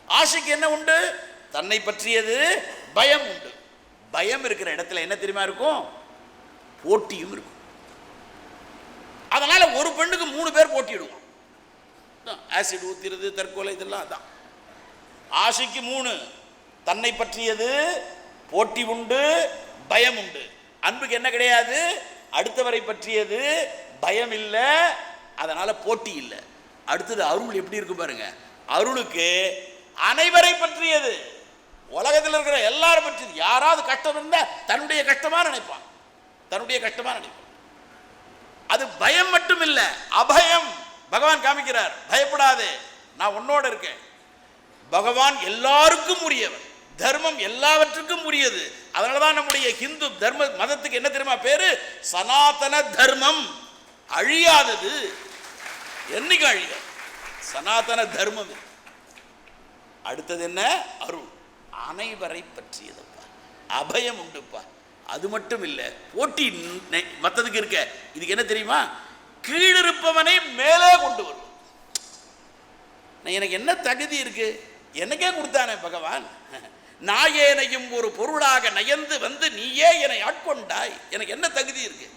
ஆசைக்கு என்ன உண்டு? தன்னை பற்றியது பயம் உண்டு. பயம் இருக்கிற இடத்துல என்ன தெரியுமா இருக்கும்? போட்டியும் இருக்கும். அதனால ஒரு பெண்ணுக்கு 3 பேர் போட்டிடுவோம். ஆசிட் ஊத்திறது, தற்கொலை, இதெல்லாம் தான். ஆசைக்கு 3, தன்னை பற்றியது, போட்டி உண்டு, பயம் உண்டு. அன்புக்கு என்ன கிடையாது? அடுத்தவரை பற்றியது, பயம் இல்லை, அதனால போட்டி இல்லை. அடுத்தது அருள் எப்படி இருக்கு பாருங்க. அருளுக்கு அனைவரை பற்றியது, உலகத்தில் இருக்கிற எல்லாரும் பற்றியது. யாராவது கஷ்டம் இருந்தால் தன்னுடைய கஷ்டமா நினைப்பான், தன்னுடைய கஷ்டமா நினைப்பான். அது பயம் மட்டும் இல்லை, அபயம். பகவான் காமிக்கிறார், பயப்படாதே, நான் உன்னோட இருக்கேன். பகவான் எல்லாருக்கும் உரியவன், தர்மம் எல்லாவற்றுக்கும் உரியது. அதனாலதான் நம்முடைய ஹிந்து தர்ம மதத்துக்கு என்ன தெரியுமா பேரு? சனாதன தர்மம். அழியாதது, என்னைக்கு அழியாது, சனாதன தர்மம். அடுத்தது என்ன? அருள், அனைவரை பற்றியதுப்பா, அபயம் உண்டுப்பா. அது மட்டும் இல்லை, போட்டி மற்றதுக்கு இருக்க. இதுக்கு என்ன தெரியுமா? கீழிருப்பவனை மேலே கொண்டு வரும். எனக்கு என்ன தகுதி இருக்கு? எனக்கே கொடுத்தானே பகவான். நாயேனையும் ஒரு பொருளாக நயந்து வந்து நீயே என்னை ஆட்கொண்டாய். எனக்கு என்ன தகுதி இருக்கு?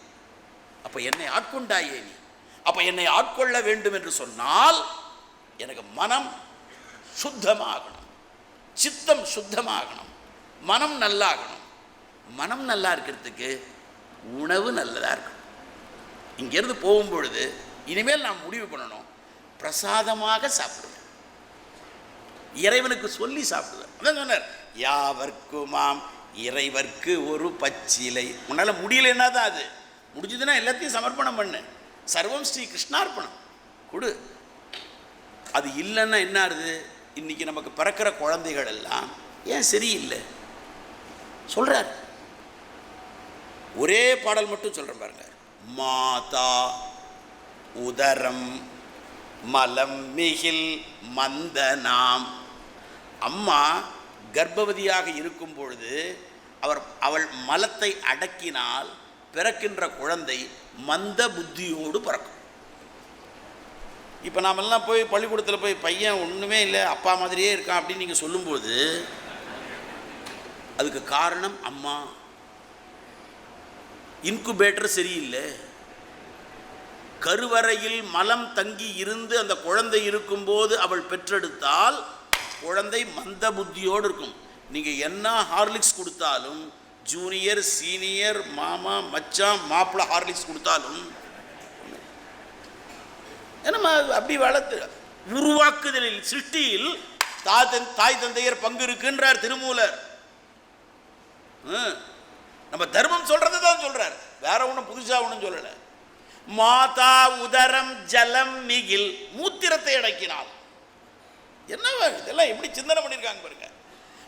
அப்ப என்னை ஆட்கொண்டாயே நீ. அப்ப என்னை ஆட்கொள்ள வேண்டும் என்று சொன்னால் எனக்கு மனம் சுத்தமாகணும், சித்தம் சுத்தமாகணும், மனம் நல்லாகணும். மனம் நல்லா இருக்கிறதுக்கு உணவு நல்லதா இருக்கணும். இங்கிருந்து போகும்பொழுது இனிமேல் நாம் முடிவு பண்ணணும், பிரசாதமாக சாப்பிடுவேன், இறைவனுக்கு சொல்லி சாப்பிடுவேன். அதான் சொன்னார், யாவர்க்குமாம் இறைவர்க்கு ஒரு பச்சிலை. உன்னால முடியலன்னா தான் அது, முடிஞ்சதுன்னா எல்லாத்தையும் சமர்ப்பணம் பண்ணு, சர்வம் ஸ்ரீ கிருஷ்ணார்ப்பணம் கொடு. அது இல்லைன்னா என்ன ஆகுது? இன்னைக்கு நமக்கு பிறக்கிற குழந்தைகள் எல்லாம் ஏன் சரியில்லை சொல்றார். ஒரே பாடல் மட்டும் சொல்றேன் பாருங்க. மாதா உதரம் மலம் மிகில் மந்தனாம். அம்மா கர்ப்பவதியாக இருக்கும் பொழுது அவள் மலத்தை அடக்கினால் பிறக்கின்ற குழந்தை மந்த புத்தியோடு பிறக்கும். இப்போ நாமெல்லாம் போய் பள்ளிக்கூடத்தில் போய் பையன் ஒன்றுமே இல்லை, அப்பா மாதிரியே இருக்கான் அப்படின்னு நீங்கள் சொல்லும்போது அதுக்கு காரணம் அம்மா. இன்குபேட்டர் சரியில்லை, கருவறையில் மலம் தங்கி இருந்து அந்த குழந்தை இருக்கும்போது அவள் பெற்றெடுத்தால் குழந்தை மந்த புத்தியோடு இருக்கும். நீங்கள் என்ன ஹார்லிக்ஸ் கொடுத்தாலும், ஜூனியர் சீனியர் மாமா மச்சான் மாப்பிள்ளை ஹார்லிக்ஸ் கொடுத்தாலும், ஏன்னா அப்படி வளர்த்து உருவாக்குதலில் சிருஷ்டியில் தாய் தந்தையர் பங்கு இருக்குன்றார் திருமூலர். நம்ம தர்மம் சொல்றது தான் சொல்றார், வேற ஒன்றும் புதுசா ஒன்றும் சொல்லலை. மாதா உதரம் ஜலம் மிகில், மூத்திரத்தை அடக்கினாள். என்னவா இதெல்லாம் எப்படி சிந்தனை பண்ணியிருக்காங்க பாருங்க.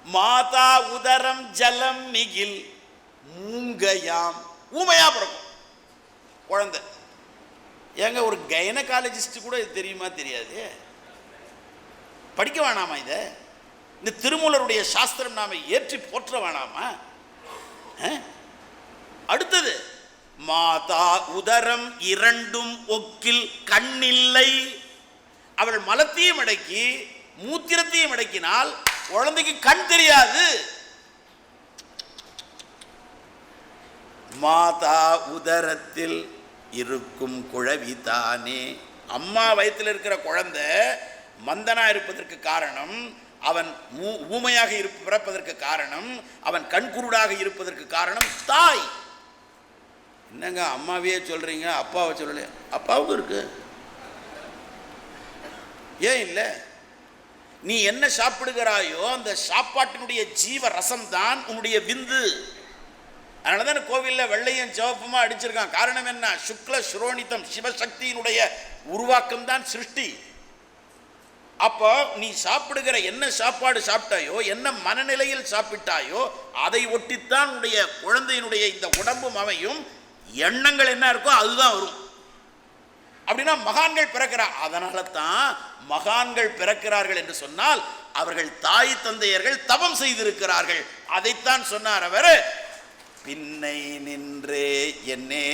மாதா உதரம் ஜலம் மிகில் மூங்கயாம், ஊமையா பிறக்கும் குழந்தை. ஏங்க ஒரு கைனகாலஜிஸ்ட் கூட இது தெரியுமா? தெரியாது. படிக்க வேணாமா இதை? இந்த திருமூலருடைய சாஸ்திரம் நாம ஏற்றி போற்ற வேணாமா? அடுத்தது, மாதா உதரம் இரண்டும் ஒக்கில் கண்ணில்லை. அவள் மலத்தையும் அடக்கி மூத்திரத்தையும் அடக்கினால் குழந்தைக்கு கண் தெரியாது. மாதா உதரத்தில் இருக்கும் குழவிதானே. அம்மா வயிற்றில் இருக்கிற குழந்தை மந்தனா இருப்பதற்கு காரணம், அவன் ஊமையாக பிறப்பதற்கு காரணம், அவன் கண்குருடாக இருப்பதற்கு காரணம் தாய். என்னங்க அம்மாவையே சொல்றீங்க, அப்பாவை சொல்லலையா? அப்பாவுக்கும் இருக்கு. ஏன் இல்லை? நீ என்ன சாப்பிடுகிறாயோ அந்த சாப்பாட்டினுடைய ஜீவ ரசம் தான் உன்னுடைய விந்து. அதனால தான் கோவிலில் வெள்ளையும் சிவப்புமா அடிச்சிருக்கான். காரணம் என்ன? சுக்ல சுரோணிதம், சிவசக்தியினுடைய உருவாக்கம் தான் சிருஷ்டி. அப்போ நீ சாப்பிடுகிற என்ன சாப்பாடு சாப்பிட்டாயோ, என்ன மனநிலையில் சாப்பிட்டாயோ அதை ஒட்டித்தான் உன்னுடைய குழந்தையினுடைய இந்த உடம்பும் அமையும். எண்ணங்கள் என்ன இருக்கோ அதுதான் வரும். அப்படின்னா மகான்கள் பிறக்கிறார். அதனால தான் மகான்கள் பிறக்கிறார்கள் என்று சொன்னால் அவர்கள் தாய் தந்தையர்கள் தவம் செய்திருக்கிறார்கள். அதைத்தான் சொன்னார் அவர். பின்னை நின்றே என்னே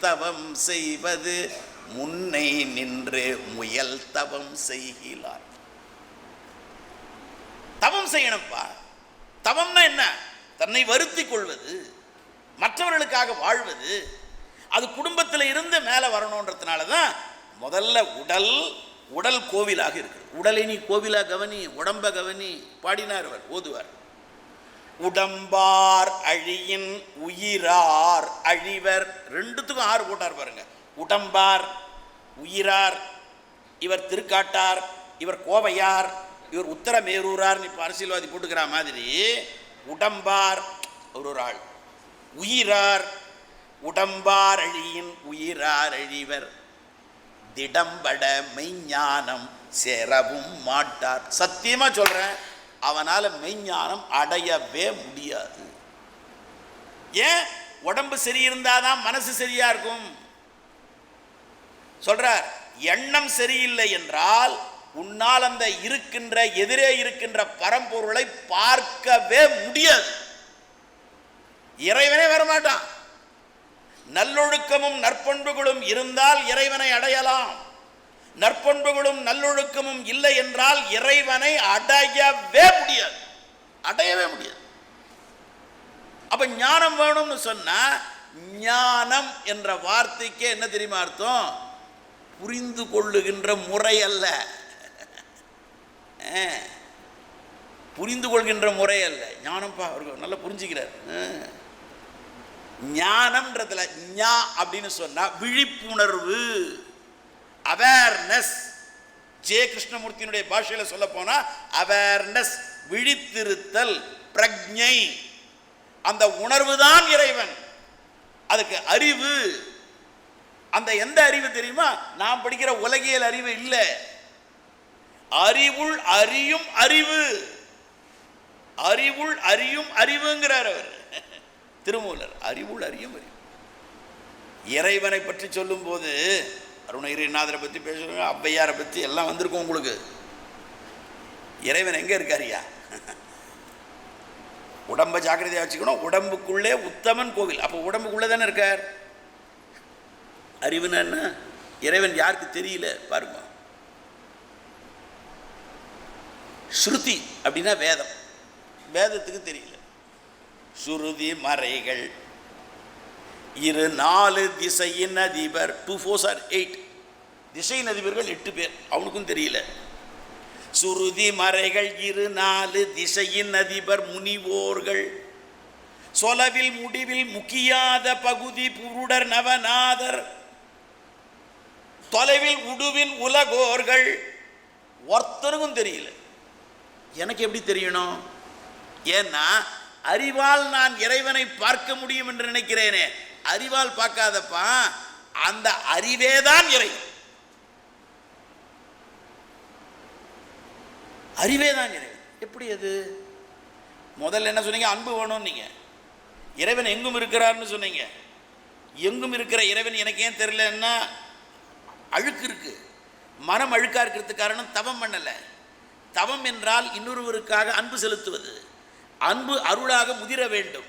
தவம் செய்வது, முன்னை நின்று முயல் தவம் செய்கிறார். தவம் செய்யணும்ப்பா. தவம்னா என்ன? தன்னை வருத்தி கொள்வது, மற்றவர்களுக்காக வாழ்வது. அது குடும்பத்தில் இருந்து மேலே வரணுன்றதுனால தான் முதல்ல உடல் கோவிலாக இருக்கு. உடலை நீ கோவிலா கவனி, உடம்ப கவனி பாடினார் அவர், ஓதுவார். உடம்பார் அழியின் உயிரார் அழிவர். ரெண்டுத்துக்கும் ஆறு போட்டார் பாருங்க. உடம்பார், உயிரார். இவர் திருக்காட்டார், இவர் கோவையார், இவர் உத்தரமேரூரார்னு இப்போ அரசியல்வாதி போட்டுக்கிற மாதிரி உடம்பார் ஒரு ஆள், உயிரார் உடம்பார் அழியின் உயிரார் அழிவர், திடம்பட மெய்ஞானம் சேரவும் மாட்டார். சத்தியமாக சொல்கிறேன், அவனால் மெய்ஞானம் அடையவே முடியாது. ஏன்? உடம்பு சரியிருந்தாதான் மனசு சரியா இருக்கும். சொல்றார், எண்ணம் சரியில்லை என்றால் உன்னால் அந்த இருக்கின்ற எதிரே இருக்கின்ற பரம்பொருளை பார்க்கவே முடியாது. இறைவனே வரமாட்டான். நல்லொழுக்கமும் நற்பண்புகளும் இருந்தால் இறைவனை அடையலாம். நற்பண்புகளும் நல்லொழுக்கமும் இல்லை என்றால் இறைவனை அடையவே முடியாது. அடையவே முடியாது. அப்ப ஞானம் வேணும்னு சொன்னா, ஞானம் என்ற வார்த்தைக்கு என்ன தெரியுமா அர்த்தம்? புரிந்து கொள்ளுகின்ற முறை அல்ல, புரிந்து கொள்கின்ற முறை அல்ல. ஞானம்ப்பா அவருக்கு நல்லா புரிஞ்சுக்கிறார். ஞானம்ன்றதுல ஞா அப்படின்னு சொன்னா விழிப்புணர்வு, அவேர்னஸ். ஜே கிருஷ்ணமூர்த்தியினுடைய பாஷையில சொல்ல போனா அவேர்னஸ், விழித்திருத்தல், பிரக்ஞை. அந்த உணர்வு தான் இறைவன். அதுக்கு அறிவு. அந்த எந்த அறிவு தெரியுமா? நாம் படிக்கிற உலகியல் அறிவு இல்லை, அறிவுள் அறியும் அறிவு. அறிவுள் அறியும் அறிவுங்கிறார் அவர் திருமூலர். அறிவுள் அறியும் அறிவு. இறைவனை பற்றி சொல்லும் போது அருணகிரிநாதரை பற்றி பேசுவாங்க, ஔவையாரை பற்றி எல்லாம் வந்திருக்கும் உங்களுக்கு. இறைவன் எங்க இருக்காரியா? உடம்பை ஜாக்கிரதையாக வச்சுக்கணும். உடம்புக்குள்ளே உத்தமன் கோவில். அப்போ உடம்புக்குள்ளே தானே இருக்கார். அறிவுன்னு என்ன? இறைவன் யாருக்கு தெரியல பாருங்க. ஸ்ருதி அப்படின்னா வேதம், வேதத்துக்கு தெரியல. சுருதி மறைகள் இரு 4 திசையின் அதிபர், 2 4 are 8 திசையின் அதிபர்கள் 8 பேர், அவனுக்கும் தெரியல. சுருதி மறைகள் இரு 4 திசையின் அதிபர் முனிவோர்கள், சொலவில் முடிவில் முக்கியாத பகுதி புருடர் நவநாதர், தொலைவில் உடுவில் உலகோர்கள். ஒருத்தருக்கும் தெரியல. எனக்கு எப்படி தெரியணும்? ஏன்னா அறிவால் நான் இறைவனை பார்க்க முடியும் என்று நினைக்கிறேனே, அறிவால் பார்க்காதப்பா. அந்த அறிவேதான் இறைவன். அறிவேதான் இறைவன். எப்படி அது? முதல்ல என்ன சொன்னீங்க? அன்பு வேணும். நீங்க இறைவன் எங்கும் இருக்கிறார்னு சொன்னீங்க. எங்கும் இருக்கிற இறைவன் எனக்கு ஏன் தெரியலன்னா, அழுக்கு இருக்கு. மனம் அழுக்கா இருக்கிறதுக்கு காரணம் தவம் பண்ணல. தவம் என்றால் இன்னொருவருக்காக அன்பு செலுத்துவது. அன்பு அருளாக முதிர வேண்டும்,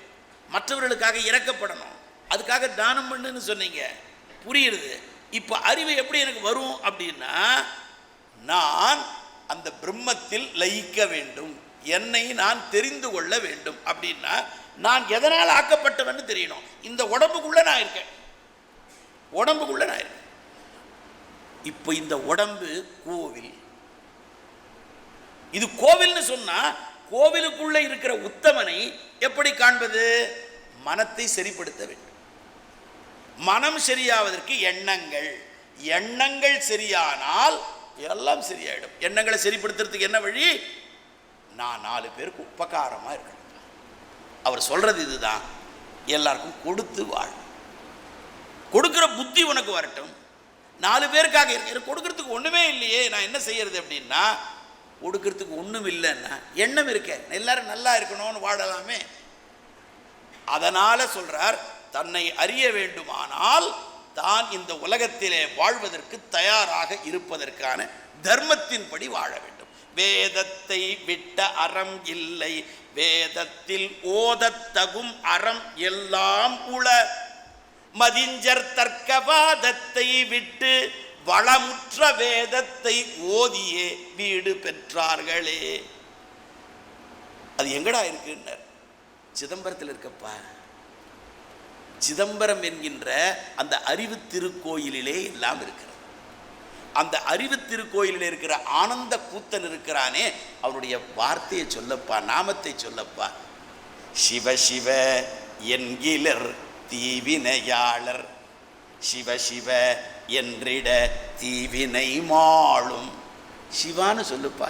மற்றவர்களுக்காக இறக்கப்படணும். அதுக்காக தானம் பண்ணுன்னு சொன்னீங்க. புரியுது. இப்போ அறிவு எப்படி எனக்கு வரும் அப்படின்னா, நான் அந்த பிரம்மத்தில் லயிக்க வேண்டும், என்னை நான் தெரிந்து கொள்ள வேண்டும். அப்படின்னா நான் எதனால் ஆக்கப்பட்டவன்னு தெரியணும். இந்த உடம்புக்குள்ள நான் இருக்கேன், உடம்புக்குள்ள நான் இருக்கேன். இப்போ இந்த உடம்பு கோவில். இது கோவில்னு சொன்னா, கோவிலுக்குள்ள இருக்கிற உத்தமனை எப்படி காண்பது? மனத்தை சரிப்படுத்த வேண்டும். மனம் சரியாவதற்கு எண்ணங்கள், எண்ணங்கள் சரியானால் எல்லாம் சரியாயிடும். எண்ணங்களை சரிப்படுத்துறதுக்கு என்ன வழி? நான் 4 பேருக்கு உபகாரமா இருக்கணும். அவர் சொல்றது இதுதான், எல்லாருக்கும் கொடுத்து வாழ். கொடுக்கிற புத்தி உனக்கு வரட்டும். 4 பேருக்காக இருக்க. கொடுக்கறதுக்கு ஒண்ணுமே இல்லையே, நான் என்ன செய்யறது அப்படின்னா, கொடுக்கறதுக்கு ஒன்றும் இல்லைன்னா எண்ணம் இருக்க, எல்லாரும் நல்லா இருக்கணும்னு வாழலாமே. அதனால சொல்றார், தன்னை அறிய வேண்டுமானால் தான் இந்த உலகத்திலே வாழ்வதற்கு தயாராக இருப்பதற்கான தர்மத்தின்படி வாழ வேண்டும். வேதத்தை விட்ட அறம் இல்லை, வேதத்தில் ஓதத்தகும் அறம் எல்லாம் உள. மதிஞ்சர் தர்க்கவாதத்தை விட்டு வளமுற்ற வேதத்தை ஓதியே வீடு பெற்றார்களே. அது எங்கடா இருக்குன்னார்? சிதம்பரத்தில் இருக்கப்பா. சிதம்பரம் என்கின்ற அந்த அறிவு திருக்கோயிலிலே எல்லாம் இருக்கிறது. அந்த அறிவு திருக்கோயிலில் இருக்கிற ஆனந்த கூத்தன் இருக்கிறானே, அவருடைய வார்த்தையை சொல்லப்பா, நாமத்தை சொல்லப்பா. சிவ சிவ என்கிலர் தீவினையாளர், சிவ சிவ என்றிட தீவினை மாளும். சிவான்னு சொல்லுப்பா.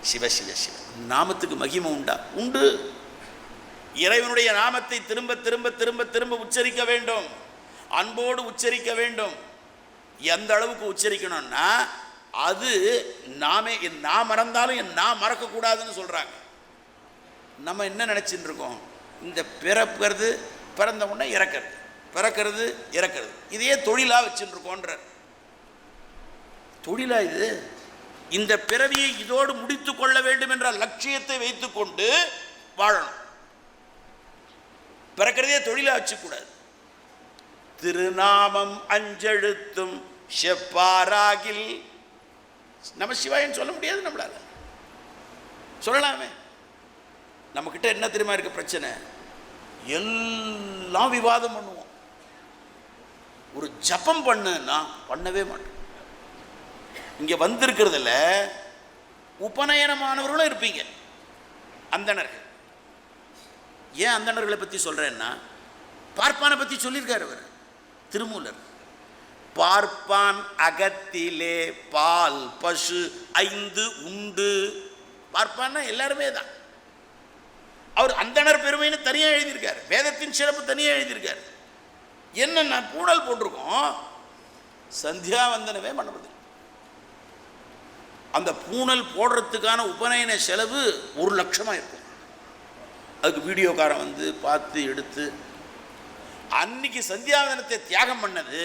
சிவ சிவ சிவ. நாமத்துக்கு மகிமை உண்டா? உண்டு. இறைவனுடைய நாமத்தை திரும்ப திரும்ப திரும்ப திரும்ப உச்சரிக்க வேண்டும், அன்போடு உச்சரிக்க வேண்டும். எந்த அளவுக்கு உச்சரிக்கணும்னா, அது நாமே நான் மறந்தாலும் நான் மறக்கக்கூடாதுன்னு சொல்கிறாங்க. நம்ம என்ன நினச்சிட்டு இருக்கோம்? இந்த பிறக்கிறது, பிறந்த உடனே இறக்கிறது, பிறக்கிறது இறக்கிறது, இதையே தொழிலாக வச்சுட்டு இருக்கோன்ற. தொழிலா இது? இந்த பிறவியை இதோடு முடித்து கொள்ள வேண்டும் என்ற லட்சியத்தை வைத்துக்கொண்டு வாழணும். பிறக்கிறதே தொழிலா வச்சுக்கூடாது. திருநாமம் அஞ்செழுத்தும் செப்பாராகில் நம்ம சிவாயன்னு சொல்ல முடியாது. நம்மளால சொல்லலாமே. நம்மக்கிட்ட என்ன தெரியுமா இருக்க பிரச்சனை? எல்லாம் விவாதம் பண்ணுவோம். ஒரு ஜபம் பண்ணுன்னா பண்ணவே மாட்டோம். இங்கே வந்திருக்கிறதுல உபநயனமானவர்களும் இருப்பீங்க, அந்தணர்கள். ஏன் அந்தணர்களை பற்றி சொல்கிறேன்னா, பார்ப்பானை பற்றி சொல்லியிருக்காரு அவர் திருமூலர். பார்ப்பான் அகத்திலே பால் பசு 5 உண்டு. பார்ப்பான்னா எல்லாருமே தான். அவர் அந்தணர் பெருமைன்னு தனியாக எழுதியிருக்காரு, வேதத்தின் சிறப்பு தனியாக எழுதியிருக்காரு. என்னென்ன பூணல் போட்டிருக்கோம், சந்தியாவந்தனமே பண்ணப்படுது. அந்த பூணல் போடுறதுக்கான உபநயன செலவு 1 லட்சமாக இருக்கும். அதுக்கு வீடியோக்காரன் வந்து பார்த்து எடுத்து, அன்னைக்கு சந்தியாவந்தனத்தை தியாகம் பண்ணது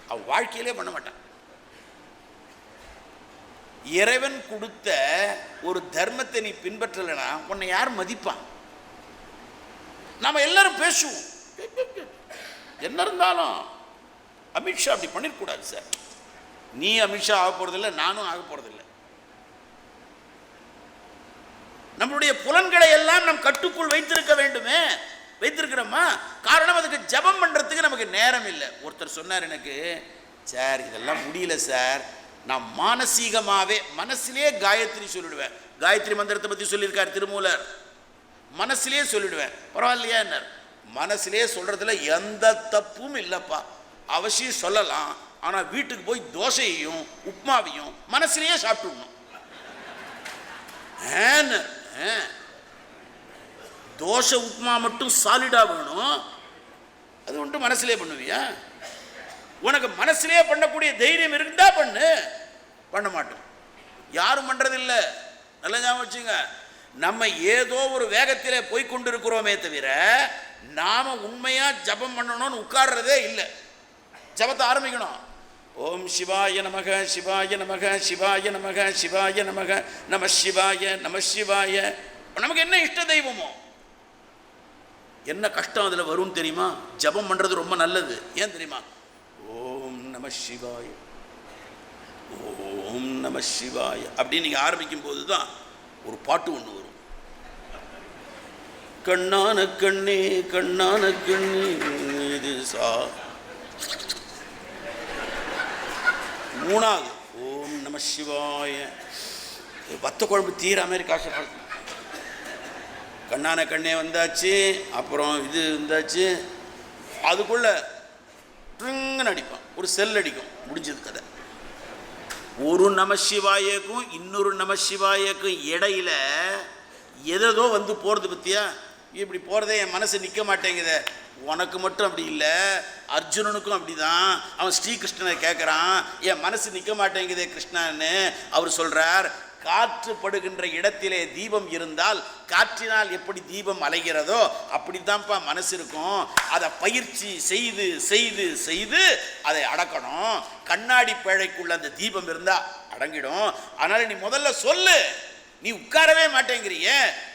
அவன் வாழ்க்கையிலே பண்ண மாட்டான். இறைவன் கொடுத்த ஒரு தர்மத்தை நீ பின்பற்றலைன்னா உன்னை யார் மதிப்பான்? நாம எல்லாரும் பேசுவோம், என்ன இருந்தாலும் அமித்ஷா அப்படி பண்ணிடக்கூடாது சார். நீ அமித்ஷா ஆக போறதில்லை, நானும் ஆக போறதில்லை. நம்மளுடைய புலன்களை எல்லாம் நம் கட்டுக்குள் வைத்திருக்க வேண்டுமே. வைத்திருக்கிறோமா? காரணம், அதுக்கு ஜபம் பண்ணுறதுக்கு நமக்கு நேரம் இல்லை. ஒருத்தர் சொன்னார் எனக்கு, சார் இதெல்லாம் முடியல சார், நான் மானசீகமாகவே மனசிலே காயத்ரி சொல்லிடுவேன். காயத்ரி மந்திரத்தை பற்றி சொல்லியிருக்கார் திருமூலர். மனசிலே சொல்லிடுவேன். பரவாயில்லையா? என்ன மனசிலே சொல்கிறதுல எந்த தப்பும் இல்லைப்பா, அவசியம் சொல்லலாம். ஆனால் வீட்டுக்கு போய் தோசையையும் உப்மாவையும் மனசிலேயே சாப்பிட்டுடணும். தோசை உப்மா மட்டும் சாலிடாக வேணும், அது மட்டும் மனசிலே பண்ணுவியா? உனக்கு மனசிலே பண்ணக்கூடிய தைரியம் இருந்தா பண்ணு. பண்ண மாட்டோம், யாரும் பண்ணுறதில்லை. நல்லா ஞாபகம் வச்சுங்க. நம்ம ஏதோ ஒரு வேகத்திலே போய்கொண்டு இருக்கிறோமே தவிர நாம உண்மையா ஜபம் பண்ணணும்னு உட்கார்றதே இல்லை. ஜபத்தை ஆரம்பிக்கணும். ஓம் சிவாய நமக, சிவாய நமக, சிவாய நமக, சிவாய நமக, நம சிவாய, நம சிவாய. நமக்கு என்ன இஷ்ட தெய்வமோ, என்ன கஷ்டம் அதில் வரும்னு தெரியுமா? ஜபம் பண்ணுறது ரொம்ப நல்லது. ஏன் தெரியுமா? ஓம் நம சிவாய, ஓம் நம சிவாய அப்படின்னு நீங்கள் ஆரம்பிக்கும் போது தான் ஒரு பாட்டு ஒன்று வரும். கண்ணான கண்ணே கண்ணான கண்ணே இது சா. மூணாவது ஓம் நம சிவாய. வத்த குழம்பு தீர மாதிரி காசு. கண்ணான கண்ணே வந்தாச்சு, அப்புறம் இது வந்தாச்சு. அதுக்குள்ள ட்ரிங்குன்னு அடிப்பான், ஒரு செல் அடிக்கும், முடிஞ்சது கதை. ஒரு நம சிவாயக்கும் இன்னொரு நம சிவாயக்கும் இடையில எதோ வந்து போகிறது பற்றியா? இப்படி போகிறதே என் மனசு நிற்க மாட்டேங்குது. உனக்கு மட்டும் அப்படி இல்லை, அர்ஜுனனுக்கும் அப்படி தான். அவன் ஸ்ரீகிருஷ்ணனை கேட்குறான், என் மனசு நிற்க மாட்டேங்குதே கிருஷ்ணன்னு. அவர் சொல்கிறார், காற்று படுகின்ற இடத்திலே தீபம் இருந்தால் காற்றினால் எப்படி தீபம் அலைகிறதோ அப்படித்தான்ப்பா மனசு இருக்கும். அதை பயிற்சி செய்து செய்து செய்து அதை அடக்கணும். கண்ணாடி பேழைக்குள்ள அந்த தீபம் இருந்தால் அடங்கிடும். அதனால் நீ முதல்ல சொல்லு. நீ உட்காரவே மாட்டேங்கிறிய,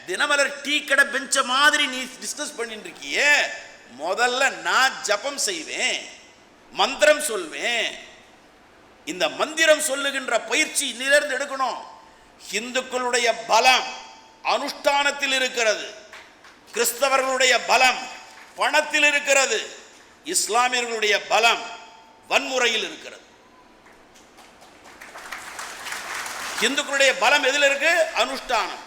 தினமலர் டீ கடை பெஞ்ச மாதிரி நீ டிஸ்கஸ் பண்ணிட்டு இருக்கிய. முதல்ல நான் ஜபம் செய்வேன், மந்திரம் சொல்வேன். இந்த மந்திரம் சொல்லுகின்ற பயிற்சி இன்னிலிருந்து எடுக்கணும். இந்துக்களுடைய பலம் அனுஷ்டானத்தில் இருக்கிறது, கிறிஸ்தவர்களுடைய பலம் பணத்தில் இருக்கிறது, இஸ்லாமியர்களுடைய பலம் வன்முறையில் இருக்கிறது. இந்துக்களுடைய பலம் எதில் இருக்கு? அனுஷ்டானம்.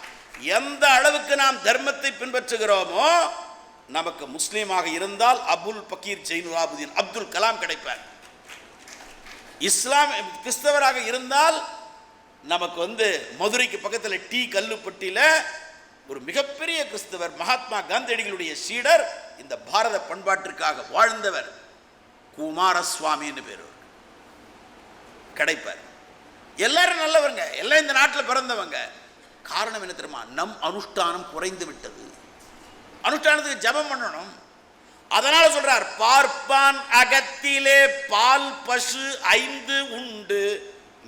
எந்த அளவுக்கு நாம் தர்மத்தை பின்பற்றுகிறோமோ, நமக்கு முஸ்லீமாக இருந்தால் அபுல் பக்கீர் ஜெயினுலாபுதீன் அப்துல் கலாம் கிடைப்பார். இஸ்லாம் கிறிஸ்தவராக இருந்தால் நமக்கு மதுரைக்கு பக்கத்தில் டி கல்லுப்பட்டியில் ஒரு மிகப்பெரிய கிறிஸ்தவர், மகாத்மா காந்தியடிகளுடைய சீடர், இந்த பாரத பண்பாட்டிற்காக வாழ்ந்தவர், குமாரசுவாமின்னு பேர். கிடைப்பார். எல்லாரும் நல்லவங்க, எல்லாம் இந்த நாட்டில் பிறந்தவங்க. காரணம் என்ன தெரியுமா? நம் அனுஷ்டானம் குறைந்து விட்டது. அனுஷ்டானத்துக்கு ஜபம் பண்ணணும். அதனால சொல்றார், பார்ப்பான் அகத்திலே பால் பசு 5 உண்டு,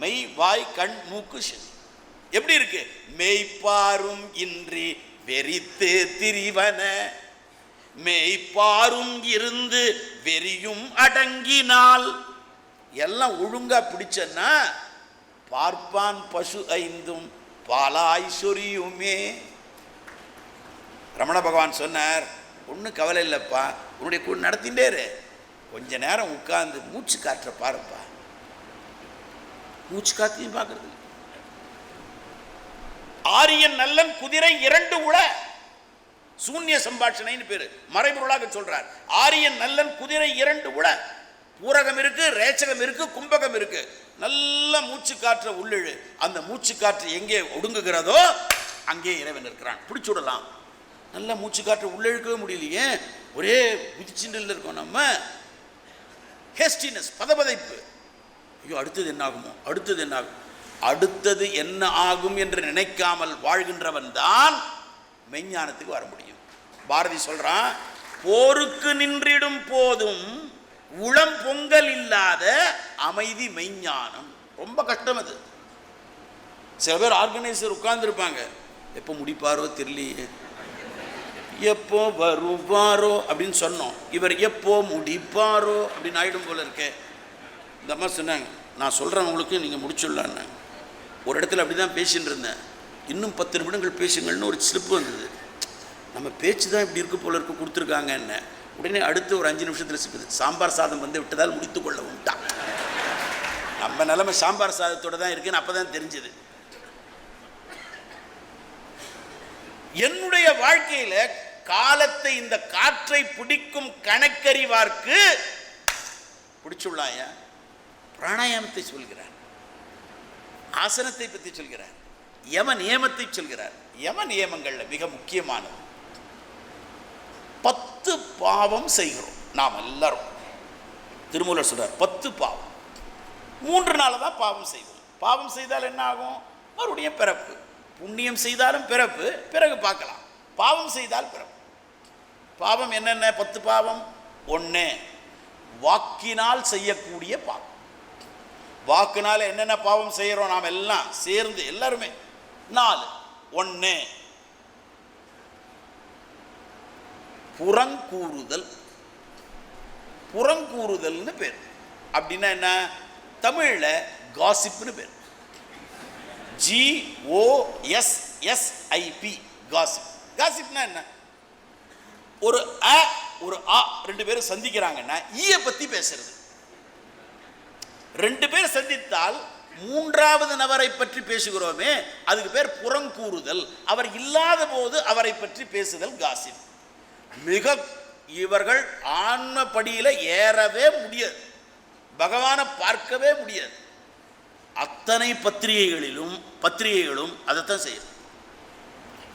மெய் வாய் கண் மூக்கு செவி. எப்படி இருக்கு? மெய்ப்பாரும் இன்றி வெறித்து திரிவன, மெய்ப்பாரும் இருந்து வெறியும் அடங்கினால். எல்லாம் ஒழுங்கா பிடிச்சன்னா பார்ப்பான் பசு 5 பாலாய் சொரியுமே. ரமண பகவான் சொன்னார், ஒன்றும் கவலை இல்லைப்பா, உன்னுடைய கூட நடத்திட்டே இரு, கொஞ்ச நேரம் உட்கார்ந்து மூச்சு காற்ற பாருப்பா. மூச்சு காத்தையும் பார்க்கறது. ஆரியன் நல்லன் குதிரை 2 உள, சூன்ய சம்பாஷணைன்னு பேரு, மறைபொருளாக சொல்றார். ஆரியன் நல்லன் குதிரை 2 உள, பூரகம் இருக்கு, ரேச்சகம் இருக்கு, கும்பகம் இருக்கு. நல்ல மூச்சு காற்ற உள்ளிழு. அந்த மூச்சு காற்று எங்கே ஒடுங்குகிறதோ அங்கே இறைவன் இருக்கிறான். பிடிச்சுடலாம். நல்ல மூச்சு காற்று உள்ளிழுக்கவே முடியலையே, ஒரே குதிச்சிண்டில் இருக்கோம் நம்ம. ஹேஸ்டினஸ், பதபதைப்பு. ஐயோ அடுத்தது என்ன ஆகுமோ, அடுத்தது என்ன ஆகும், அடுத்தது என்ன ஆகும் என்று நினைக்காமல் வாழ்கின்றவன் தான் மெய்ஞானத்துக்கு வர முடியும். பாரதி சொல்றான், போருக்கு நின்றிடும் போதும் உளம் பொங்கல் இல்லாத அமைதி மெய்ஞானம். ரொம்ப கஷ்டம் அது. சில பேர் ஆர்கனைசர் உட்கார்ந்து இருப்பாங்க, எப்போ முடிப்பாரோ தெரியலையே, எப்போ வருவாரோ அப்படின்னு சொன்னோம், இவர் எப்போ முடிப்பாரோ அப்படின்னு ஆயிடும் போல இருக்கே. இந்த அம்மா சொன்னாங்க, நான் சொல்கிறேன் உங்களுக்கு, நீங்கள் முடிச்சுடலான்னு. ஒரு இடத்துல அப்படி தான் பேசின்னு இருந்தேன். இன்னும் 10 நிமிடங்கள் பேசுங்கள்னு ஒரு ஸ்லிப்பு வந்தது. நம்ம பேச்சு தான் இப்படி இருக்கு போல இருக்கு, கொடுத்துருக்காங்க என்ன. உடனே அடுத்து ஒரு 5 நிமிஷத்தில் சிக்குது, சாம்பார் சாதம் விட்டதால் முடித்து கொள்ள விட்டான். நம்ம நிலைமை சாம்பார் சாதத்தோடு தான் இருக்குன்னு அப்போ தான் தெரிஞ்சது. என்னுடைய வாழ்க்கையில் காலத்தை இந்த காற்றை பிடிக்கும் கணக்கறிவார்க்கு பிடிச்சுள்ளாயா. பிராணாயாமத்தை சொல்கிறார், ஆசனத்தை பற்றி சொல்கிறார், யம நியமத்தை சொல்கிறார். யம நியமங்களில் மிக முக்கியமானது 10 பாவம் செய்கிறோம் நாம் எல்லாரும். திருமூலர் சொல்றார் 10 பாவம். 3 நாள் தான் பாவம் செய்வோம். பாவம் செய்தால் என்ன ஆகும்? மறுபடியும் பிறப்பு. புண்ணியம் செய்தாலும் பிறப்பு, பிறகு பார்க்கலாம். பாவம் செய்தால் பிறப்பு. பாவம் என்னென்ன? 10 பாவம். 1, வாக்கினால் செய்யக்கூடிய பாவம். வாக்குனால என்னென்ன பாவம் செய்கிறோம் நாம் எல்லாம் சேர்ந்து எல்லாருமே? 4. 1, புறங்கூறுதல். புறங்கூறுதல்னு பேர். அப்படின்னா என்ன? தமிழில் காசிப்னு பேர். GOSSIP, gossip. காசிப்னா என்ன? ஒரு அ ஒரு ஆ 2 பேரும் சந்திக்கிறாங்கன்னா ஈய பற்றி பேசுறது. 2 பேர் சந்தித்தால் 3வது நபரை பற்றி பேசுகிறோமே, அதுக்கு பேர் புறங்கூறுதல். அவர் இல்லாத போது அவரை பற்றி பேசுதல் காசிப். இவர்கள் ஆன்மப்படியில் ஏறவே முடியாது, பகவானை பார்க்கவே முடியாது. அத்தனை பத்திரிகைகளும் அதைத்தான் செய்யும்.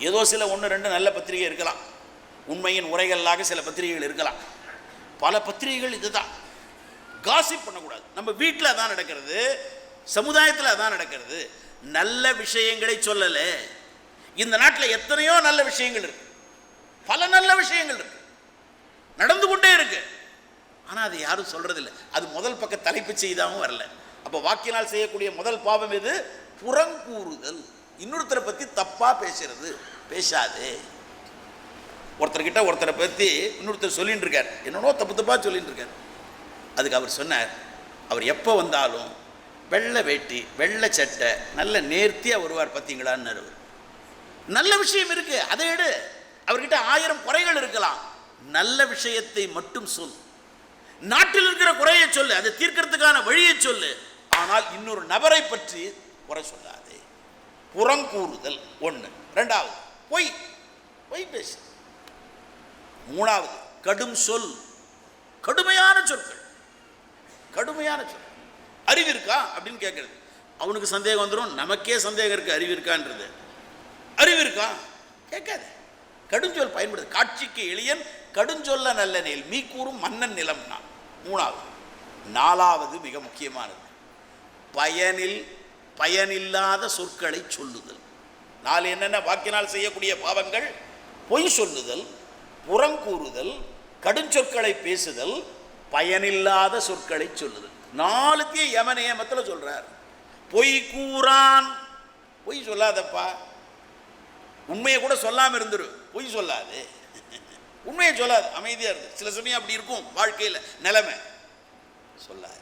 ஏதோ சில 1-2 நல்ல பத்திரிகை இருக்கலாம், உண்மையின் உரைகளாக சில பத்திரிகைகள் இருக்கலாம். பல பத்திரிகைகள் இதுதான். காசிப் பண்ணக்கூடாது. நம்ம வீட்டில் அதான் நடக்கிறது, சமுதாயத்தில் அதான் நடக்கிறது. நல்ல விஷயங்களை சொல்லலை. இந்த நாட்டில் எத்தனையோ நல்ல விஷயங்கள் இருக்கு, பல நல்ல விஷயங்கள் இருக்கு, நடந்து கொண்டே இருக்கு. ஆனால் அது யாரும் சொல்றதில்லை. அது முதல் பக்க தலைப்பு செய்தாவும் வரல. அப்போ வாக்கினால் செய்யக்கூடிய முதல் பாவம் எது? புறங்கூறுதல். இன்னொருத்தரை பற்றி தப்பா பேசுறது. பேசாதே. ஒருத்தர்கிட்ட ஒருத்தரை பற்றி இன்னொருத்தர் சொல்லிட்டு இருக்கார், என்னன்னோ தப்பா சொல்லிட்டு இருக்கார். அதுக்கு அவர் சொன்னார், அவர் எப்போ வந்தாலும் வெள்ளை வேட்டி வெள்ளை சட்டை நல்ல நேர்த்தியாக வருவார் பார்த்தீங்களான்னு. அவர் நல்ல விஷயம் இருக்கு, அதை எடு. அவர்கிட்ட 1000 குறைகள் இருக்கலாம், நல்ல விஷயத்தை மட்டும் சொல். நாட்டில் இருக்கிற குறையை சொல்லு, அதை தீர்க்கிறதுக்கான வழியை சொல்லு. ஆனால் இன்னொரு நபரை பற்றி குறை சொல்லாதே. புறங்கூறுதல் 1. 2வது பொய் பேசு. 3வது கடும் சொல், கடுமையான சொற்கள். அறிவு இருக்கா அப்படின்னு கேட்கறது. அவனுக்கு சந்தேகம் வந்துடும், நமக்கே சந்தேகம் இருக்குது அறிவு இருக்கான்றது. அறிவு இருக்கா கேட்காது, கடுஞ்சொல் பயன்படுது. காட்சிக்கு எளியன் கடுஞ்சொல்ல நல்ல நெல் மீ கூறும் மன்னன் நிலம்னா. மூணாவது. நாலாவது மிக முக்கியமானது, பயனில்லாத சொற்களை சொல்லுதல். நாலு என்னென்ன? வாக்கினால் செய்யக்கூடிய பாவங்கள்: பொய் சொல்லுதல், புறங்கூறுதல், கடுஞ்சொற்களை பேசுதல், பயனில்லாத சொற்களை சொல்லுதல். நாலுத்தையும் யம நியமத்தில் சொல்றார். பொய் கூறான், பொய் சொல்லாதப்பா, உண்மையை கூட சொல்லாமல் இருந்துரு, பொய் சொல்லாது, உண்மையை சொல்லாது, அமைதியாக இருந்து. சில சமயம் அப்படி இருக்கும் வாழ்க்கையில் நிலைமை, சொல்லாது.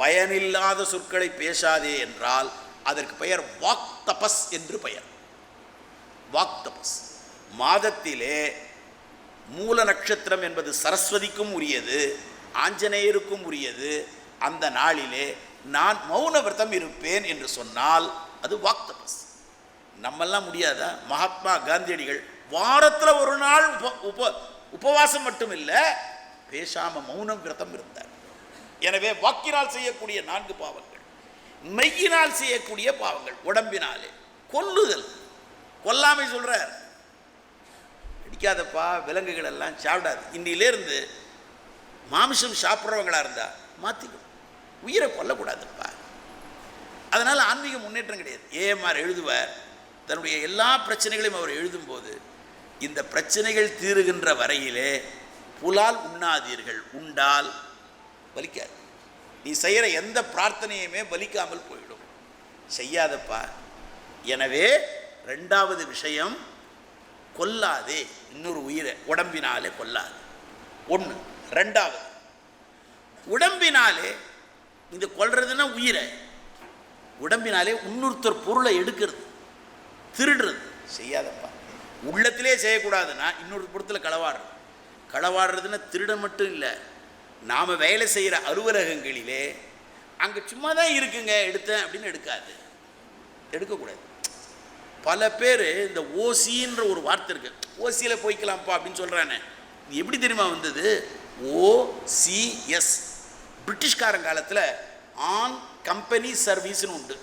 பயனில்லாத சொற்களை பேசாதே என்றால் அதற்கு பெயர் வாக் தபஸ் என்று பெயர். வாக் தபஸ். மாதத்திலே மூல நட்சத்திரம் என்பது சரஸ்வதிக்கும் உரியது, ஆஞ்சநேயருக்கும் உரியது. அந்த நாளிலே நான் மௌன விரதம் இருப்பேன் என்று சொன்னால் அது வாக் தபஸ். நம்மெல்லாம் முடியாதா? மகாத்மா காந்தியடிகள் வாரத்தில் ஒரு நாள் உபவாசம் மட்டும் இல்லை, பேசாமல் மௌனம் விரதம் இருந்தார். எனவே வாக்கினால் செய்யக்கூடிய 4 பாவங்கள், மெய்யினால் செய்யக்கூடிய பாவங்கள். உடம்பினாலே கொல்லுதல், கொல்லாமை சொல்றார். அடிக்காதப்பா, விலங்குகள் எல்லாம் சாப்பிடாது. இன்னிலேருந்து மாமிசம் சாப்பிட்றவங்களா இருந்தா மாற்றிக்கணும், உயிரை கொல்லக்கூடாதுப்பா. அதனால் ஆன்மீக முன்னேற்றம் கிடையாது. ஏஎம்ஆர் எழுதுவார், தன்னுடைய எல்லா பிரச்சனைகளையும் அவர் எழுதும்போது, இந்த பிரச்சனைகள் தீருகின்ற வரையிலே புலால் உண்ணாதீர்கள், உண்டால் பலிக்காது. நீ செய்கிற எந்த பிரார்த்தனையுமே பலிக்காமல் போயிடும், செய்யாதப்பா. எனவே 2வது விஷயம், கொல்லாதே இன்னொரு உயிரை, உடம்பினாலே கொல்லாது. 1. 2வது, உடம்பினாலே இந்த கொல்றதுன்னா உயிரை, உடம்பினாலே இன்னொருத்தர் பொருளை எடுக்கிறது, திருடுறது செய்யாதப்பா. உள்ளத்திலே செய்யக்கூடாதுன்னா இன்னொரு பொருத்தில் களவாடுறது. களவாடுறதுன்னா திருட மட்டும் இல்லை, நாம் வேலை செய்கிற அலுவலகங்களிலே அங்கே சும்மா தான் இருக்குங்க எடுத்தேன் அப்படின்னு எடுக்கக்கூடாது. பல பேர் இந்த ஓசின்ற ஒரு வார்த்தை இருக்குது, ஓசியில் போய்க்கலாம்ப்பா அப்படின்னு சொல்கிறானே. இது எப்படி தெரியுமா வந்தது? OCS, பிரிட்டிஷ்காரன் காலத்தில் ஆன் கம்பெனி சர்வீஸ்னு உண்டு.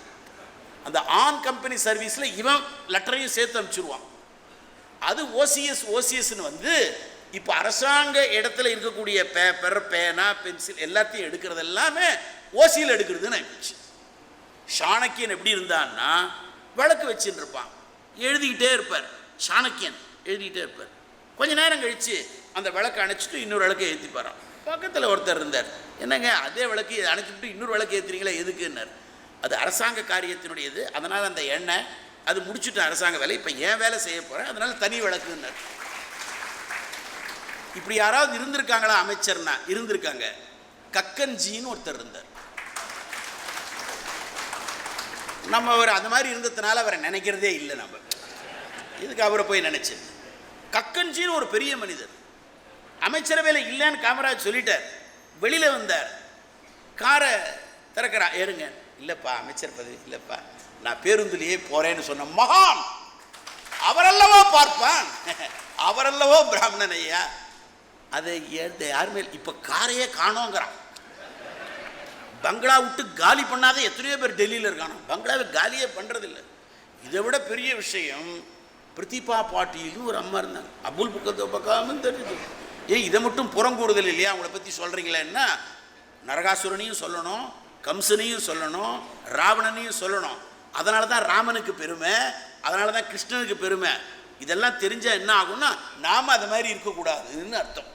அந்த ஆன் கம்பெனி சர்வீஸில் இவன் லெட்டரையும் சேர்த்து அனுப்பிச்சிடுவான். அது ஓசிஎஸ்ன்னு வந்து இப்போ அரசாங்க இடத்துல இருக்கக்கூடிய பேப்பர், பேனா, பென்சில் எல்லாத்தையும் எடுக்கிறது எல்லாமே ஓசியில் எடுக்கிறதுன்னு ஆயிடுச்சு. சாணக்கியன் எப்படி இருந்தான்னா விளக்கு வச்சுட்டு இருப்பான், எழுதிக்கிட்டே இருப்பார். சாணக்கியன் எழுதிக்கிட்டே இருப்பார். கொஞ்ச நேரம் கழித்து அந்த விளக்கை அணைச்சிட்டு இன்னொரு விளக்கை ஏற்றிப்பாரான். பக்கத்தில் ஒருத்தர் இருந்தார், என்னங்க அதே விளக்கு அணைச்சிட்டு இன்னொரு விளக்கு ஏற்றுறீங்களா எதுக்குன்னார். அது அரசாங்க காரியத்தினுடையது, அதனால் அந்த எண்ணெய் அது முடிச்சுட்டு அரசாங்க வேலை, இப்போ ஏன் வேலை செய்ய போகிறேன், அதனால் தனி விளக்குன்னார். இப்படி யாராவது இருந்திருக்காங்களா அமைச்சர்னா? இருந்திருக்காங்க. கக்கன்ஜின்னு ஒருத்தர் இருந்தார். நம்ம அவர் அந்த மாதிரி இருந்ததுனால அவரை நினைக்கிறதே இல்லை. நம்ம இதுக்கு அவரை போய் நினைச்சு. கக்கன்ஜின்னு ஒரு பெரிய மனிதர், அமைச்சரவையில் இல்லைன்னு காமராஜ் சொல்லிட்டார். வெளியில் வந்தார், காரை திறக்கிறா, ஏறுங்க. இல்லைப்பா அமைச்சர் பதவி இல்லைப்பா, நான் பேருந்துலேயே போகிறேன்னு சொன்ன மகான் அவரல்லவோ பார்ப்பான், அவரல்லவோ பிராமணன் ஐயா. அதை யாருமே இப்போ காரையே காணோங்கிறான். பங்களா விட்டு காலி பண்ணாத எத்தனையோ பேர் டெல்லியில் இருக்கானோ, பங்களாவை காலியே பண்ணுறதில்லை. இதை விட பெரிய விஷயம், பிரதீபா பாட்டீலும் ஒரு அம்மா இருந்தாங்க, அபுல் புக்கத்தை பக்காமல் தெரியுது. ஏன் இதை மட்டும் புறங்கூறுதல் இல்லையா? அவங்கள பற்றி சொல்கிறீங்களேன்னா, நரகாசுரனையும் சொல்லணும், கம்சனையும் சொல்லணும், ராவணனையும் சொல்லணும். அதனால தான் ராமனுக்கு பெருமை, அதனால தான் கிருஷ்ணனுக்கு பெருமை. இதெல்லாம் தெரிஞ்சால் என்ன ஆகும்னா, நாம் அது மாதிரி இருக்கக்கூடாதுன்னு அர்த்தம்.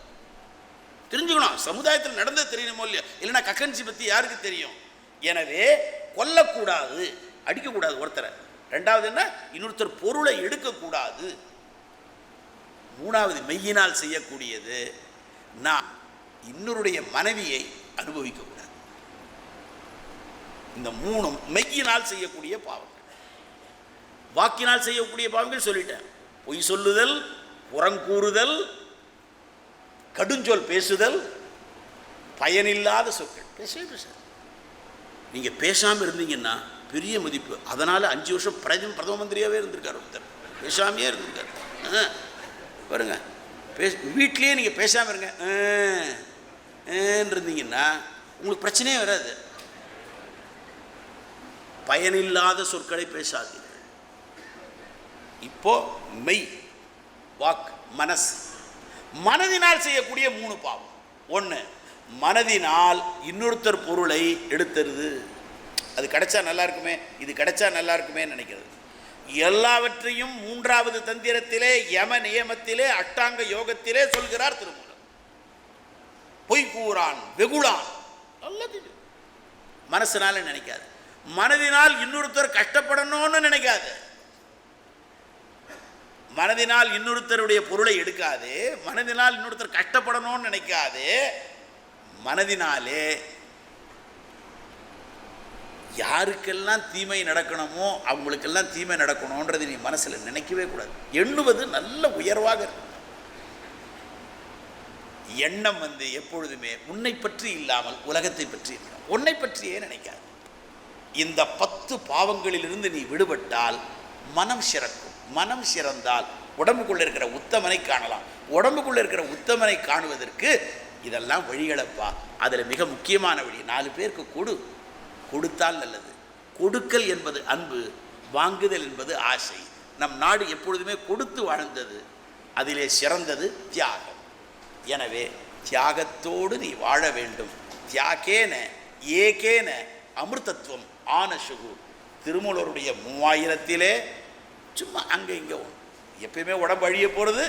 தெரிஞ்சுக்கணும், சமுதாயத்தில் நடந்தது தெரியணுமோ இல்லையோ, இல்லைன்னா கக்கன்சி பற்றி யாருக்கு தெரியும்? எனவே கொல்லக்கூடாது, அடிக்கக்கூடாது ஒருத்தரை. 2வது என்ன, இன்னொருத்தர் பொருளை எடுக்கக்கூடாது. 3வது மெய்யினால் செய்யக்கூடியது, நான் இன்னொருடைய மனைவியை அனுபவிக்கக்கூடாது. இந்த 3ம் மெய்யினால் செய்யக்கூடிய பாவங்கள். வாக்கினால் செய்யக்கூடிய பாவங்கள் சொல்லிட்டேன். பொய் சொல்லுதல், புறங்கூறுதல், கடுஞ்சொல் பேசுதல், பயனில்லாத சொற்கள். பேச நீங்கள் பேசாமல் இருந்தீங்கன்னா பெரிய மதிப்பு. அதனால் 5 வருஷம் பிரதம மந்திரியாகவே இருந்திருக்கார் ஒருத்தர், பேசாமையே இருந்திருக்கார். பாருங்க, வீட்லேயே நீங்கள் பேசாமல் இருங்க இருந்தீங்கன்னா உங்களுக்கு பிரச்சனையே வராது. பயனில்லாத சொற்களை பேசாதீர்கள். இப்போ மெய், வாக், மனசு. மனதினால் செய்யக்கூடிய 3 பாவம். 1, மனதினால் இன்னொருத்தர் பொருளை எடுத்துருது. அது கிடைச்சா நல்லா இருக்குமே, இது கிடைச்சா நல்லா இருக்குமே நினைக்கிறது. எல்லாவற்றையும் 3வது தந்திரத்திலே, யம நியமத்திலே, அஷ்டாங்க யோகத்திலே சொல்கிறார் திருமூலர். பொய் கூறான் வெகுளான் நல்லது. மனசினால நினைக்காது. மனதினால் இன்னொருத்தர் கஷ்டப்படணும்னு நினைக்காது. மனதினால் இன்னொருத்தருடைய பொருளை எடுக்காது. மனதினால் இன்னொருத்தர் கஷ்டப்படணும்னு நினைக்காது. மனதினாலே யாருக்கெல்லாம் தீமை நடக்கணுமோ அவங்களுக்கெல்லாம் தீமை நடக்கணும்ன்றது நீ மனசில் நினைக்கவே கூடாது. எண்ணுவது நல்ல உயர்வாக இருக்கும். எண்ணம் எப்பொழுதுமே உன்னை பற்றி இல்லாமல் உலகத்தை பற்றி இருக்கணும். உன்னை பற்றியே நினைக்காது. இந்த 10 பாவங்களிலிருந்து நீ விடுபட்டால் மனம் சிறக்கும். மனம் சிறந்தால் உடம்புக்குள்ள இருக்கிற உத்தமனை காணலாம். உடம்புக்குள்ள இருக்கிற உத்தமனை காணுவதற்கு இதெல்லாம் வழிகளப்பா. அதில் மிக முக்கியமான வழி, 4 பேருக்கு கொடுத்தால் நல்லது. கொடுக்கல் என்பது அன்பு, வாங்குதல் என்பது ஆசை. நம் நாடு எப்பொழுதுமே கொடுத்து வாழ்ந்தது. அதிலே சிறந்தது தியாகம். எனவே தியாகத்தோடு நீ வாழ வேண்டும். தியாகேன ஏகேன அமிர்தத்துவம் ஆனசுகு. திருமூலருடைய 3000 சும்மா அங்கே இங்கே எப்பயுமே உடம்பு அழிய போகிறது.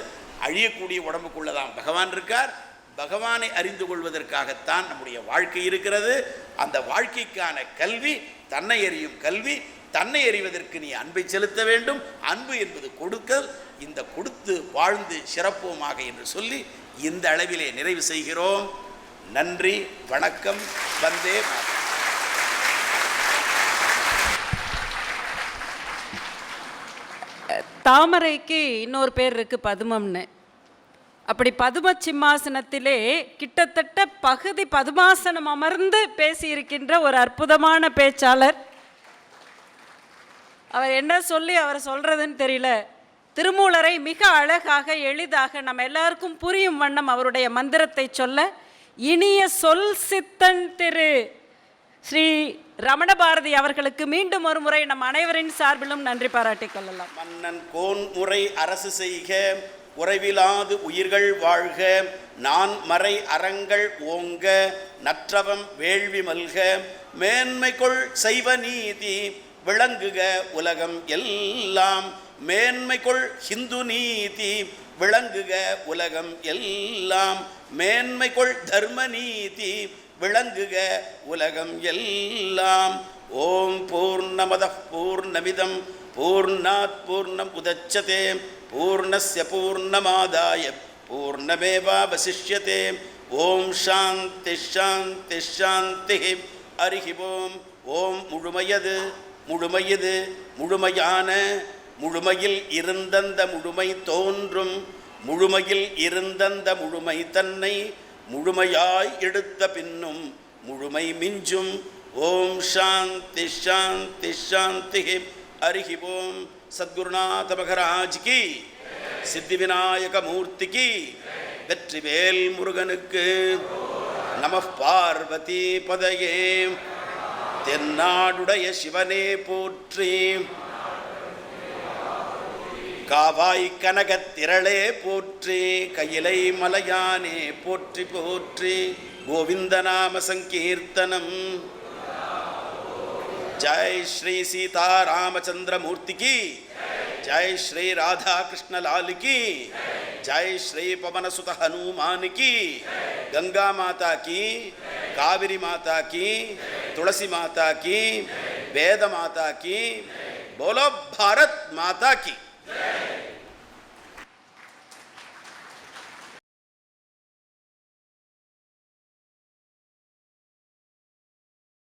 அழியக்கூடிய உடம்புக்குள்ளதான் பகவான் இருக்கார். பகவானை அறிந்து கொள்வதற்காகத்தான் நம்முடைய வாழ்க்கை இருக்கிறது. அந்த வாழ்க்கைக்கான கல்வி தன்னை அறியும் கல்வி. தன்னை அறிவதற்கு நீ அன்பை செலுத்த வேண்டும். அன்பு என்பது கொடுக்கல். இந்த கொடுத்து வாழ்ந்து சிறப்போமாக என்று சொல்லி இந்த அளவிலே நிறைவு செய்கிறோம். நன்றி, வணக்கம். வந்தே மாதரம். தாமரைக்கு இன்னொரு பேர் இருக்கு, பதுமம்னு. அப்படி பதும சிம்மாசனத்திலே கிட்டத்தட்ட பகுதி பதுமாசனம் அமர்ந்து பேசியிருக்கின்ற ஒரு அற்புதமான பேச்சாளர். அவர் என்ன சொல்லி அவர் சொல்றதுன்னு தெரியல. திருமூலரை மிக அழகாக எளிதாக நம்ம எல்லாருக்கும் புரியும் வண்ணம் அவருடைய மந்திரத்தை சொல்ல இனிய சொல் சித்தன் திரு ஸ்ரீ ரமண பாரதி அவர்களுக்கு மீண்டும் ஒரு முறை நம் அனைவரின் சார்பிலும் நன்றி பாராட்டிக் கொள்ளலாம். மன்னன் கோன் முறை அரசு செய்க, உறைவிலாது உயிர்கள் வாழ்க, நான் மறை அறங்கள் ஓங்க, நற்றவம் வேள்வி மல்க, மேன்மைக்குள் செய்வ நீதி விளங்குக உலகம் எல்லாம், மேன்மைக்குள் ஹிந்து நீதி விளங்குக உலகம் எல்லாம், மேன்மைக்குள் தர்ம நீதி விளங்குக உலகம் எல்லாம். ஓம் பூர்ணமதః பூர்ணமிதம் பூர்ணாத் பூர்ணம் உதச்யதே பூர்ணஸ்ய பூர்ணமாதாய பூர்ணமேவாவசிஷ்யதே. ஓம் சாந்தி சாந்தி சாந்தி. ஹரிஹி ஓம். ஓம் முழுமையது முழுமையது முழுமையான முழுமையில் இருந்தந்த முழுமை தோன்றும் முழுமையில் இருந்தந்த முழுமை தன்னை முழுமையாய் எடுத்த பின்னும் முழுமை மிஞ்சும். ஓம் சாந்தி சாந்தி சாந்தி. ஹரிஹி ஓம். சத்குருநாத மகராஜ் கி, சித்தி விநாயக மூர்த்திக்கு, வெற்றிவேல் முருகனுக்கு. நம பார்வதி பதையே. தென்னாடுடைய சிவனே போற்றி, காவாய் கனகத் திரளே போற்றி, கையிலை மலையானே போற்றி போற்றி. கோவிந்த நாம சங்கீர்த்தனம். ஜெய் ஸ்ரீ சீதா ராமச்சந்திர மூர்த்தி கி, ஜெய் ஸ்ரீ ராதா கிருஷ்ண லால் கி, ஜெய் ஸ்ரீ பவன சுத ஹனுமான் கி, கங்கா மாதா கி, காவிரி மாதா கி, துளசி மாதா கி, வேத மாதா கி, போலோ பாரத் மாதா की.